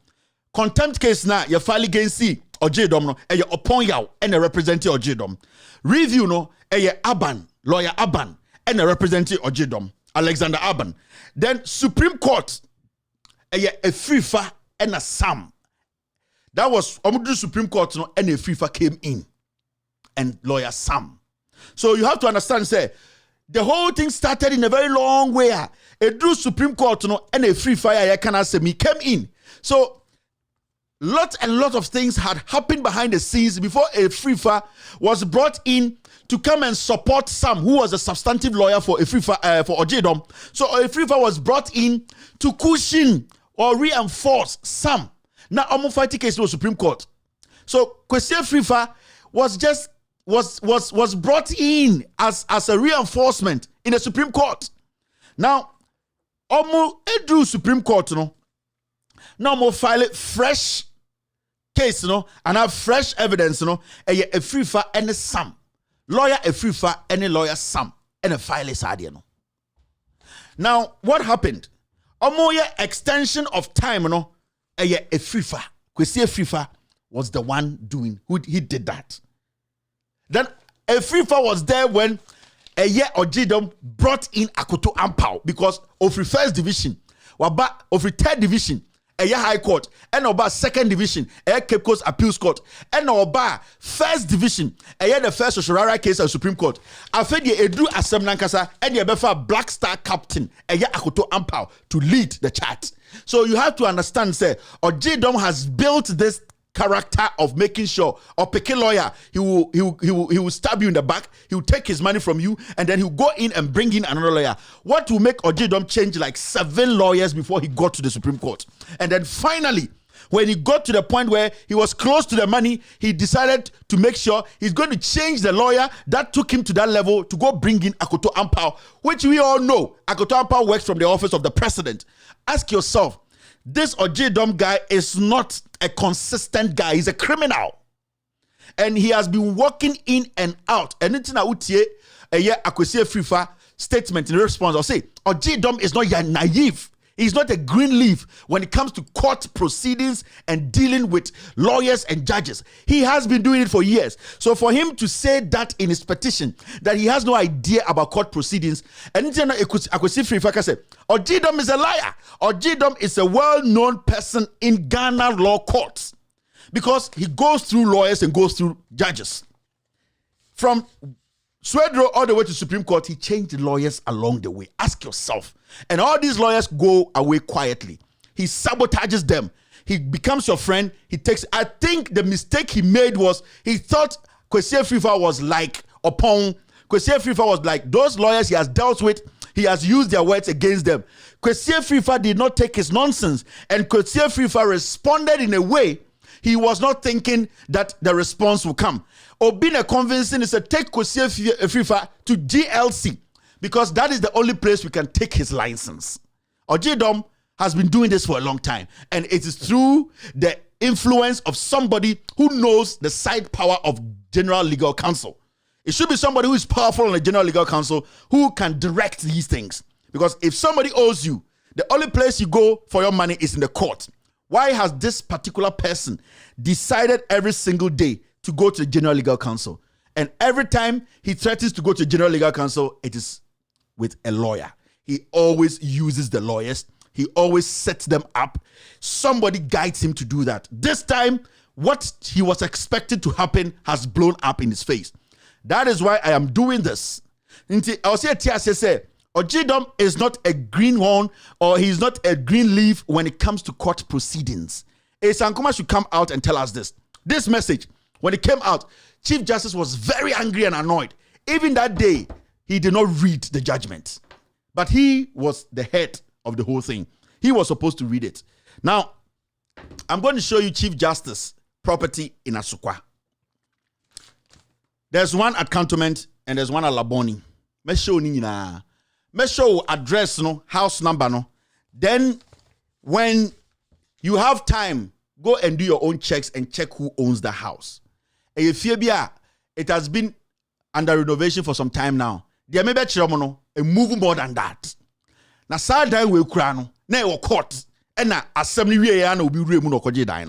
Contempt case now, you file against Ojidom, no, and you upon you, and a representative Ojidom. Review, no, Aban, lawyer Aban, and a representative Ojidom, Alexander Aban. Then Supreme Court, a FIFA and a Sam. That was Supreme Court, no, and a FIFA came in, and lawyer Sam. So you have to understand, say, the whole thing started in a very long way. A drew Supreme Court, no, and a FIFA he came in. So lot of things had happened behind the scenes before a FIFA was brought in to come and support Sam, who was a substantive lawyer for a FIFA for Ojidom. So a FIFA was brought in to cushion or reinforce Sam. Now, I'm fighting case was Supreme Court. So Kwesi FIFA was brought in as a reinforcement in the Supreme Court. Now, Edu Supreme Court, no. Now I'm file it fresh case, no, and have fresh evidence, no. A FIFA and a Sam. Lawyer a FIFA and a lawyer Sam and a file is no. Now, what happened? Extension of time, no. A FIFA. Kwesi FIFA was the one doing he did that. Then a FIFA was there when a year Ojidom brought in Akoto Ampao because of the first division, of the third division, a year High Court, and about second division, a Cape Coast Appeals Court, and about first division, a year the first Shorara case at Supreme Court. I fed ye Edu Asem Nankasa and ye befa Black Star Captain, a year Akoto Ampao to lead the chat. So you have to understand, say, Ojidom has built this character of making sure, or picking lawyer, he will stab you in the back, he will take his money from you, and then he'll go in and bring in another lawyer. What will make Ojidom change like 7 lawyers before he got to the Supreme Court? And then finally, when he got to the point where he was close to the money, he decided to make sure he's going to change the lawyer that took him to that level to go bring in Akoto Ampao, which we all know. Akoto Ampao works from the office of the president. Ask yourself, this Ojidom guy is not a consistent guy. He's a criminal. And he has been walking in and out. And it's now a year Kwesi FIFA statement in response. I'll say, Ojidom is not naive. He's not a green leaf when it comes to court proceedings and dealing with lawyers and judges. He has been doing it for years. So for him to say that in his petition, that he has no idea about court proceedings, and Ojidom is a liar. Ojidom is a well-known person in Ghana law courts because he goes through lawyers and goes through judges. From Swedro all the way to Supreme Court, he changed lawyers along the way. Ask yourself. And all these lawyers go away quietly. He sabotages them. He becomes your friend. I think the mistake he made was he thought Kwesi FIFA was like Kwesi FIFA was like those lawyers he has dealt with. He has used their words against them. Kwesi FIFA did not take his nonsense. And Kwesi FIFA responded in a way he was not thinking that the response will come. Obina convincing is to take Kwesi FIFA to GLC because that is the only place we can take his license. Ojidom has been doing this for a long time, and it is through the influence of somebody who knows the side power of General Legal Counsel. It should be somebody who is powerful on the General Legal Counsel who can direct these things. Because if somebody owes you, the only place you go for your money is in the court. Why has this particular person decided every single day to go to the General Legal Counsel? And every time he threatens to go to the General Legal Counsel, it is with a lawyer. He always uses the lawyers. He always sets them up. Somebody guides him to do that. This time, what he was expected to happen has blown up in his face. That is why I am doing this. I'll say Ojidom is not a greenhorn or he's not a green leaf when it comes to court proceedings. Ankomah should come out and tell us this. This message, when it came out, Chief Justice was very angry and annoyed. Even that day, he did not read the judgment. But he was the head of the whole thing. He was supposed to read it. Now, I'm going to show you Chief Justice property in Asukwa. There's one at Contempt and there's one at Laboni. Me show address, no, house number, no. Then, when you have time, go and do your own checks and check who owns the house. And if it has been under renovation for some time now. There may be a move more than that. Now, sad we crown, na court, and na assembly we will be removed. I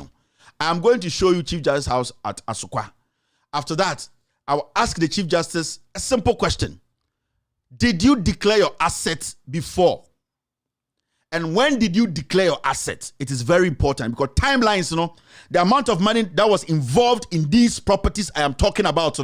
am going to show you Chief Justice House at Asukwa. After that, I will ask the Chief Justice a simple question. Did you declare your assets before? And when did you declare your assets? It is very important because timelines, the amount of money that was involved in these properties I am talking about,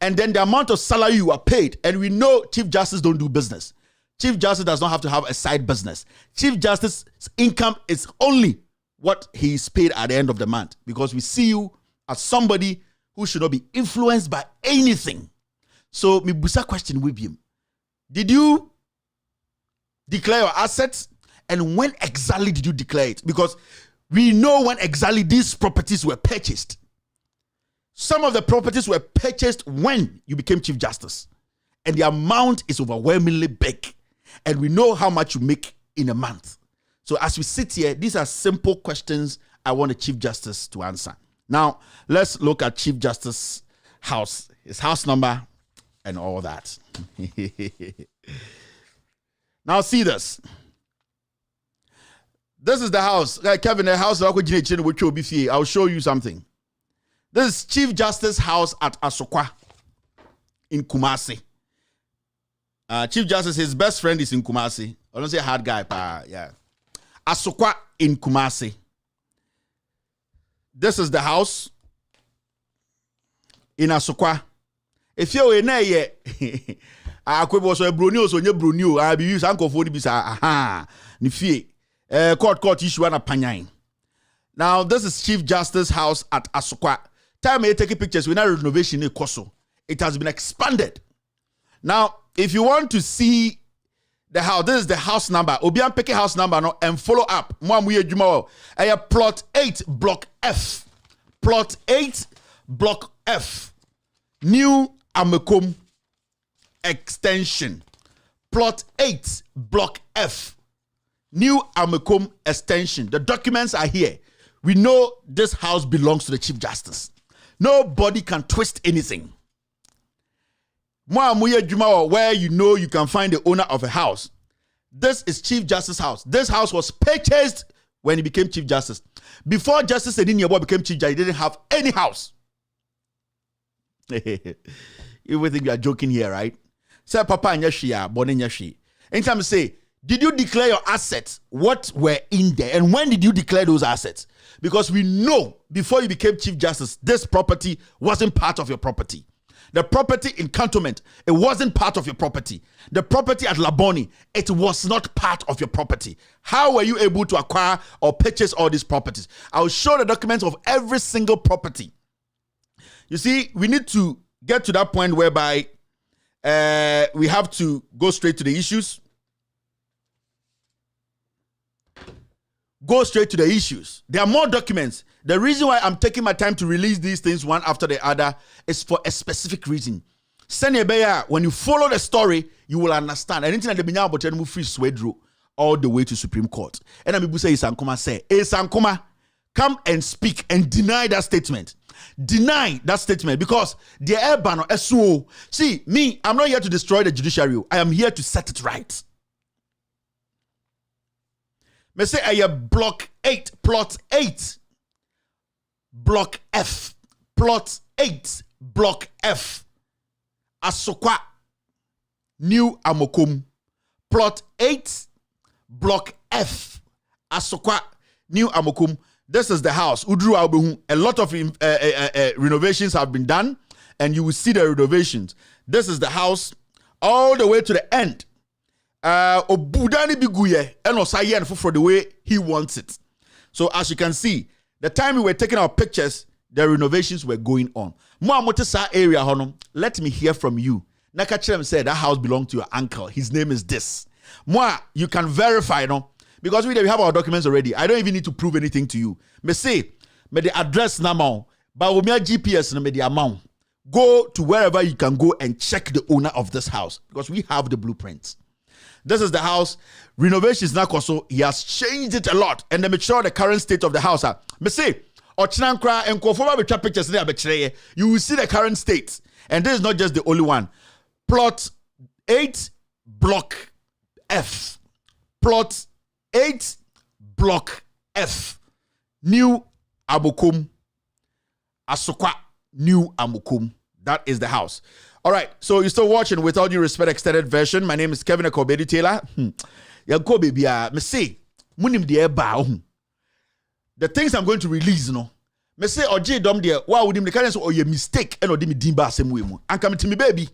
and then the amount of salary you are paid. And we know Chief Justice don't do business. Chief Justice does not have to have a side business. Chief Justice's income is only what he is paid at the end of the month, because we see you as somebody who should not be influenced by anything. So, my busa question with him. Did you declare your assets? And when exactly did you declare it? Because we know when exactly these properties were purchased. Some of the properties were purchased when you became Chief Justice. And the amount is overwhelmingly big. And we know how much you make in a month. So as we sit here, these are simple questions I want the Chief Justice to answer. Now, let's look at Chief Justice house, his house number, and all that. Now, see this. This is the house. Kevin, the house I'll show you something. This is Chief Justice House at Asukwa in Kumasi. Chief Justice, his best friend is in Kumasi. I don't say hard guy, but yeah. Asukwa in Kumasi. This is the house in Asukwa. If you're in there, court issue and a panyain. Now, this is Chief Justice House at Asukwa. Time may take pictures with a renovation in Koso. It has been expanded. Now, if you want to see the house, this is the house number. Obian Peke house number no, and follow up. Plot 8, Block F. Plot 8, Block F. New Ankomah extension. Plot 8, Block F. New Ankomah extension. The documents are here. We know this house belongs to the Chief Justice. Nobody can twist anything. Where you know you can find the owner of a house. This is Chief Justice House. This house was purchased when he became Chief Justice. Before Justice Edin Yabo became Chief Justice, he didn't have any house. You think we are joking here, right? Say Papa and Yashia, Bonnie Yashi. Anytime say, did you declare your assets? What were in there? And when did you declare those assets? Because we know before you became Chief Justice, this property wasn't part of your property. The property in Cantonment, it wasn't part of your property. The property at Laboni, it was not part of your property. How were you able to acquire or purchase all these properties? I'll show the documents of every single property. You see, we need to get to that point whereby we have to go straight to the issues. Go straight to the issues. There are more documents. The reason why I'm taking my time to release these things one after the other is for a specific reason. When you follow the story, you will understand. Anything that the Binya Aboten move free swedro all the way to Supreme Court. And I'm say Ankomah say, Ankomah, come and speak and deny that statement. Deny that statement because the Ebano SO. See, me, I'm not here to destroy the judiciary. I am here to set it right. Me say I block 8, plot 8. Block F. Plot 8. Block F. Asukwa. New Ankomah. Plot 8. Block F. Asukwa. New Ankomah. This is the house. Udru Albehu. A lot of renovations have been done. And you will see the renovations. This is the house all the way to the end. Obudani biguye and osayen for the way he wants it. So as you can see, the time we were taking our pictures, the renovations were going on. Moamotesa area honum, let me hear from you. Nakachem said that house belonged to your uncle. His name is this. Moi, you can verify, no? Because we have our documents already. I don't even need to prove anything to you. Me say, me the address now, but with my GPS, me the amount. Go to wherever you can go and check the owner of this house because we have the blueprints. This is the house. Renovation is now also. He has changed it a lot, and let me show the current state of the house. Me say, Ochinankra and Kofoma be pictures there. You will see the current state, and this is not just the only one. Plot 8, block F. Plot 8, block F. New Abokum. Asokwa. New Amukum. That is the house. All right. So you're still watching With All Due Respect extended version. My name is Kevin Akobedi Taylor. Yanko baby, me say, munim de eba. The things I'm going to release, me say, oje dom de, wa would him the kind of mistake and odimi dimba same way. And come to me, baby.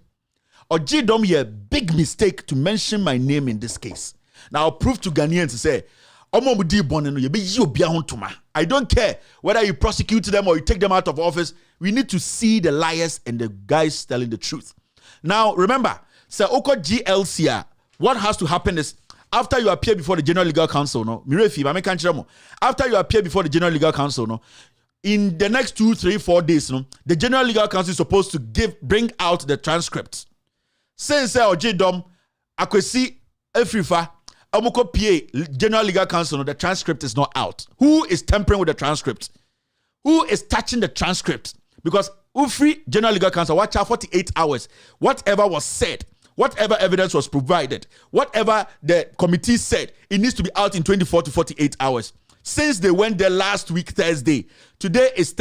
Oje dom ye big mistake to mention my name in this case. Now I'll prove to Ghanaians to say, I don't care whether you prosecute them or you take them out of office. We need to see the liars and the guys telling the truth. Now, remember, Sir Oko GLC, what has to happen is after you appear before the General Legal Council, after you appear before the General Legal Council, in the next 2, 3, 4 days, the General Legal Council is supposed to bring out the transcript. Since Ojedom, Akwesi, Efrifa, Amoko PA, General Legal Council, the transcript is not out. Who is tampering with the transcript? Who is touching the transcript? Because Ufri General Legal Council, watch out 48 hours. Whatever was said, whatever evidence was provided, whatever the committee said, it needs to be out in 24 to 48 hours. Since they went there last week, Thursday, today is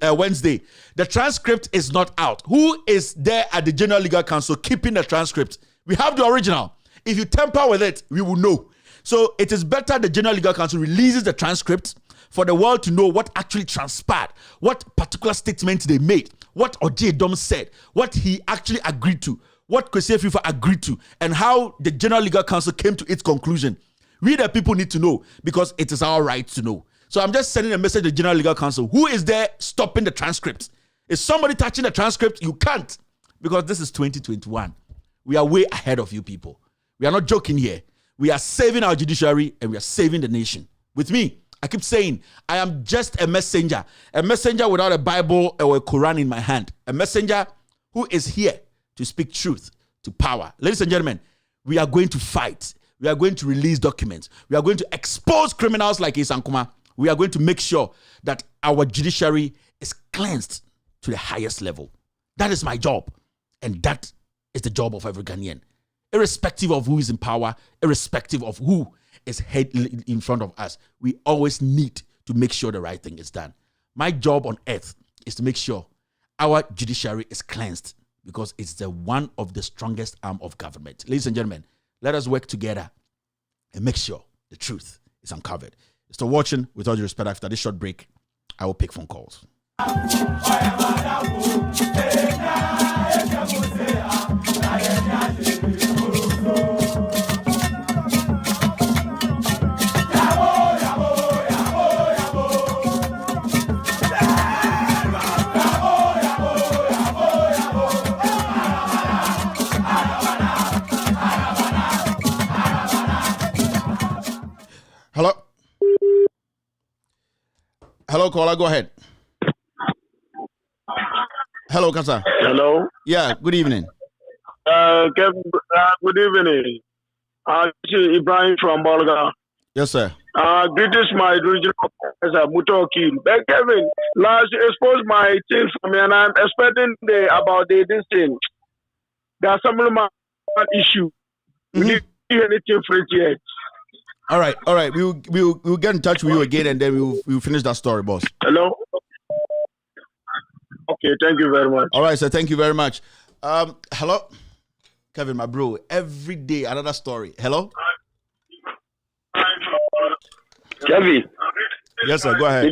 Wednesday, the transcript is not out. Who is there at the General Legal Council keeping the transcript? We have the original. If you tamper with it, we will know. So it is better the General Legal Council releases the transcript for the world to know what actually transpired, what particular statement they made, what Oje Dom said, what he actually agreed to, what Kwesi Efifa agreed to, and how the General Legal Council came to its conclusion. We the people need to know because it is our right to know. So I'm just sending a message to the General Legal Council. Who is there stopping the transcript? Is somebody touching the transcript? You can't, because this is 2021. We are way ahead of you people. We are not joking here. We are saving our judiciary and we are saving the nation. With me, I keep saying, I am just a messenger without a Bible or a Quran in my hand. A messenger who is here to speak truth to power. Ladies and gentlemen, we are going to fight. We are going to release documents. We are going to expose criminals like Ankomah. We are going to make sure that our judiciary is cleansed to the highest level. That is my job. And that is the job of every Ghanaian. Irrespective of who is in power, irrespective of who is head in front of us, we always need to make sure the right thing is done. My job on earth is to make sure our judiciary is cleansed because it's the one of the strongest arm of government. Ladies and gentlemen, let us work together and make sure the truth is uncovered. Still watching. With all due respect, after this short break, I will pick phone calls. Hello? Hello, caller, go ahead. Hello, Kasa. Hello? Yeah, good evening. Kevin, good evening. This is Ibrahim from Bolga. Yes, sir. Greetings, my regional professor, Mutoki. Kevin, last expose my thing for me, and I'm expecting about this thing. There's some issue. We didn't hear anything for it yet. All right. We'll get in touch with you again, and then we'll finish that story, boss. Hello. Okay, thank you very much. All right, sir. Thank you very much. Hello, Kevin, my bro. Every day another story. Hello, Kevin. Yes, sir. Go ahead.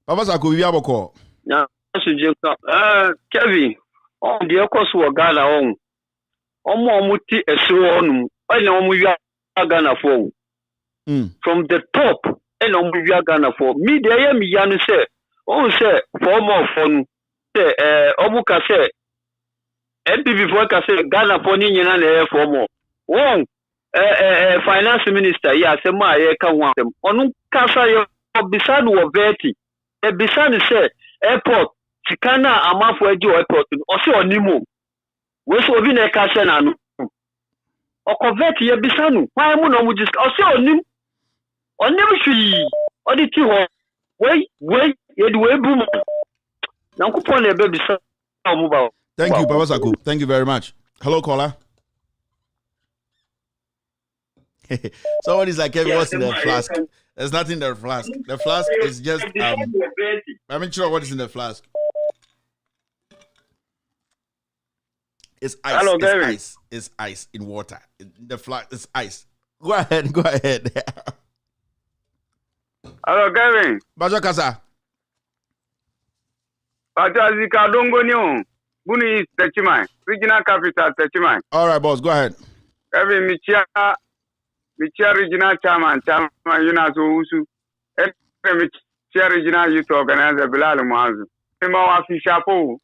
Papa Sako, we have a call. Yeah, Kevin. On the course of Ghana on. Muti Esro on. Ghana for. From the top, and on Ghana for. Me, the Yanu say, say, former phone, say, Obuka say, MP before say, Ghana for Ninian and air for more. One, finance minister ya sema ye ka ho asem onu kasa ye obisa no veti e bisa ni say airport sikana amafo agi airport o se onimo we so obi na kasa na no o veti ye bisa no why mu no mu just o se onim hwi o di ti ho we ye di we bu mo na nkopon na be bisa o mu ba. Thank you, Papa Sako. Thank you very much. Hello, caller. Somebody's like, Kevin, what's in the flask? There's nothing in the flask. The flask is just I'm not sure what is in the flask. It's ice. Hello, it's Gary. ice. It's ice in water. The flask is ice. Go ahead. Hello, Gary. Bajo Kasa. Zika Dongonio. Buni is Techimai. Regional capital Techimai. All right, boss. Go ahead. Kevin Michia regional chairman Yunasu Usu. Michia regional youth organizer Bilal Muazu. Ema official po.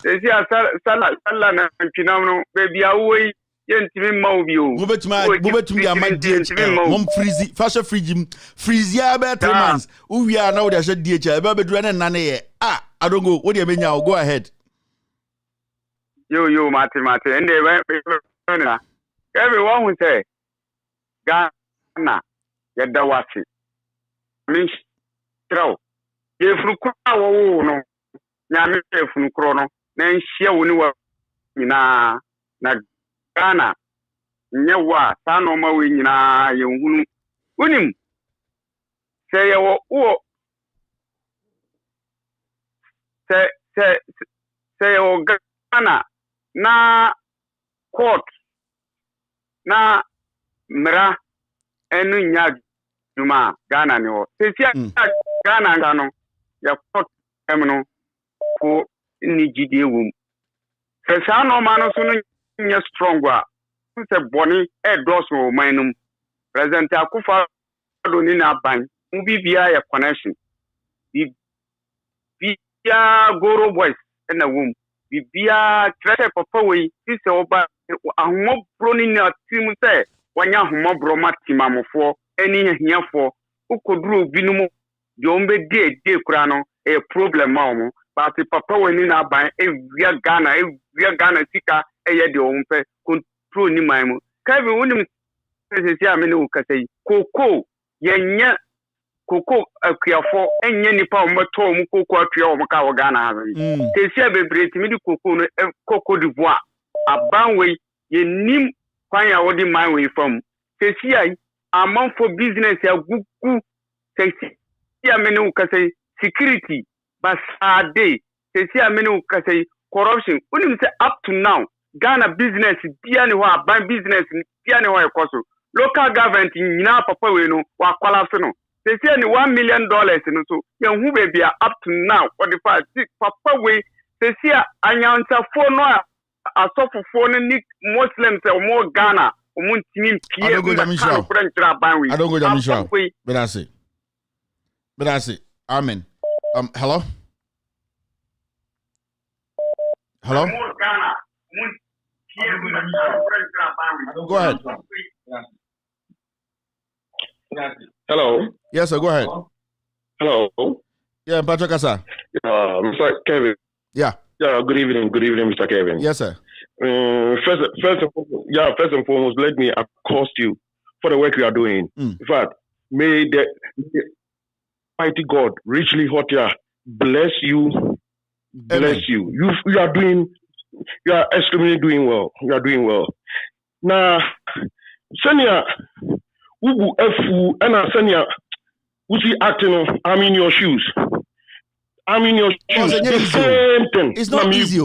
They see a sala na phenomenon baby away yentimi mawbio. Mubetumi amadi mom freeze fashion freeze ya be 3 months. Uwi are now they said DH e be do na nane ye. I don't go. What do you mean now? Go ahead. Yo Mate and they went everyone will say Ghana Yadawasi. Means throw. If you call no Yami from Chrono, then she won't na Ghana. Nyawa, Sanoma wina yung unim. Say Ghana na court na mra enu nya juma Ghana ni ho sesia Ghana ngano ya court emno ko ni gidie wum sesa no ma no so no nya strong a se boni e doso manum president Akufo do ni na ban mu bibia ya connection bibia goro boys na wum bibia treasure papa we sise oba ahomobro ni na team say wanya ahomobro matimamofo eni hiafo ukoduru binumu de ombe de kura no e problem ma omo but papa we ni na ban e wia Ghana sika e ye de ompe control ni maimu Kevin wonim sese amene ukasai koko yenya koko akuafo enye nipa omoto mu koko atua o mka wo Ghana ha sese abebre timi di koko no koko d'Ivoire abanwe yenim kwan ya wodi man we fam sese ai among for business ya gugu sese amene ukasai security basade sese amene ukasai corruption wonim say up to now Ghana business bia ne ho aban business bia ne ho ekoso local government nyina papa we no wa collapse no they say ni $1 million no so yan hu be bia up to now for the fact papa we they say anyansa fo no asofofo no ni Muslims e mo Ghana o mo ntimi pie I don't go Jamisha but I say amen. Hello. Go ahead. Hello. Yes, sir. Go ahead. Hello. Yeah, Patrick Asa. Mr. Kevin. Yeah. Yeah. Good evening, Mr. Kevin. Yes, sir. First and foremost, let me accost you for the work you are doing. In fact, may the mighty God richly hot here bless you. Bless you. You are doing. You are extremely doing well. You are doing well. Now, Senya, Ubu Efu, and Senya, Usi acting. I'm in your shoes. The same thing. It's not easy.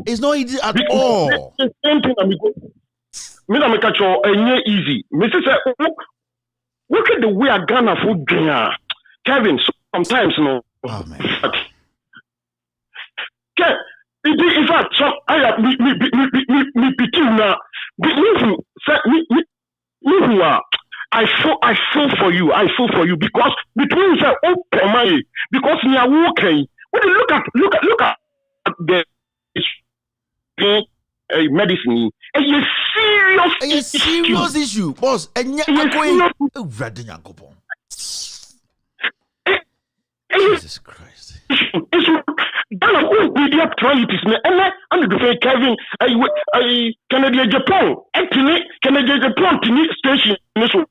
It's not easy at all. The same thing. Me na me catch you. Easy. Me say, look at the way I Ghana food dinner. Kevin, sometimes no. Oh man. In fact, so I have me picking now. I feel for you. I feel for you because between the open money because we are working. When you look at the medicine. A serious issue, boss. And Jesus Christ. Media priorities, and the Kevin, Canada, Japan, Canada, Japan, station, and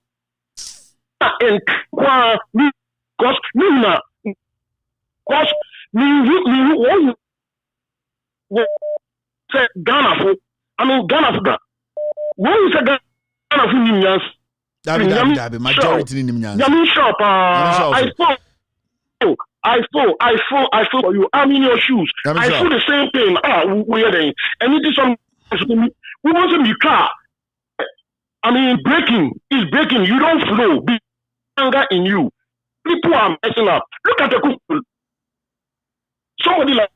because Nina, because me, Ghana for, Ghana for. What is a Ghana for Nimians? Dabi, majority Nimians. Yamin shop, I fall for you. I'm in your shoes. I feel the same thing. We are there. And it is some. We want to be car. Breaking is breaking. You don't flow. Be anger in you. People are messing up. Look at the couple. Somebody like.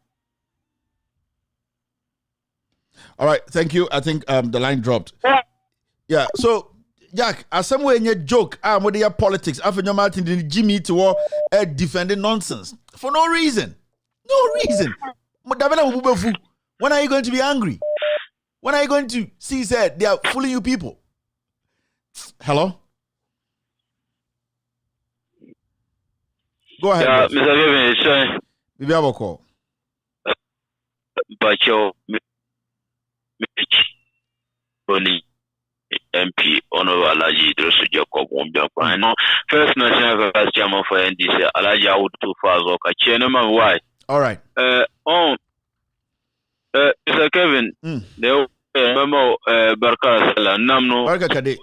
All right, thank you. I think the line dropped. Yeah, so Jack, as some way in your joke, with your politics, after your Martin did Jimmy to war defending nonsense for no reason. No reason. When are you going to be angry? When are you going to see said they are fooling you people? Hello? Go ahead. Mr. Gavin, maybe I will call. But your MP Honorable Alaji Idrisu Jacob Wombiakwa. I know first national vice chairman for NDC Alaji Awud too far Zoka. Chairman why? All right. Mr. Kevin, the memo Barka Sala Namno. Barka Kade.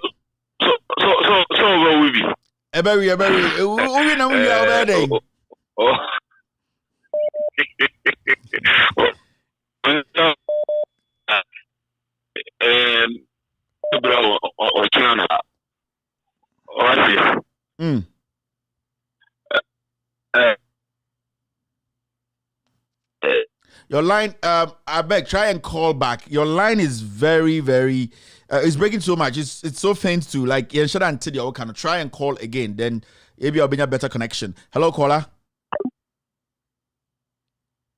So where we be? Eberi. We know we are there. Bravo or China. Your line, I beg, try and call back. Your line is very, very, it's breaking so much. It's so faint too. Like, you should until you kind of try and call again. Then maybe I'll be a better connection. Hello, caller.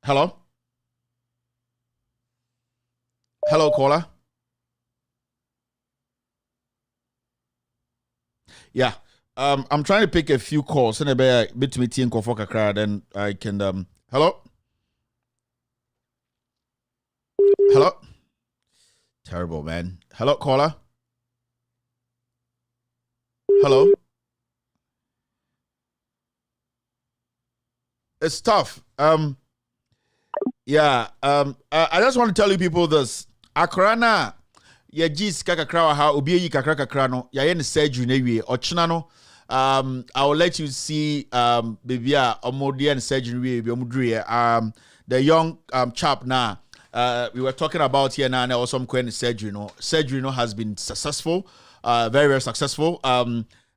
Hello. Hello, caller. Yeah. I'm trying to pick a few calls. And a bit me and Kofoka, then I can hello? Hello? Terrible, man. Hello, caller? Hello? It's tough. I just want to tell you people this. Akrana ya jis kakakra ha obi yi kakra no ya ye ne surgery na wie ochina no I will let you see baby a omodi and surgery wie bi omudure the young chap now we were talking about here now and also some surgery no has been successful, very, very successful.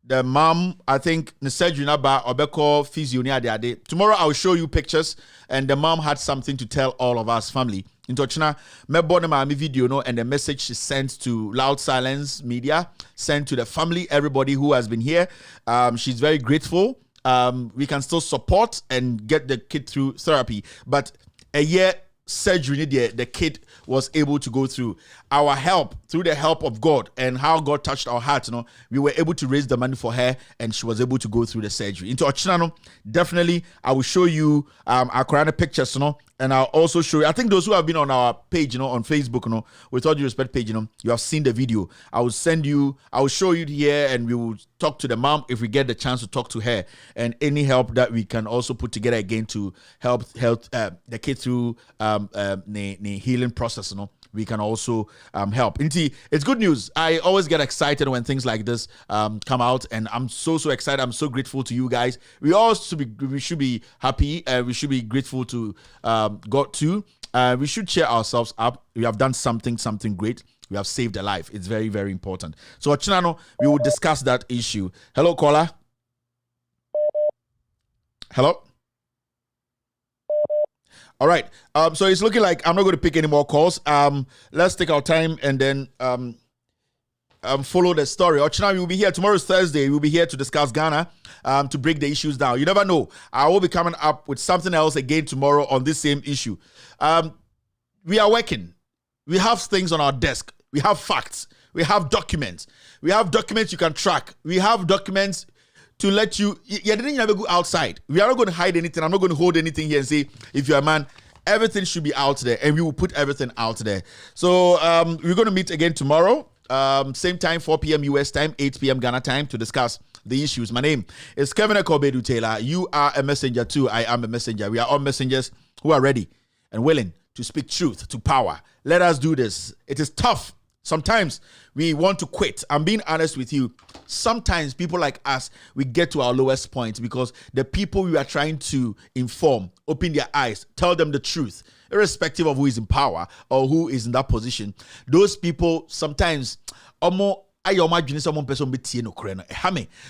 The mom, I think the surgery na ba obeko physio ni ade. Tomorrow I'll show you pictures, and the mom had something to tell all of us family. Into China, me born my video no, and the message she sent to Loud Silence Media, sent to the family, everybody who has been here. She's very grateful. We can still support and get the kid through therapy, but a year surgery the kid was able to go through. Our help, through the help of God and how God touched our hearts, we were able to raise the money for her, and she was able to go through the surgery. Into Ochinano, definitely I will show you our Quran pictures, and I'll also show you, I think those who have been on our page, on Facebook, with all due respect page, you have seen the video. I will show you here, and we will talk to the mom if we get the chance to talk to her, and any help that we can also put together again to help the kid through the healing process, we can also help. Indeed, it's good news. I always get excited when things like this come out, and I'm so excited. I'm so grateful to you guys. We should be happy. We should be grateful to God too. We should cheer ourselves up. We have done something great. We have saved a life. It's very, very important. So, Chinano, we will discuss that issue. Hello, caller. Hello. All right. So it's looking like I'm not going to pick any more calls. Let's take our time and then follow the story. Ochina, we will be here. Tomorrow's Thursday. We'll be here to discuss Ghana, to break the issues down. You never know. I will be coming up with something else again tomorrow on this same issue. We are working. We have things on our desk. We have facts. We have documents. We have documents you can track. We have documents to let you. You didn't ever go outside. We are not going to hide anything. I'm not going to hold anything here and say, if you're a man, everything should be out there, and we will put everything out there. So we're going to meet again tomorrow. Same time, 4 p.m. US time, 8 p.m. Ghana time, to discuss the issues. My name is Kevin Akobedu Taylor. You are a messenger too. I am a messenger. We are all messengers who are ready and willing to speak truth to power. Let us do this. It is tough. Sometimes we want to quit. I'm being honest with you. Sometimes people like us, we get to our lowest point because the people we are trying to inform, open their eyes, tell them the truth, irrespective of who is in power or who is in that position. Those people sometimes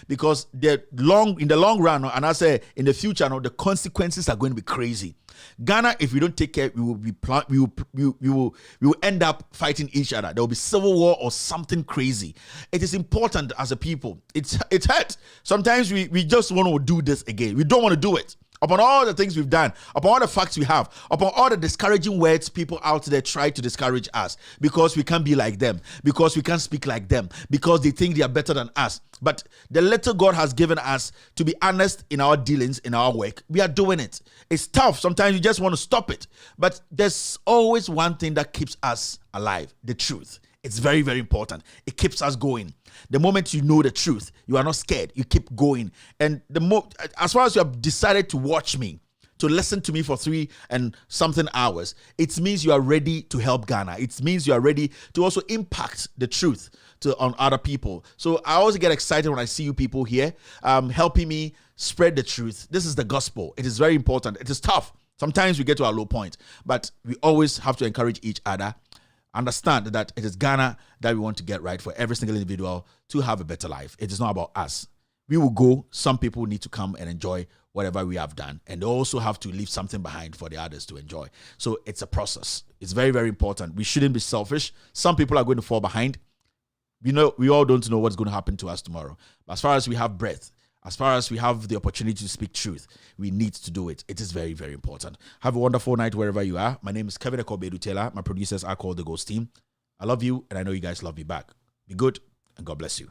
because in the long run, and I say in the future, the consequences are going to be crazy. Ghana, if we don't take care, we will end up fighting each other. There will be civil war or something crazy. It is important as a people. It hurts. Sometimes we just want to do this again. We don't want to do it. Upon all the things we've done, upon all the facts we have, upon all the discouraging words people out there try to discourage us because we can't be like them, because we can't speak like them, because they think they are better than us. But the little God has given us to be honest in our dealings, in our work, we are doing it. It's tough. Sometimes you just want to stop it. But there's always one thing that keeps us alive, the truth. It's very, very important. It keeps us going. The moment you know the truth, you are not scared. You keep going. And as far as you have decided to watch me, to listen to me for 3 and something hours, it means you are ready to help Ghana. It means you are ready to also impact the truth on other people. So I always get excited when I see you people here helping me spread the truth. This is the gospel. It is very important. It is tough. Sometimes we get to our low point, but we always have to encourage each other. Understand that it is Ghana that we want to get right for every single individual to have a better life. It is not about us. We will go. Some people need to come and enjoy whatever we have done, and they also have to leave something behind for the others to enjoy. So it's a process. It's very, very important. We shouldn't be selfish. Some people are going to fall behind. We all don't know what's going to happen to us tomorrow. But as far as we have breath, as far as we have the opportunity to speak truth, we need to do it. It is very, very important. Have a wonderful night wherever you are. My name is Kevin Akobedu Taylor. My producers are called the Ghost Team. I love you, and I know you guys love me back. Be good, and God bless you.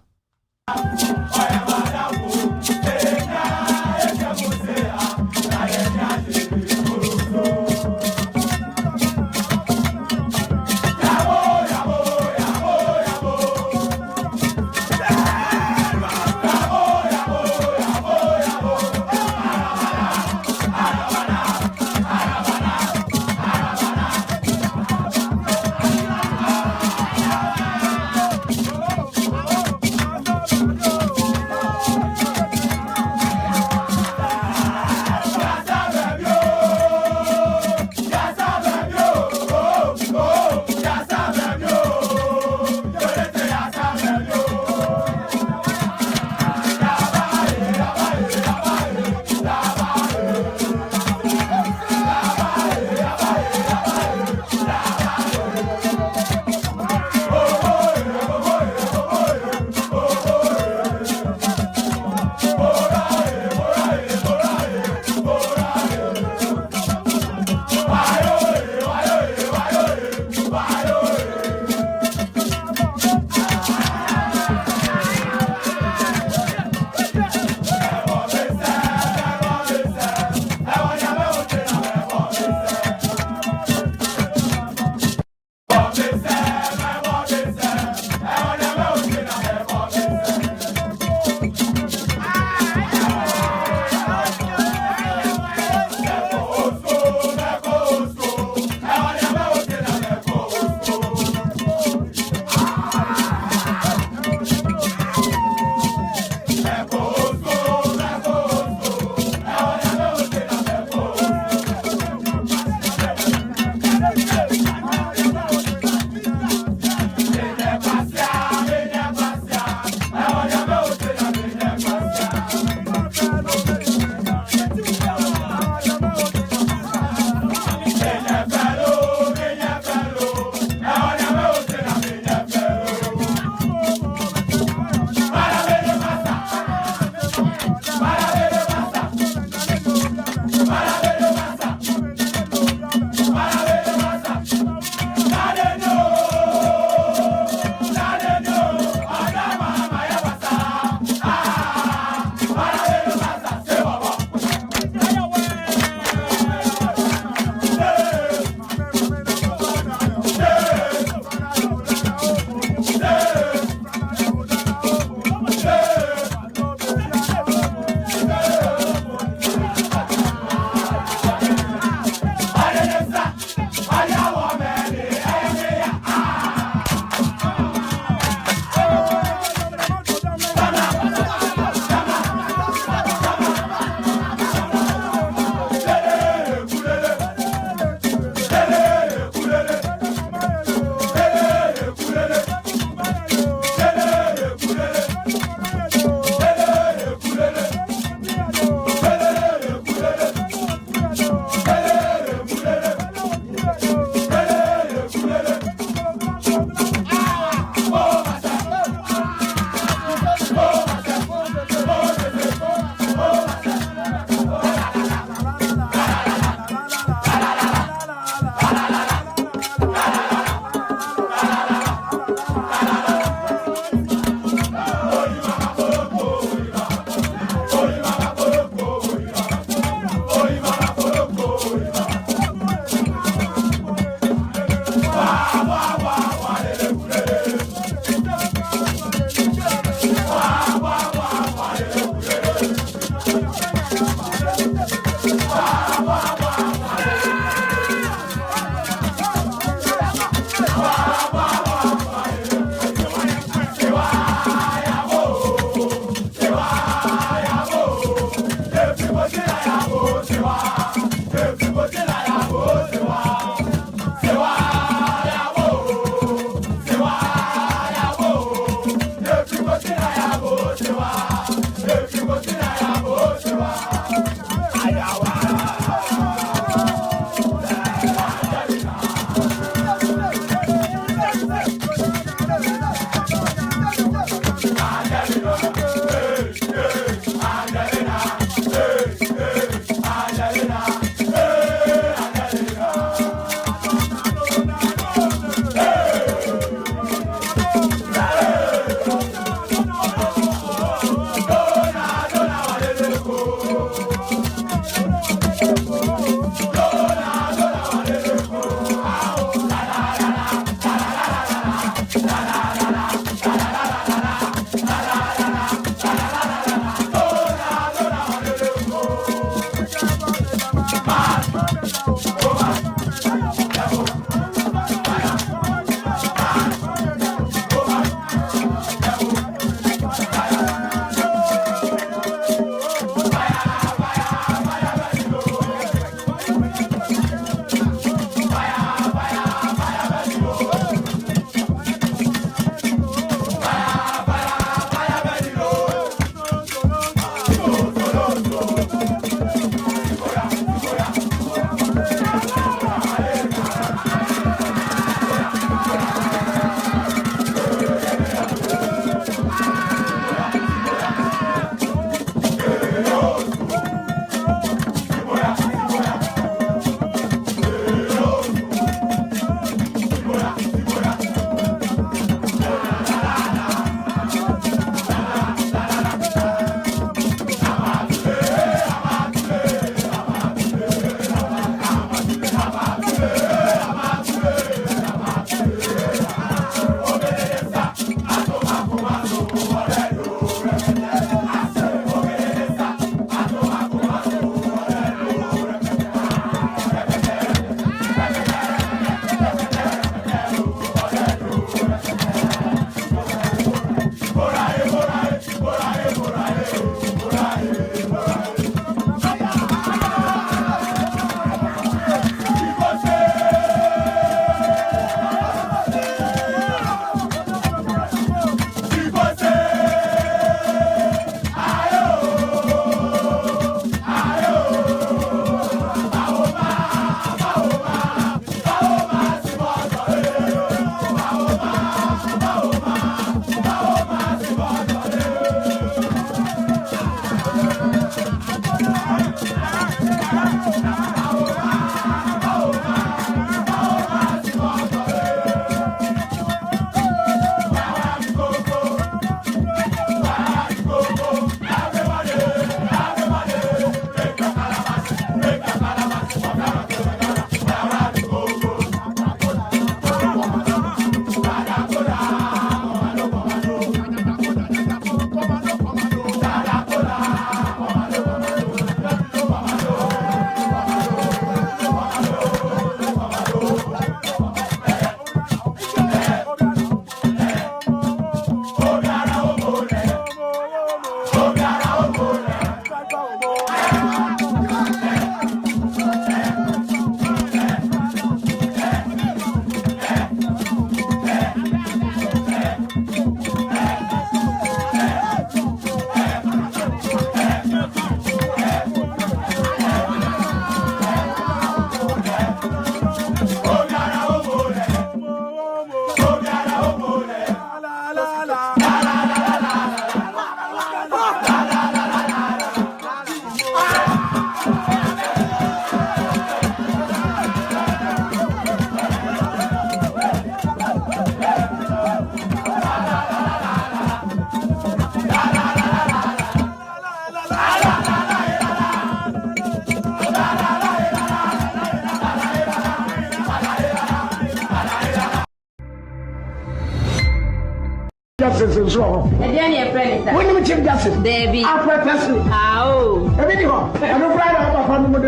so. Then your friend is. When you Chief Justice, Debbie. After Presley. How? Everything. I'm afraid of a family.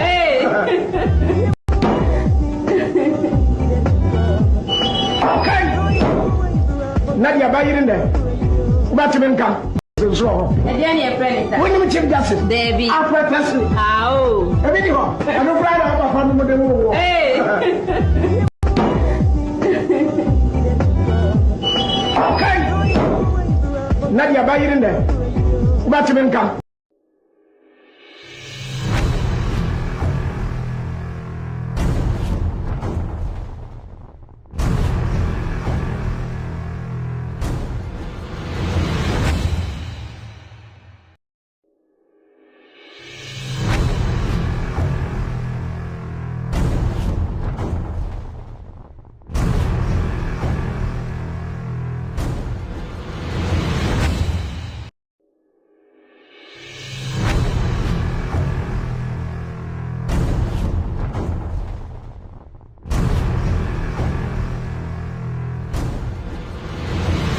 Hey. Okay. Nadia, buy it in there. Batman come. So. Then your friend is. When you Chief Justice, Debbie. After Presley. How? Everything. I'm afraid of a family. Hey. Okay. Nadia, buy it in there. Batman come.